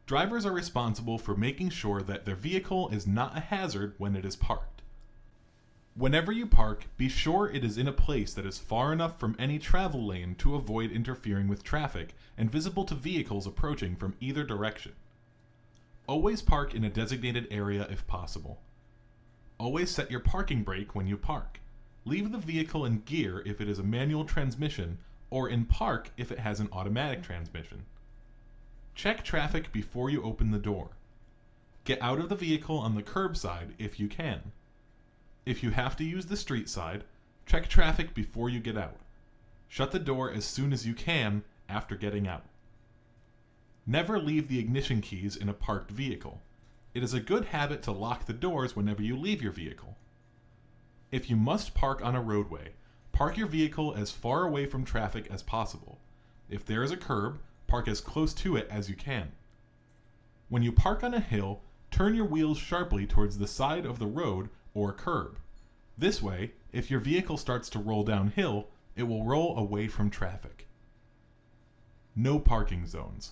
Drivers are responsible for making sure that their vehicle is not a hazard when it is parked. Whenever you park, be sure it is in a place that is far enough from any travel lane to avoid interfering with traffic and visible to vehicles approaching from either direction. Always park in a designated area if possible. Always set your parking brake when you park. Leave the vehicle in gear if it is a manual transmission, or in park if it has an automatic transmission. Check traffic before you open the door. Get out of the vehicle on the curb side if you can. If you have to use the street side, check traffic before you get out. Shut the door as soon as you can after getting out. Never leave the ignition keys in a parked vehicle. It is a good habit to lock the doors whenever you leave your vehicle. If you must park on a roadway, park your vehicle as far away from traffic as possible. If there is a curb, park as close to it as you can. When you park on a hill, turn your wheels sharply towards the side of the road or curb. This way, if your vehicle starts to roll downhill, it will roll away from traffic. No parking zones.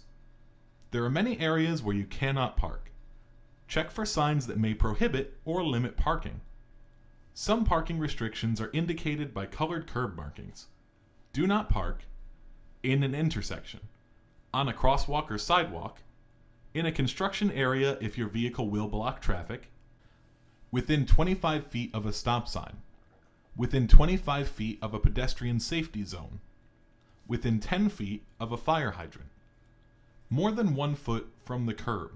There are many areas where you cannot park. Check for signs that may prohibit or limit parking. Some parking restrictions are indicated by colored curb markings. Do not park in an intersection, on a crosswalk or sidewalk, in a construction area if your vehicle will block traffic, within 25 feet of a stop sign, within 25 feet of a pedestrian safety zone, within 10 feet of a fire hydrant, more than 1 foot from the curb,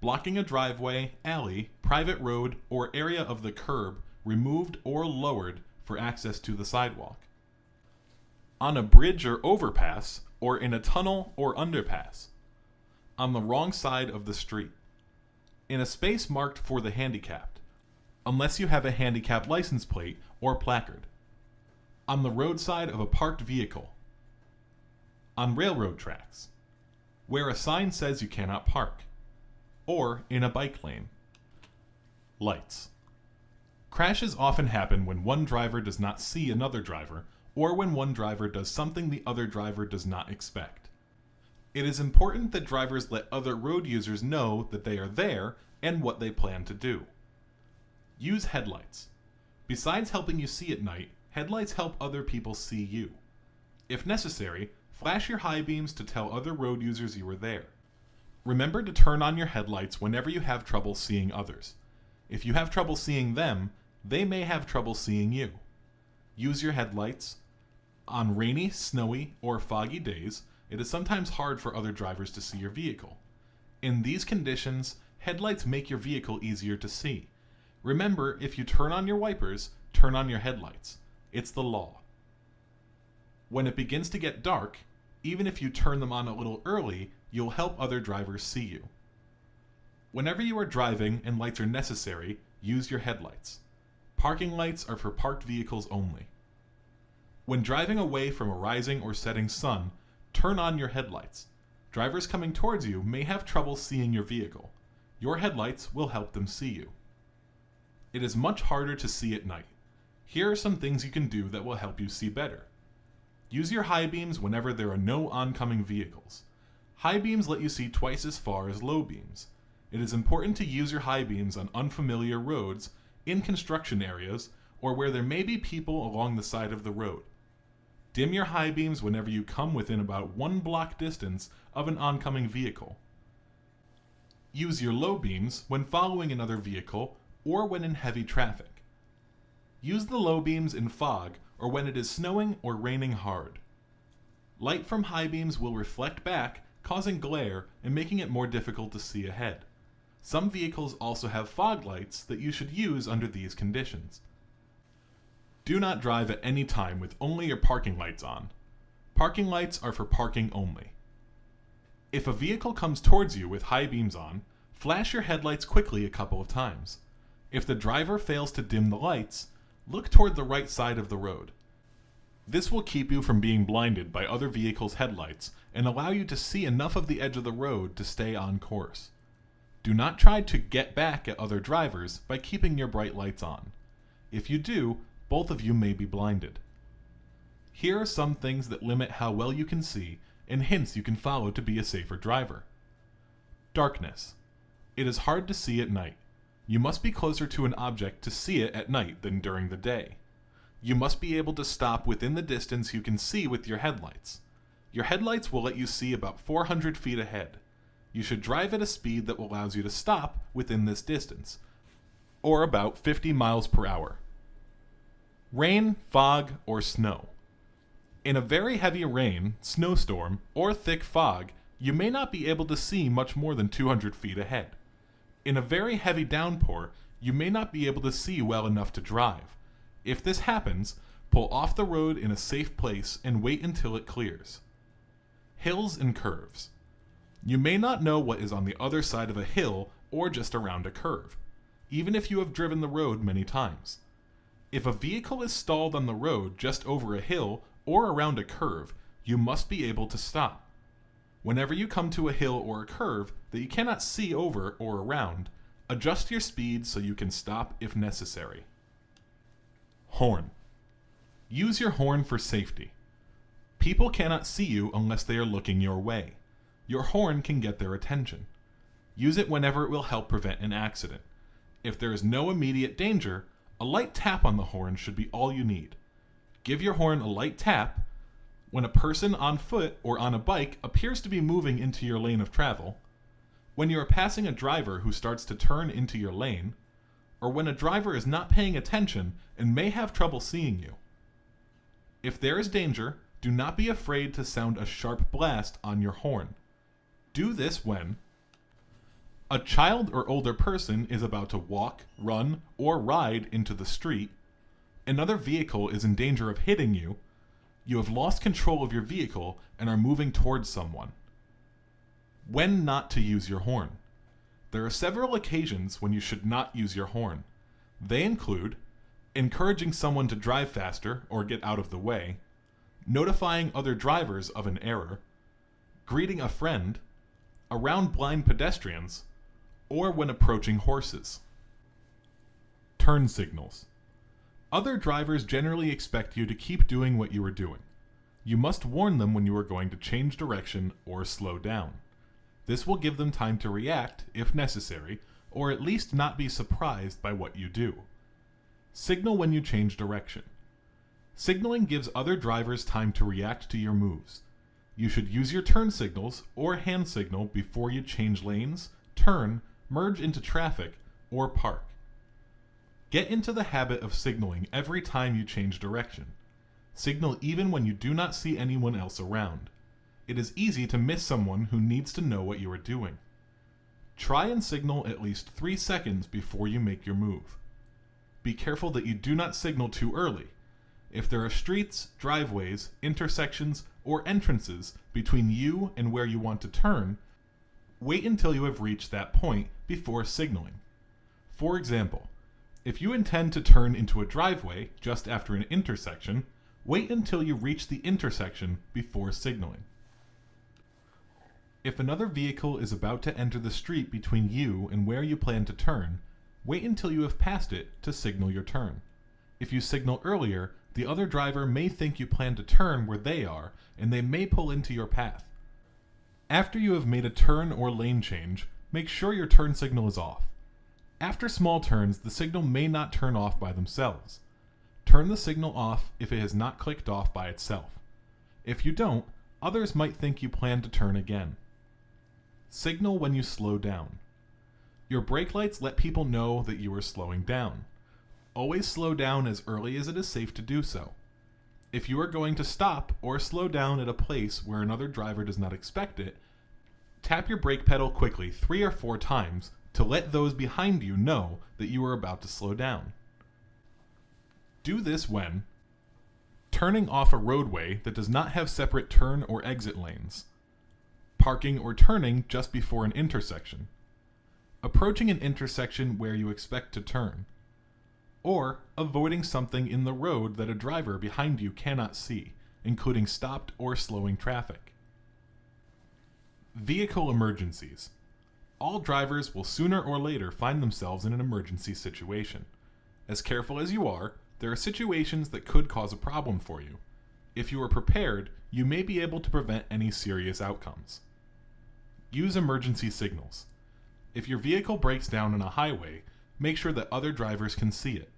blocking a driveway, alley, private road, or area of the curb removed or lowered for access to the sidewalk, on a bridge or overpass, or in a tunnel or underpass, on the wrong side of the street, in a space marked for the handicapped, unless you have a handicap license plate or placard, on the roadside of a parked vehicle, on railroad tracks, where a sign says you cannot park, or in a bike lane. Lights. Crashes often happen when one driver does not see another driver, or when one driver does something the other driver does not expect. It is important that drivers let other road users know that they are there and what they plan to do. Use headlights. Besides helping you see at night, headlights help other people see you. If necessary, flash your high beams to tell other road users you are there. Remember to turn on your headlights whenever you have trouble seeing others. If you have trouble seeing them, they may have trouble seeing you. Use your headlights. On rainy, snowy, or foggy days, it is sometimes hard for other drivers to see your vehicle. In these conditions, headlights make your vehicle easier to see. Remember, if you turn on your wipers, turn on your headlights. It's the law. When it begins to get dark, even if you turn them on a little early, you'll help other drivers see you. Whenever you are driving and lights are necessary, use your headlights. Parking lights are for parked vehicles only. When driving away from a rising or setting sun, turn on your headlights. Drivers coming towards you may have trouble seeing your vehicle. Your headlights will help them see you. It is much harder to see at night. Here are some things you can do that will help you see better. Use your high beams whenever there are no oncoming vehicles. High beams let you see twice as far as low beams. It is important to use your high beams on unfamiliar roads, in construction areas, or where there may be people along the side of the road. Dim your high beams whenever you come within about 1 block distance of an oncoming vehicle. Use your low beams when following another vehicle or when in heavy traffic. Use the low beams in fog or when it is snowing or raining hard. Light from high beams will reflect back, causing glare and making it more difficult to see ahead. Some vehicles also have fog lights that you should use under these conditions. Do not drive at any time with only your parking lights on. Parking lights are for parking only. If a vehicle comes towards you with high beams on, flash your headlights quickly a couple of times. If the driver fails to dim the lights, look toward the right side of the road. This will keep you from being blinded by other vehicles' headlights and allow you to see enough of the edge of the road to stay on course. Do not try to get back at other drivers by keeping your bright lights on. If you do, both of you may be blinded. Here are some things that limit how well you can see and hints you can follow to be a safer driver. Darkness. It is hard to see at night. You must be closer to an object to see it at night than during the day. You must be able to stop within the distance you can see with your headlights. Your headlights will let you see about 400 feet ahead. You should drive at a speed that allows you to stop within this distance, or about 50 miles per hour. Rain, fog, or snow. In a very heavy rain, snowstorm, or thick fog, you may not be able to see much more than 200 feet ahead. In a very heavy downpour, you may not be able to see well enough to drive. If this happens, pull off the road in a safe place and wait until it clears. Hills and curves. You may not know what is on the other side of a hill or just around a curve, even if you have driven the road many times. If a vehicle is stalled on the road just over a hill or around a curve, you must be able to stop. Whenever you come to a hill or a curve that you cannot see over or around, adjust your speed so you can stop if necessary. Horn. Use your horn for safety. People cannot see you unless they are looking your way. Your horn can get their attention. Use it whenever it will help prevent an accident. If there is no immediate danger, a light tap on the horn should be all you need. Give your horn a light tap when a person on foot or on a bike appears to be moving into your lane of travel, when you are passing a driver who starts to turn into your lane, or when a driver is not paying attention and may have trouble seeing you. If there is danger, do not be afraid to sound a sharp blast on your horn. Do this when a child or older person is about to walk, run, or ride into the street, another vehicle is in danger of hitting you, you have lost control of your vehicle and are moving towards someone. When not to use your horn. There are several occasions when you should not use your horn. They include encouraging someone to drive faster or get out of the way, notifying other drivers of an error, greeting a friend, around blind pedestrians, or when approaching horses. Turn signals. Other drivers generally expect you to keep doing what you are doing. You must warn them when you are going to change direction or slow down. This will give them time to react, if necessary, or at least not be surprised by what you do. Signal when you change direction. Signaling gives other drivers time to react to your moves. You should use your turn signals or hand signal before you change lanes, turn, merge into traffic, or park. Get into the habit of signaling every time you change direction. Signal even when you do not see anyone else around. It is easy to miss someone who needs to know what you are doing. Try and signal at least 3 seconds before you make your move. Be careful that you do not signal too early. If there are streets, driveways, intersections, or entrances between you and where you want to turn, wait until you have reached that point before signaling. For example, if you intend to turn into a driveway just after an intersection, wait until you reach the intersection before signaling. If another vehicle is about to enter the street between you and where you plan to turn, wait until you have passed it to signal your turn. If you signal earlier, the other driver may think you plan to turn where they are, and they may pull into your path. After you have made a turn or lane change, make sure your turn signal is off. After small turns, the signal may not turn off by themselves. Turn the signal off if it has not clicked off by itself. If you don't, others might think you plan to turn again. Signal when you slow down. Your brake lights let people know that you are slowing down. Always slow down as early as it is safe to do so. If you are going to stop or slow down at a place where another driver does not expect it, tap your brake pedal quickly 3 or 4 times to let those behind you know that you are about to slow down. Do this when turning off a roadway that does not have separate turn or exit lanes, parking or turning just before an intersection, approaching an intersection where you expect to turn, or avoiding something in the road that a driver behind you cannot see, including stopped or slowing traffic. Vehicle emergencies. All drivers will sooner or later find themselves in an emergency situation. As careful as you are, there are situations that could cause a problem for you. If you are prepared, you may be able to prevent any serious outcomes. Use emergency signals. If your vehicle breaks down on a highway, make sure that other drivers can see it.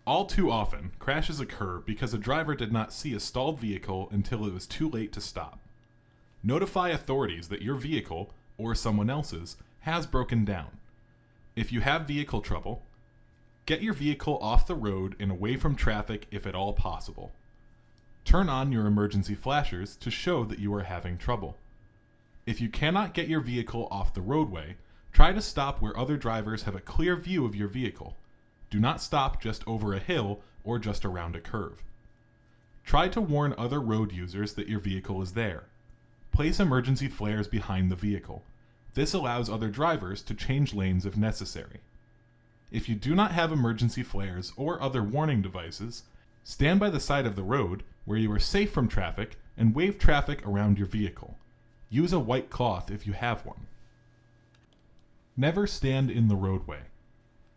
All too often, crashes occur because a driver did not see a stalled vehicle until it was too late to stop. Notify authorities that your vehicle, or someone else's, has broken down. If you have vehicle trouble, get your vehicle off the road and away from traffic if at all possible. Turn on your emergency flashers to show that you are having trouble. If you cannot get your vehicle off the roadway, try to stop where other drivers have a clear view of your vehicle. Do not stop just over a hill or just around a curve. Try to warn other road users that your vehicle is there. Place emergency flares behind the vehicle. This allows other drivers to change lanes if necessary. If you do not have emergency flares or other warning devices, stand by the side of the road where you are safe from traffic and wave traffic around your vehicle. Use a white cloth if you have one. Never stand in the roadway.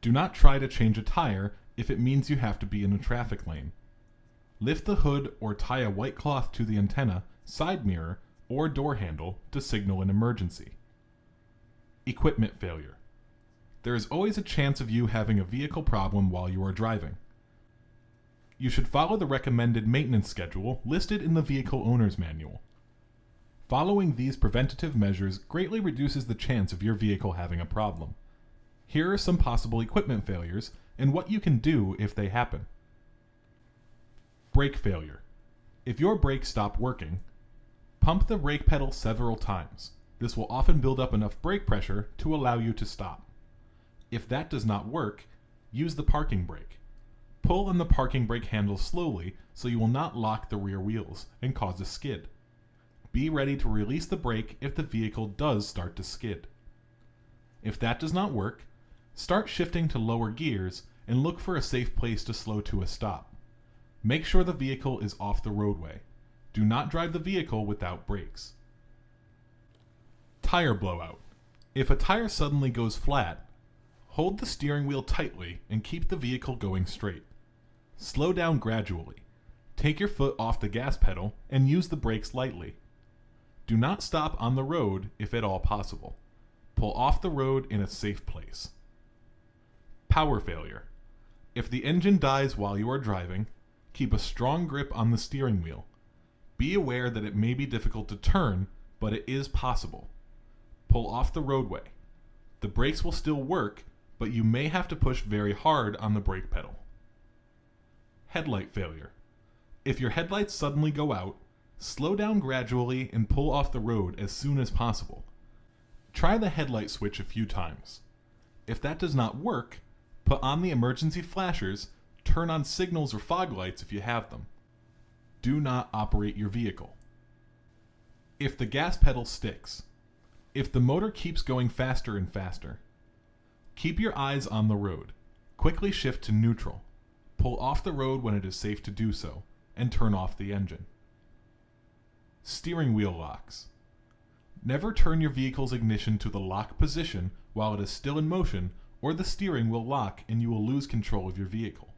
Do not try to change a tire if it means you have to be in a traffic lane. Lift the hood or tie a white cloth to the antenna, side mirror, or door handle to signal an emergency. Equipment failure. There is always a chance of you having a vehicle problem while you are driving. You should follow the recommended maintenance schedule listed in the vehicle owner's manual. Following these preventative measures greatly reduces the chance of your vehicle having a problem. Here are some possible equipment failures and what you can do if they happen. Brake failure. If your brakes stop working, pump the brake pedal several times. This will often build up enough brake pressure to allow you to stop. If that does not work, use the parking brake. Pull on the parking brake handle slowly so you will not lock the rear wheels and cause a skid. Be ready to release the brake if the vehicle does start to skid. If that does not work, start shifting to lower gears and look for a safe place to slow to a stop. Make sure the vehicle is off the roadway. Do not drive the vehicle without brakes. Tire blowout. If a tire suddenly goes flat, hold the steering wheel tightly and keep the vehicle going straight. Slow down gradually. Take your foot off the gas pedal and use the brakes lightly. Do not stop on the road if at all possible. Pull off the road in a safe place. Power failure. If the engine dies while you are driving, keep a strong grip on the steering wheel. Be aware that it may be difficult to turn, but it is possible. Pull off the roadway. The brakes will still work, but you may have to push very hard on the brake pedal. Headlight failure. If your headlights suddenly go out, slow down gradually and pull off the road as soon as possible. Try the headlight switch a few times. If that does not work, put on the emergency flashers, turn on signals or fog lights if you have them. Do not operate your vehicle. If the gas pedal sticks. If the motor keeps going faster and faster. Keep your eyes on the road. Quickly shift to neutral. Pull off the road when it is safe to do so, and turn off the engine. Steering wheel locks. Never turn your vehicle's ignition to the lock position while it is still in motion, or the steering will lock and you will lose control of your vehicle.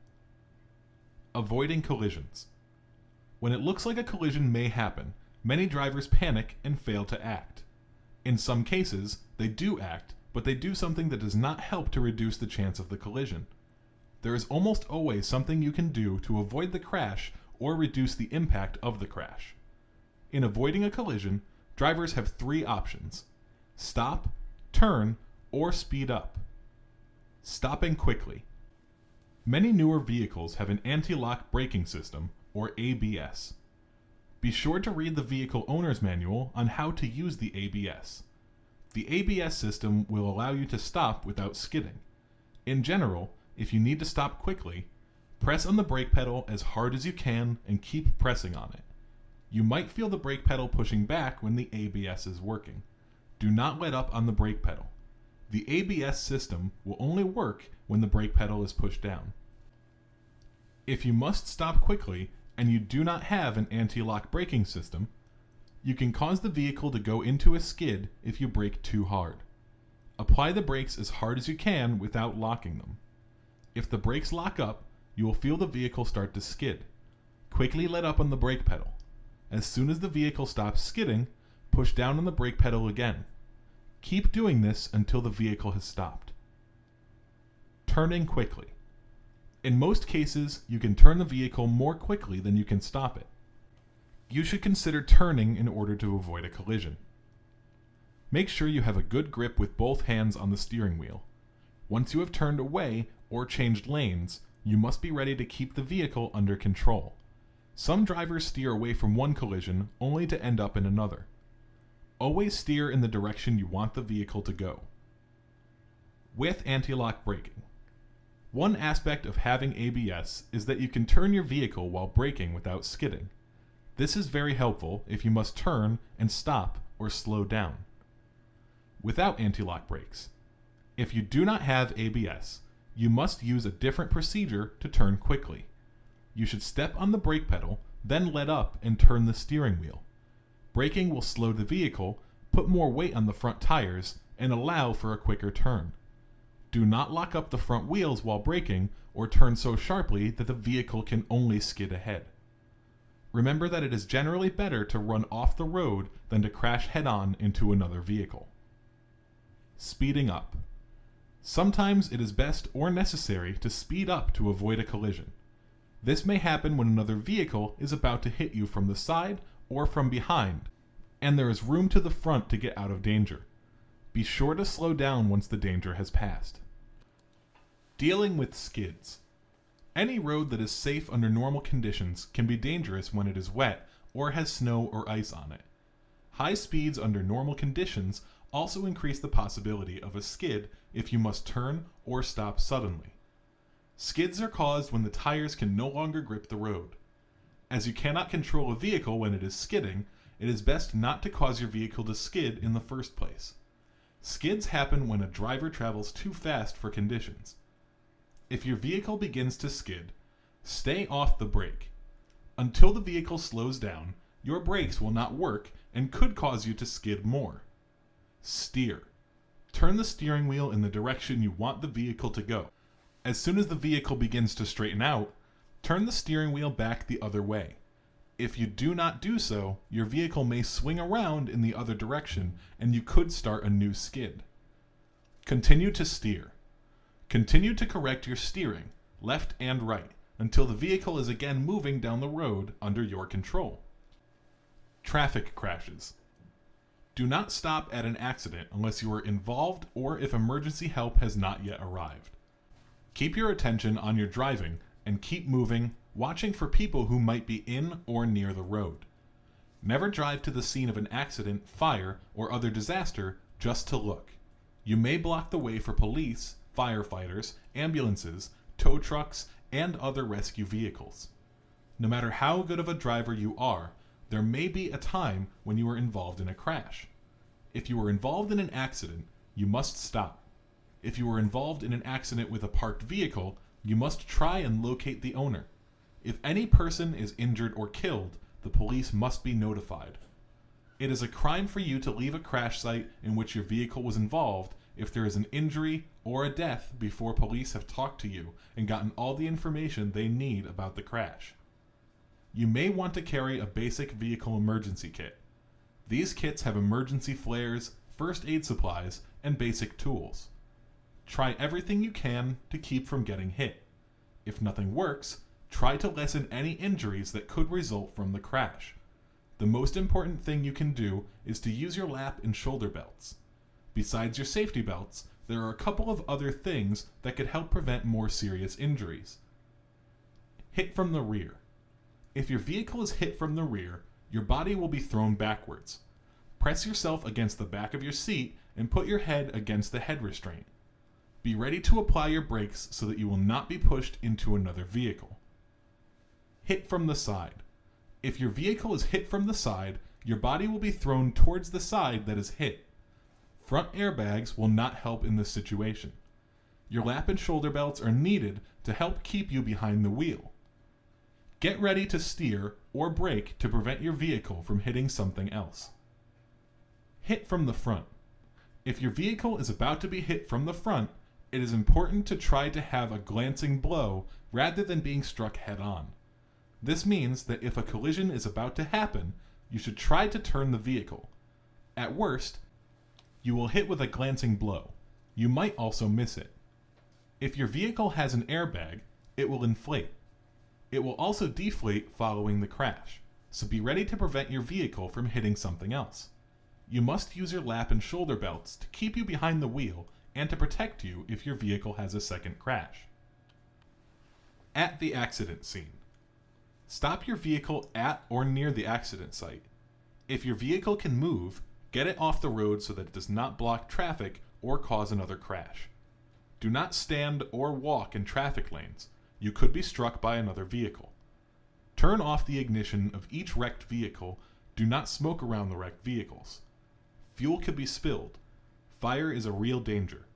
Avoiding collisions. When it looks like a collision may happen, many drivers panic and fail to act. In some cases, they do act, but they do something that does not help to reduce the chance of the collision. There is almost always something you can do to avoid the crash or reduce the impact of the crash. In avoiding a collision, drivers have three options: stop, turn, or speed up. Stopping quickly. Many newer vehicles have an anti-lock braking system, or ABS. Be sure to read the vehicle owner's manual on how to use the ABS. The ABS system will allow you to stop without skidding. In general, if you need to stop quickly, press on the brake pedal as hard as you can and keep pressing on it. You might feel the brake pedal pushing back when the ABS is working. Do not let up on the brake pedal. The ABS system will only work when the brake pedal is pushed down. If you must stop quickly and you do not have an anti-lock braking system, you can cause the vehicle to go into a skid if you brake too hard. Apply the brakes as hard as you can without locking them. If the brakes lock up, you will feel the vehicle start to skid. Quickly let up on the brake pedal. As soon as the vehicle stops skidding, push down on the brake pedal again. Keep doing this until the vehicle has stopped. Turning quickly. In most cases, you can turn the vehicle more quickly than you can stop it. You should consider turning in order to avoid a collision. Make sure you have a good grip with both hands on the steering wheel. Once you have turned away or changed lanes, you must be ready to keep the vehicle under control. Some drivers steer away from one collision only to end up in another. Always steer in the direction you want the vehicle to go. With anti-lock braking. One aspect of having ABS is that you can turn your vehicle while braking without skidding. This is very helpful if you must turn and stop or slow down. Without anti-lock brakes. If you do not have ABS, you must use a different procedure to turn quickly. You should step on the brake pedal, then let up and turn the steering wheel. Braking will slow the vehicle, put more weight on the front tires, and allow for a quicker turn. Do not lock up the front wheels while braking or turn so sharply that the vehicle can only skid ahead. Remember that it is generally better to run off the road than to crash head-on into another vehicle. Speeding up. Sometimes it is best or necessary to speed up to avoid a collision. This may happen when another vehicle is about to hit you from the side or from behind, and there is room to the front to get out of danger. Be sure to slow down once the danger has passed. Dealing with skids. Any road that is safe under normal conditions can be dangerous when it is wet or has snow or ice on it. High speeds under normal conditions also increase the possibility of a skid if you must turn or stop suddenly. Skids are caused when the tires can no longer grip the road. As you cannot control a vehicle when it is skidding, it is best not to cause your vehicle to skid in the first place. Skids happen when a driver travels too fast for conditions. If your vehicle begins to skid, stay off the brake. Until the vehicle slows down, your brakes will not work and could cause you to skid more. Steer. Turn the steering wheel in the direction you want the vehicle to go. As soon as the vehicle begins to straighten out, turn the steering wheel back the other way. If you do not do so, your vehicle may swing around in the other direction and you could start a new skid. Continue to steer. Continue to correct your steering, left and right, until the vehicle is again moving down the road under your control. Traffic crashes. Do not stop at an accident unless you are involved or if emergency help has not yet arrived. Keep your attention on your driving and keep moving, watching for people who might be in or near the road. Never drive to the scene of an accident, fire, or other disaster just to look. You may block the way for police, firefighters, ambulances, tow trucks, and other rescue vehicles. No matter how good of a driver you are, there may be a time when you are involved in a crash. If you are involved in an accident, you must stop. If you are involved in an accident with a parked vehicle, you must try and locate the owner. If any person is injured or killed, the police must be notified. It is a crime for you to leave a crash site in which your vehicle was involved if there is an injury or a death before police have talked to you and gotten all the information they need about the crash. You may want to carry a basic vehicle emergency kit. These kits have emergency flares, first aid supplies, and basic tools. Try everything you can to keep from getting hit. If nothing works, try to lessen any injuries that could result from the crash. The most important thing you can do is to use your lap and shoulder belts. Besides your safety belts, there are a couple of other things that could help prevent more serious injuries. Hit from the rear. If your vehicle is hit from the rear, your body will be thrown backwards. Press yourself against the back of your seat and put your head against the head restraint. Be ready to apply your brakes so that you will not be pushed into another vehicle. Hit from the side. If your vehicle is hit from the side, your body will be thrown towards the side that is hit. Front airbags will not help in this situation. Your lap and shoulder belts are needed to help keep you behind the wheel. Get ready to steer or brake to prevent your vehicle from hitting something else. Hit from the front. If your vehicle is about to be hit from the front, it is important to try to have a glancing blow rather than being struck head-on. This means that if a collision is about to happen, you should try to turn the vehicle. At worst, you will hit with a glancing blow. You might also miss it. If your vehicle has an airbag, it will inflate. It will also deflate following the crash, so be ready to prevent your vehicle from hitting something else. You must use your lap and shoulder belts to keep you behind the wheel and to protect you if your vehicle has a second crash. At the accident scene. Stop your vehicle at or near the accident site. If your vehicle can move, get it off the road so that it does not block traffic or cause another crash. Do not stand or walk in traffic lanes. You could be struck by another vehicle. Turn off the ignition of each wrecked vehicle. Do not smoke around the wrecked vehicles. Fuel could be spilled. Fire is a real danger.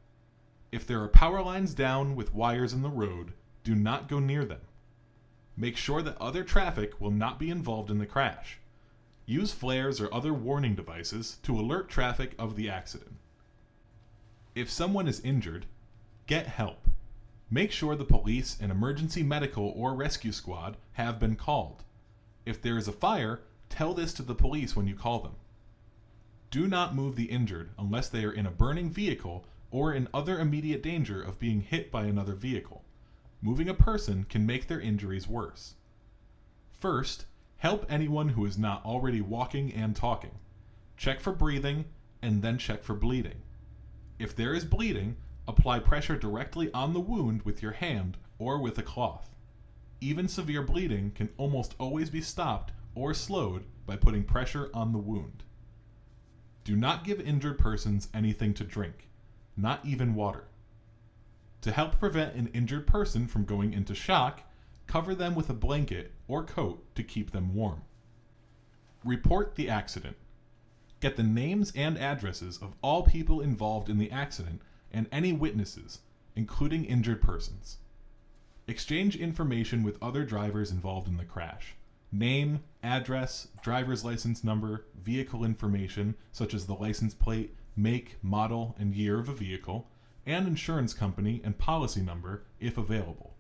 If there are power lines down with wires in the road, do not go near them. Make sure that other traffic will not be involved in the crash. Use flares or other warning devices to alert traffic of the accident. If someone is injured, get help. Make sure the police and emergency medical or rescue squad have been called. If there is a fire, tell this to the police when you call them. Do not move the injured unless they are in a burning vehicle or in other immediate danger of being hit by another vehicle. Moving a person can make their injuries worse. First, help anyone who is not already walking and talking. Check for breathing and then check for bleeding. If there is bleeding, apply pressure directly on the wound with your hand or with a cloth. Even severe bleeding can almost always be stopped or slowed by putting pressure on the wound. Do not give injured persons anything to drink, not even water. To help prevent an injured person from going into shock, cover them with a blanket or coat to keep them warm. Report the accident. Get the names and addresses of all people involved in the accident and any witnesses, including injured persons. Exchange information with other drivers involved in the crash. Name, address, driver's license number, vehicle information such as the license plate, make, model, and year of a vehicle, and insurance company and policy number if available.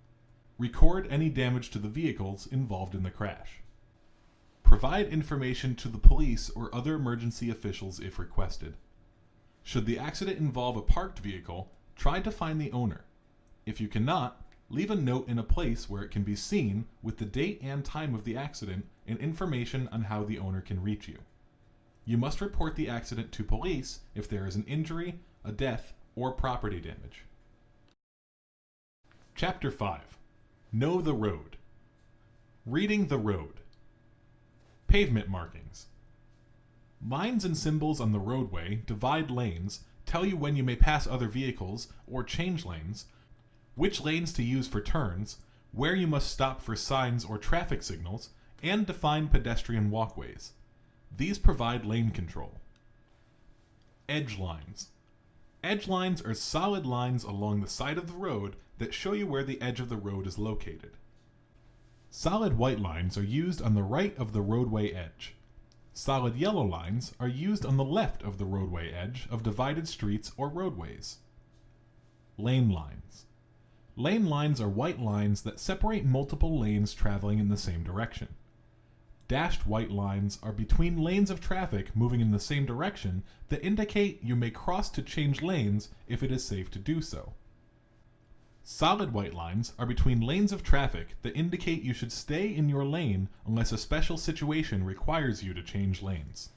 Record any damage to the vehicles involved in the crash. Provide information to the police or other emergency officials if requested. Should the accident involve a parked vehicle, try to find the owner. If you cannot, leave a note in a place where it can be seen with the date and time of the accident and information on how the owner can reach you. You must report the accident to police if there is an injury, a death, or property damage. Chapter 5. Know the road. Reading the road. Pavement markings. Lines and symbols on the roadway divide lanes, tell you when you may pass other vehicles or change lanes, which lanes to use for turns, where you must stop for signs or traffic signals, and define pedestrian walkways. These provide lane control. Edge lines. Edge lines are solid lines along the side of the road that show you where the edge of the road is located. Solid white lines are used on the right of the roadway edge. Solid yellow lines are used on the left of the roadway edge of divided streets or roadways. Lane lines. Lane lines are white lines that separate multiple lanes traveling in the same direction. Dashed white lines are between lanes of traffic moving in the same direction that indicate you may cross to change lanes if it is safe to do so. Solid white lines are between lanes of traffic that indicate you should stay in your lane unless a special situation requires you to change lanes.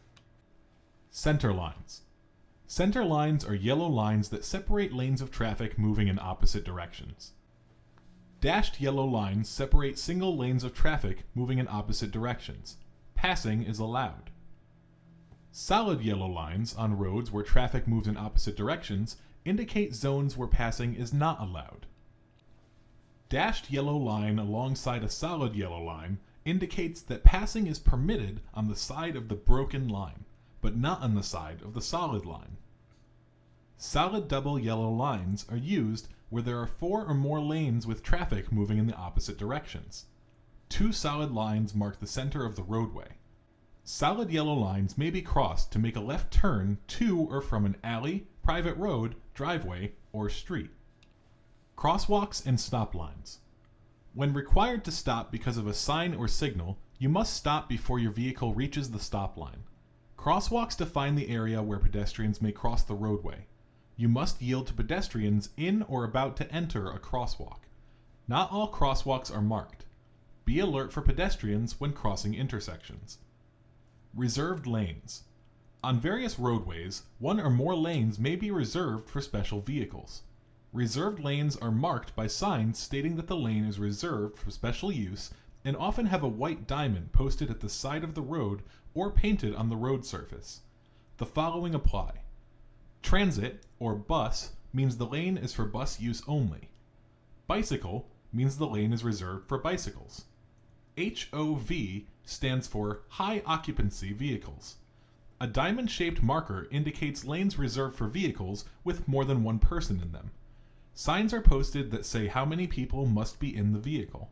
Center lines. Center lines are yellow lines that separate lanes of traffic moving in opposite directions. Dashed yellow lines separate single lanes of traffic moving in opposite directions. Passing is allowed. Solid yellow lines on roads where traffic moves in opposite directions indicate zones where passing is not allowed. Dashed yellow line alongside a solid yellow line indicates that passing is permitted on the side of the broken line, but not on the side of the solid line. Solid double yellow lines are used where there are 4 or more lanes with traffic moving in the opposite directions. 2 solid lines mark the center of the roadway. Solid yellow lines may be crossed to make a left turn to or from an alley, private road, driveway, or street. Crosswalks and stop lines. When required to stop because of a sign or signal, you must stop before your vehicle reaches the stop line. Crosswalks define the area where pedestrians may cross the roadway. You must yield to pedestrians in or about to enter a crosswalk. Not all crosswalks are marked. Be alert for pedestrians when crossing intersections. Reserved lanes. On various roadways, 1 or more lanes may be reserved for special vehicles. Reserved lanes are marked by signs stating that the lane is reserved for special use and often have a white diamond posted at the side of the road or painted on the road surface. The following apply. Transit, or bus, means the lane is for bus use only. Bicycle means the lane is reserved for bicycles. HOV stands for high occupancy vehicles. A diamond-shaped marker indicates lanes reserved for vehicles with more than 1 person in them. Signs are posted that say how many people must be in the vehicle.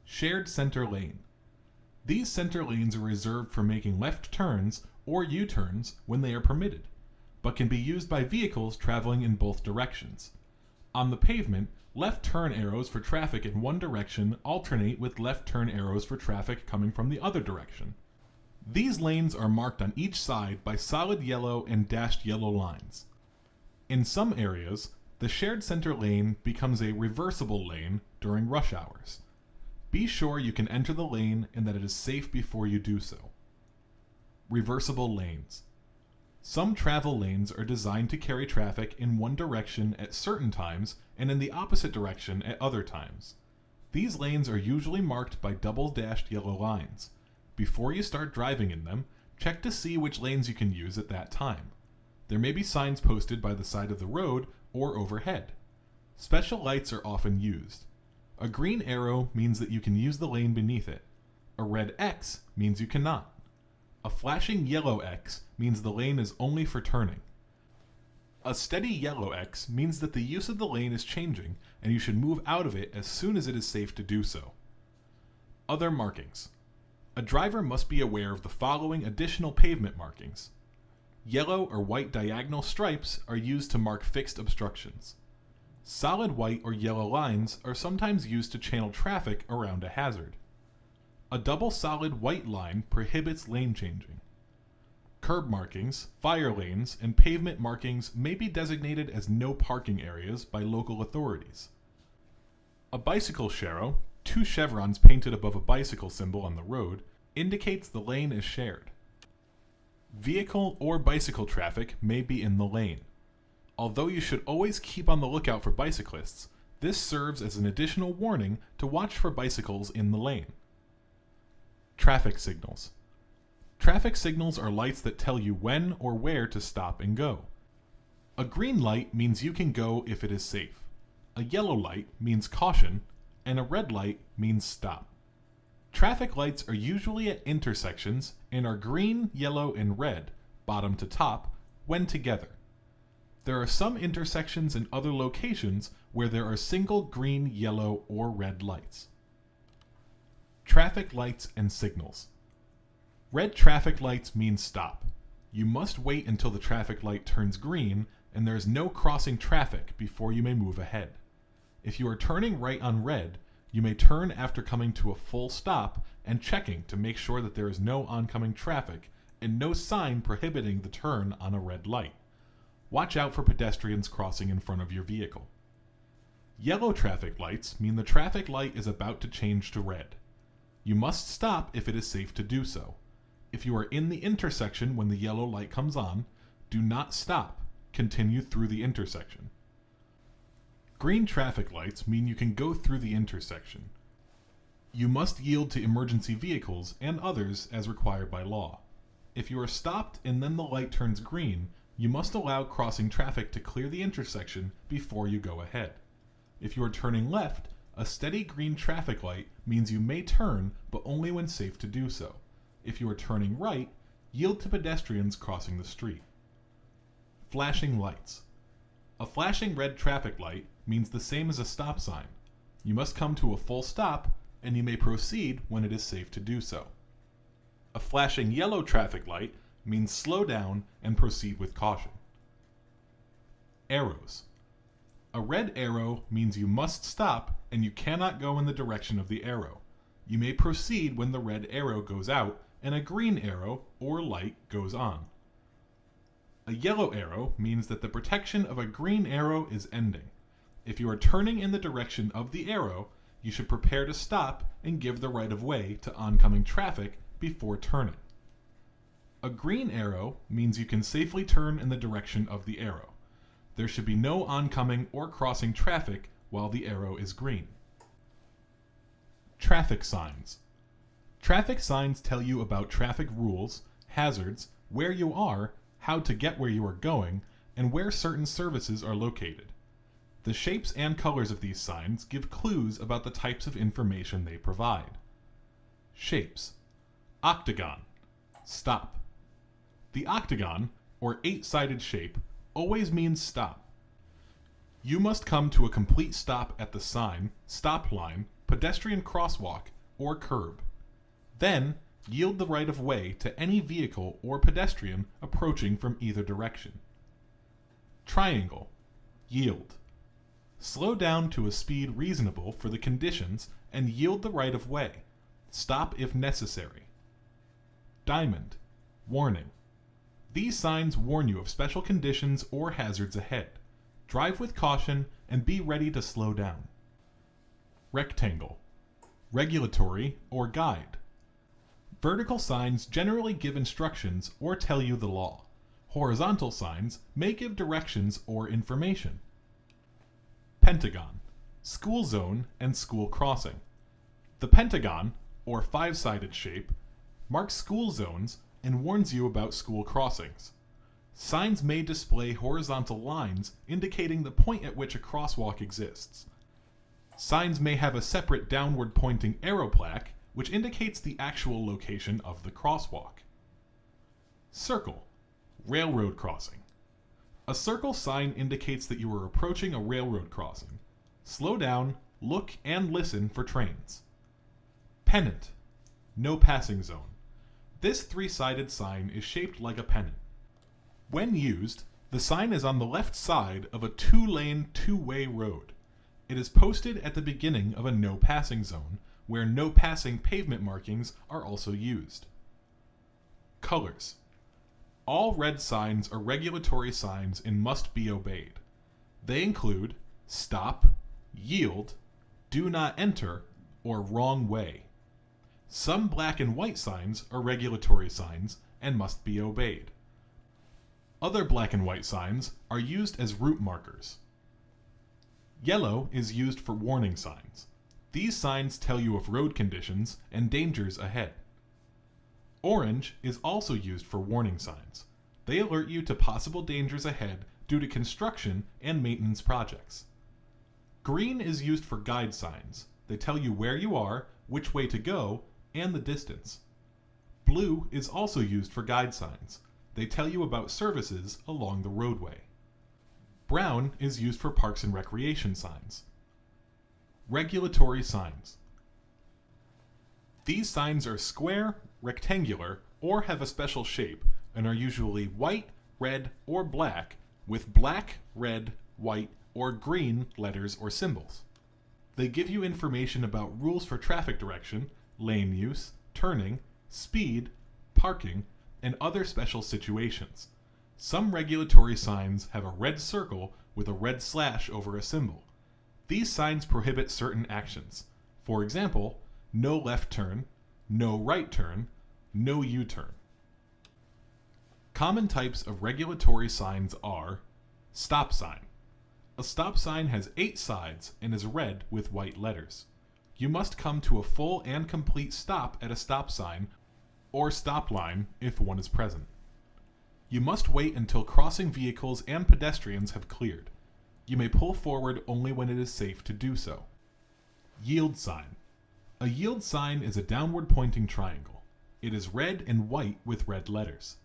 Shared center lane. These center lanes are reserved for making left turns or U-turns when they are permitted, but can be used by vehicles traveling in both directions. On the pavement, left turn arrows for traffic in one direction alternate with left turn arrows for traffic coming from the other direction. These lanes are marked on each side by solid yellow and dashed yellow lines. In some areas, the shared center lane becomes a reversible lane during rush hours. Be sure you can enter the lane and that it is safe before you do so. Reversible lanes. Some travel lanes are designed to carry traffic in one direction at certain times and in the opposite direction at other times. These lanes are usually marked by double-dashed yellow lines. Before you start driving in them, check to see which lanes you can use at that time. There may be signs posted by the side of the road or overhead. Special lights are often used. A green arrow means that you can use the lane beneath it. A red X means you cannot. A flashing yellow X means the lane is only for turning. A steady yellow X means that the use of the lane is changing and you should move out of it as soon as it is safe to do so. Other markings. A driver must be aware of the following additional pavement markings. Yellow or white diagonal stripes are used to mark fixed obstructions. Solid white or yellow lines are sometimes used to channel traffic around a hazard. A double solid white line prohibits lane changing. Curb markings, fire lanes, and pavement markings may be designated as no parking areas by local authorities. A bicycle sharrow, 2 chevrons painted above a bicycle symbol on the road, indicates the lane is shared. Vehicle or bicycle traffic may be in the lane. Although you should always keep on the lookout for bicyclists, this serves as an additional warning to watch for bicycles in the lane. Traffic signals. Traffic signals are lights that tell you when or where to stop and go. A green light means you can go if it is safe. A yellow light means caution, and a red light means stop. Traffic lights are usually at intersections and are green, yellow, and red, bottom to top, when together. There are some intersections and other locations where there are single green, yellow, or red lights. Traffic lights and signals. Red traffic lights mean stop. You must wait until the traffic light turns green and there is no crossing traffic before you may move ahead. If you are turning right on red, you may turn after coming to a full stop and checking to make sure that there is no oncoming traffic and no sign prohibiting the turn on a red light. Watch out for pedestrians crossing in front of your vehicle. Yellow traffic lights mean the traffic light is about to change to red. You must stop if it is safe to do so. If you are in the intersection when the yellow light comes on, do not stop. Continue through the intersection. Green traffic lights mean you can go through the intersection. You must yield to emergency vehicles and others as required by law. If you are stopped and then the light turns green, you must allow crossing traffic to clear the intersection before you go ahead. If you are turning left, a steady green traffic light means you may turn, but only when safe to do so. If you are turning right, yield to pedestrians crossing the street. Flashing lights. A flashing red traffic light means the same as a stop sign. You must come to a full stop, and you may proceed when it is safe to do so. A flashing yellow traffic light means slow down and proceed with caution. Arrows. A red arrow means you must stop and you cannot go in the direction of the arrow. You may proceed when the red arrow goes out and a green arrow or light goes on. A yellow arrow means that the protection of a green arrow is ending. If you are turning in the direction of the arrow, you should prepare to stop and give the right of way to oncoming traffic before turning. A green arrow means you can safely turn in the direction of the arrow. There should be no oncoming or crossing traffic while the arrow is green. Traffic signs. Traffic signs tell you about traffic rules, hazards, where you are, how to get where you are going, and where certain services are located. The shapes and colors of these signs give clues about the types of information they provide. Shapes. Octagon. Stop. The octagon, or 8-sided shape, always means stop. You must come to a complete stop at the sign, stop line, pedestrian crosswalk, or curb. Then, yield the right of way to any vehicle or pedestrian approaching from either direction. Triangle. Yield. Slow down to a speed reasonable for the conditions and yield the right of way. Stop if necessary. Diamond. Warning. These signs warn you of special conditions or hazards ahead. Drive with caution and be ready to slow down. Rectangle. Regulatory or guide. Vertical signs generally give instructions or tell you the law. Horizontal signs may give directions or information. Pentagon. School zone and school crossing. The pentagon, or 5-sided shape, marks school zones and warns you about school crossings. Signs may display horizontal lines indicating the point at which a crosswalk exists. Signs may have a separate downward pointing arrow plaque, which indicates the actual location of the crosswalk. Circle. Railroad crossing. A circle sign indicates that you are approaching a railroad crossing. Slow down, look, and listen for trains. Pennant. No passing zone. This 3-sided sign is shaped like a pennant. When used, the sign is on the left side of a 2-lane, 2-way road. It is posted at the beginning of a no passing zone, where no passing pavement markings are also used. Colors. All red signs are regulatory signs and must be obeyed. They include stop, yield, do not enter, or wrong way. Some black and white signs are regulatory signs and must be obeyed. Other black and white signs are used as route markers. Yellow is used for warning signs. These signs tell you of road conditions and dangers ahead. Orange is also used for warning signs. They alert you to possible dangers ahead due to construction and maintenance projects. Green is used for guide signs. They tell you where you are, which way to go, and the distance. Blue is also used for guide signs. They tell you about services along the roadway. Brown is used for parks and recreation signs. Regulatory signs. These signs are square, rectangular, or have a special shape and are usually white, red, or black with black, red, white, or green letters or symbols. They give you information about rules for traffic direction, lane use, turning, speed, parking, and other special situations. Some regulatory signs have a red circle with a red slash over a symbol. These signs prohibit certain actions. For example, no left turn, no right turn, no U-turn. Common types of regulatory signs are stop sign. A stop sign has 8 sides and is red with white letters. You must come to a full and complete stop at a stop sign or stop line if one is present. You must wait until crossing vehicles and pedestrians have cleared. You may pull forward only when it is safe to do so. Yield sign. A yield sign is a downward pointing triangle. It is red and white with red letters.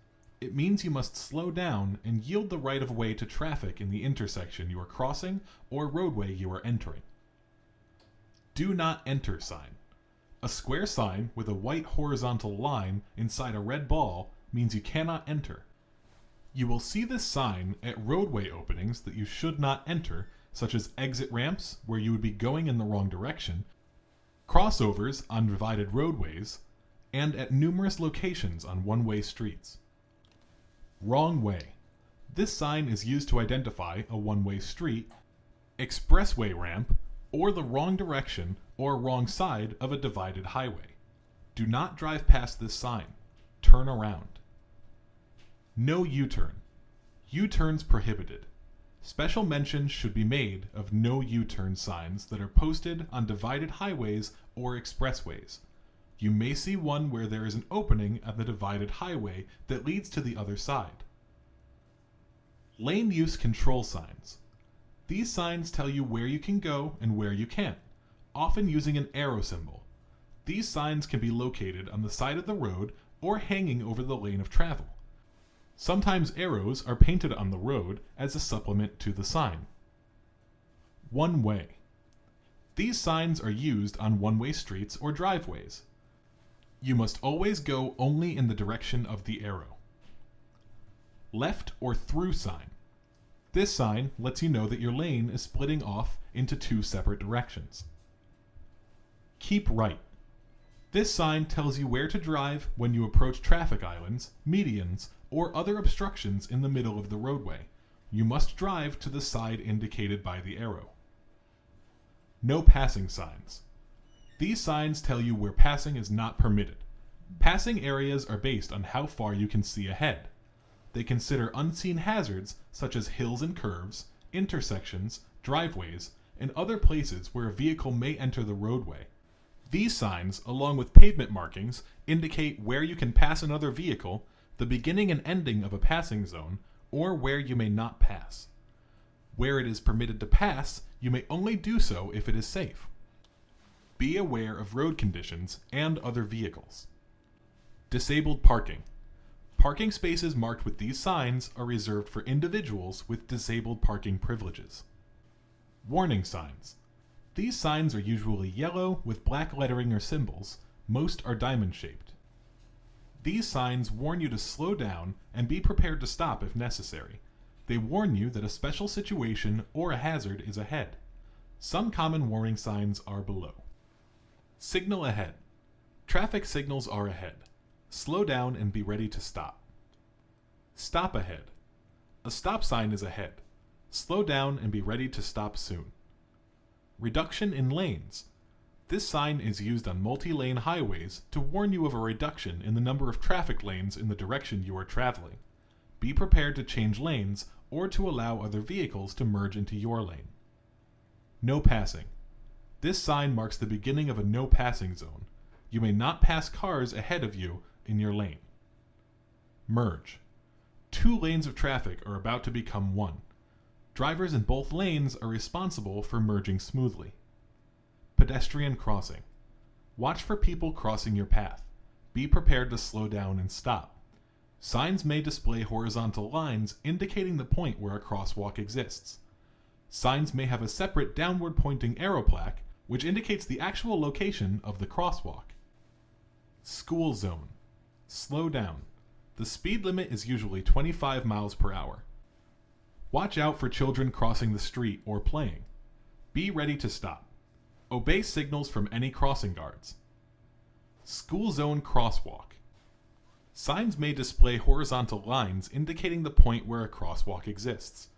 It means you must slow down and yield the right of way to traffic in the intersection you are crossing or roadway you are entering. Do not enter sign. A square sign with a white horizontal line inside a red ball means you cannot enter. You will see this sign at roadway openings that you should not enter, such as exit ramps where you would be going in the wrong direction, crossovers on divided roadways, and at numerous locations on one-way streets. Wrong way. This sign is used to identify a one-way street, expressway ramp, or the wrong direction or wrong side of a divided highway. Do not drive past this sign. Turn around. No U-turn. U-turns prohibited. Special mention should be made of no U-turn signs that are posted on divided highways or expressways. You may see one where there is an opening on the divided highway that leads to the other side. Lane use control signs. These signs tell you where you can go and where you can't, often using an arrow symbol. These signs can be located on the side of the road or hanging over the lane of travel. Sometimes arrows are painted on the road as a supplement to the sign. One way. These signs are used on one-way streets or driveways. You must always go only in the direction of the arrow. Left or through sign. This sign lets you know that your lane is splitting off into two separate directions. Keep right. This sign tells you where to drive when you approach traffic islands, medians, or other obstructions in the middle of the roadway. You must drive to the side indicated by the arrow. No passing signs. These signs tell you where passing is not permitted. Passing areas are based on how far you can see ahead. They consider unseen hazards such as hills and curves, intersections, driveways, and other places where a vehicle may enter the roadway. These signs, along with pavement markings, indicate where you can pass another vehicle, the beginning and ending of a passing zone, or where you may not pass. Where it is permitted to pass, you may only do so if it is safe. Be aware of road conditions and other vehicles. Disabled parking. Parking spaces marked with these signs are reserved for individuals with disabled parking privileges. Warning signs. These signs are usually yellow with black lettering or symbols. Most are diamond-shaped. These signs warn you to slow down and be prepared to stop if necessary. They warn you that a special situation or a hazard is ahead. Some common warning signs are below. Signal ahead. Traffic signals are ahead. Slow down and be ready to stop. Stop ahead. A stop sign is ahead. Slow down and be ready to stop soon. Reduction in lanes. This sign is used on multi-lane highways to warn you of a reduction in the number of traffic lanes in the direction you are traveling. Be prepared to change lanes or to allow other vehicles to merge into your lane. No passing. This sign marks the beginning of a no passing zone. You may not pass cars ahead of you in your lane. Merge. Two lanes of traffic are about to become one. Drivers in both lanes are responsible for merging smoothly. Pedestrian crossing. Watch for people crossing your path. Be prepared to slow down and stop. Signs may display horizontal lines indicating the point where a crosswalk exists. Signs may have a separate downward pointing arrow plaque, which indicates the actual location of the crosswalk. School zone. Slow down. The speed limit is usually 25 miles per hour. Watch out for children crossing the street or playing. Be ready to stop. Obey signals from any crossing guards. School zone crosswalk. Signs may display horizontal lines indicating the point where a crosswalk exists.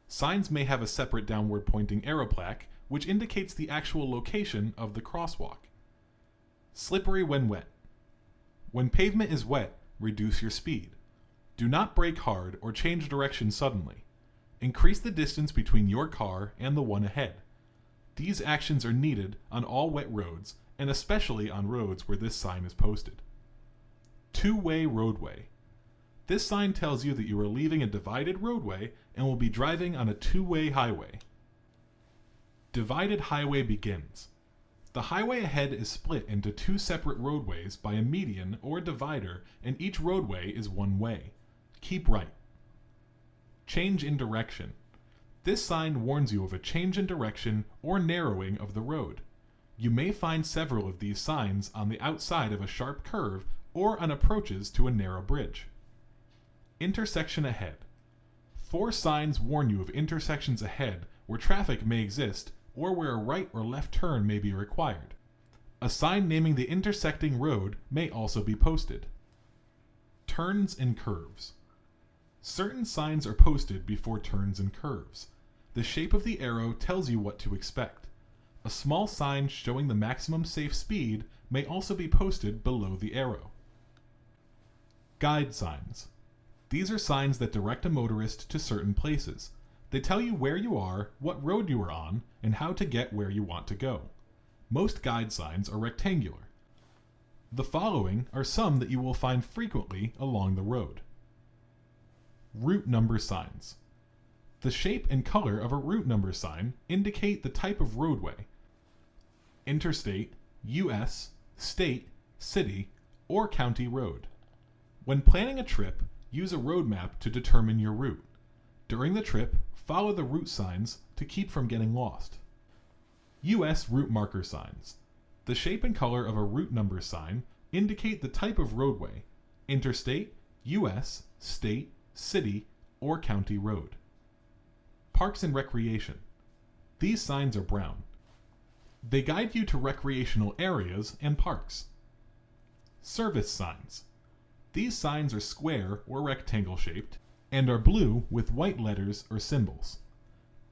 Signs may have a separate downward pointing arrow plaque, which indicates the actual location of the crosswalk. Slippery when wet. When pavement is wet, reduce your speed. Do not brake hard or change direction suddenly. Increase the distance between your car and the one ahead. These actions are needed on all wet roads, and especially on roads where this sign is posted. Two-way roadway. This sign tells you that you are leaving a divided roadway and will be driving on a two-way highway. Divided highway begins. The highway ahead is split into two separate roadways by a median or divider, and each roadway is one way. Keep right. Change in direction. This sign warns you of a change in direction or narrowing of the road. You may find several of these signs on the outside of a sharp curve or on approaches to a narrow bridge. Intersection ahead. 4 signs warn you of intersections ahead where traffic may exist or where a right or left turn may be required. A sign naming the intersecting road may also be posted. Turns and curves. Certain signs are posted before turns and curves. The shape of the arrow tells you what to expect. A small sign showing the maximum safe speed may also be posted below the arrow. Guide signs. These are signs that direct a motorist to certain places. They tell you where you are, what road you are on, and how to get where you want to go. Most guide signs are rectangular. The following are some that you will find frequently along the road. Route number signs. The shape and color of a route number sign indicate the type of roadway. Interstate, U.S., state, city, or county road. When planning a trip, use a road map to determine your route. During the trip, follow the route signs to keep from getting lost. U.S. route marker signs. The shape and color of a route number sign indicate the type of roadway, interstate, U.S., state, city, or county road. Parks and recreation. These signs are brown. They guide you to recreational areas and parks. Service signs. These signs are square or rectangle shaped and are blue with white letters or symbols.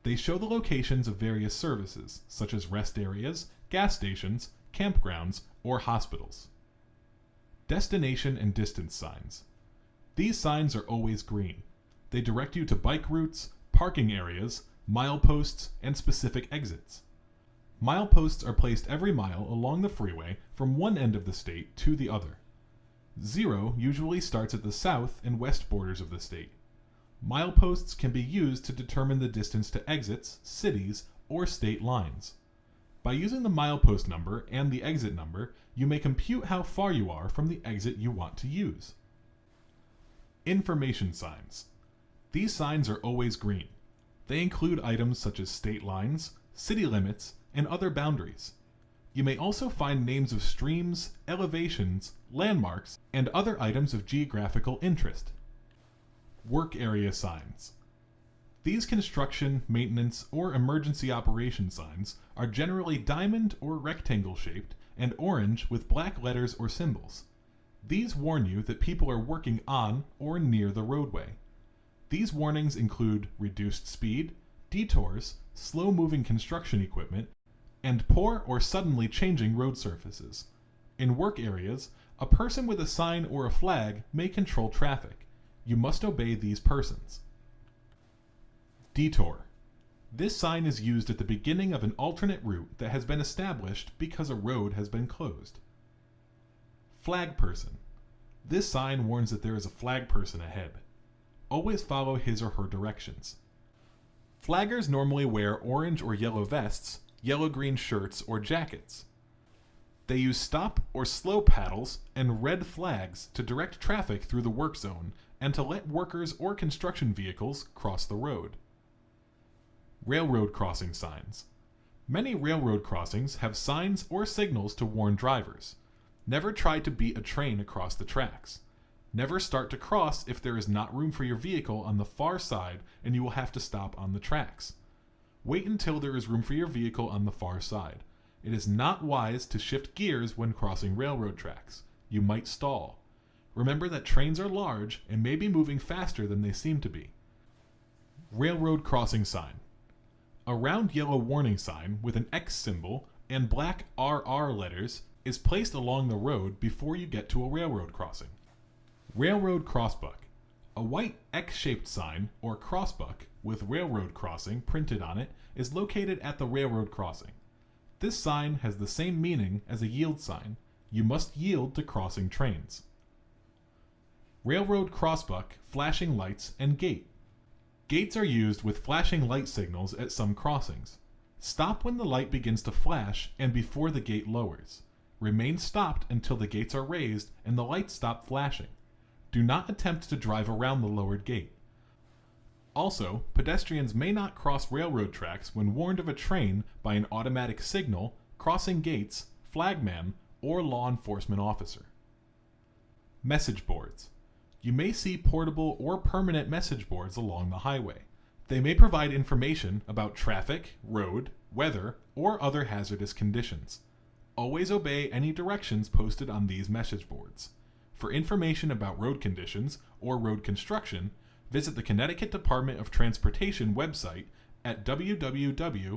They show the locations of various services, such as rest areas, gas stations, campgrounds, or hospitals. Destination and distance signs. These signs are always green. They direct you to bike routes, parking areas, mileposts, and specific exits. Mileposts are placed every mile along the freeway from one end of the state to the other. 0 usually starts at the south and west borders of the state. Mileposts can be used to determine the distance to exits, cities, or state lines. By using the milepost number and the exit number, you may compute how far you are from the exit you want to use. Information signs. These signs are always green. They include items such as state lines, city limits, and other boundaries. You may also find names of streams, elevations, landmarks, and other items of geographical interest. Work area signs. These construction, maintenance, or emergency operation signs are generally diamond or rectangle shaped and orange with black letters or symbols. These warn you that people are working on or near the roadway. These warnings include reduced speed, detours, slow-moving construction equipment, and poor or suddenly changing road surfaces. In work areas, a person with a sign or a flag may control traffic. You must obey these persons. Detour. This sign is used at the beginning of an alternate route that has been established because a road has been closed. Flag person. This sign warns that there is a flag person ahead. Always follow his or her directions. Flaggers normally wear orange or yellow vests, yellow-green shirts, or jackets. They use stop or slow paddles and red flags to direct traffic through the work zone and to let workers or construction vehicles cross the road. Railroad crossing signs. Many railroad crossings have signs or signals to warn drivers. Never try to beat a train across the tracks. Never start to cross if there is not room for your vehicle on the far side and you will have to stop on the tracks. Wait until there is room for your vehicle on the far side. It is not wise to shift gears when crossing railroad tracks. You might stall. Remember that trains are large and may be moving faster than they seem to be. Railroad crossing sign. A round yellow warning sign with an X symbol and black RR letters is placed along the road before you get to a railroad crossing. Railroad crossbuck. A white X-shaped sign or crossbuck with railroad crossing printed on it is located at the railroad crossing. This sign has the same meaning as a yield sign. You must yield to crossing trains. Railroad crossbuck, flashing lights, and gate. Gates are used with flashing light signals at some crossings. Stop when the light begins to flash and before the gate lowers. Remain stopped until the gates are raised and the lights stop flashing. Do not attempt to drive around the lowered gate. Also, pedestrians may not cross railroad tracks when warned of a train by an automatic signal, crossing gates, flagman, or law enforcement officer. Message boards. You may see portable or permanent message boards along the highway. They may provide information about traffic, road, weather, or other hazardous conditions. Always obey any directions posted on these message boards. For information about road conditions or road construction, visit the Connecticut Department of Transportation website at www.ct.gov/DOT.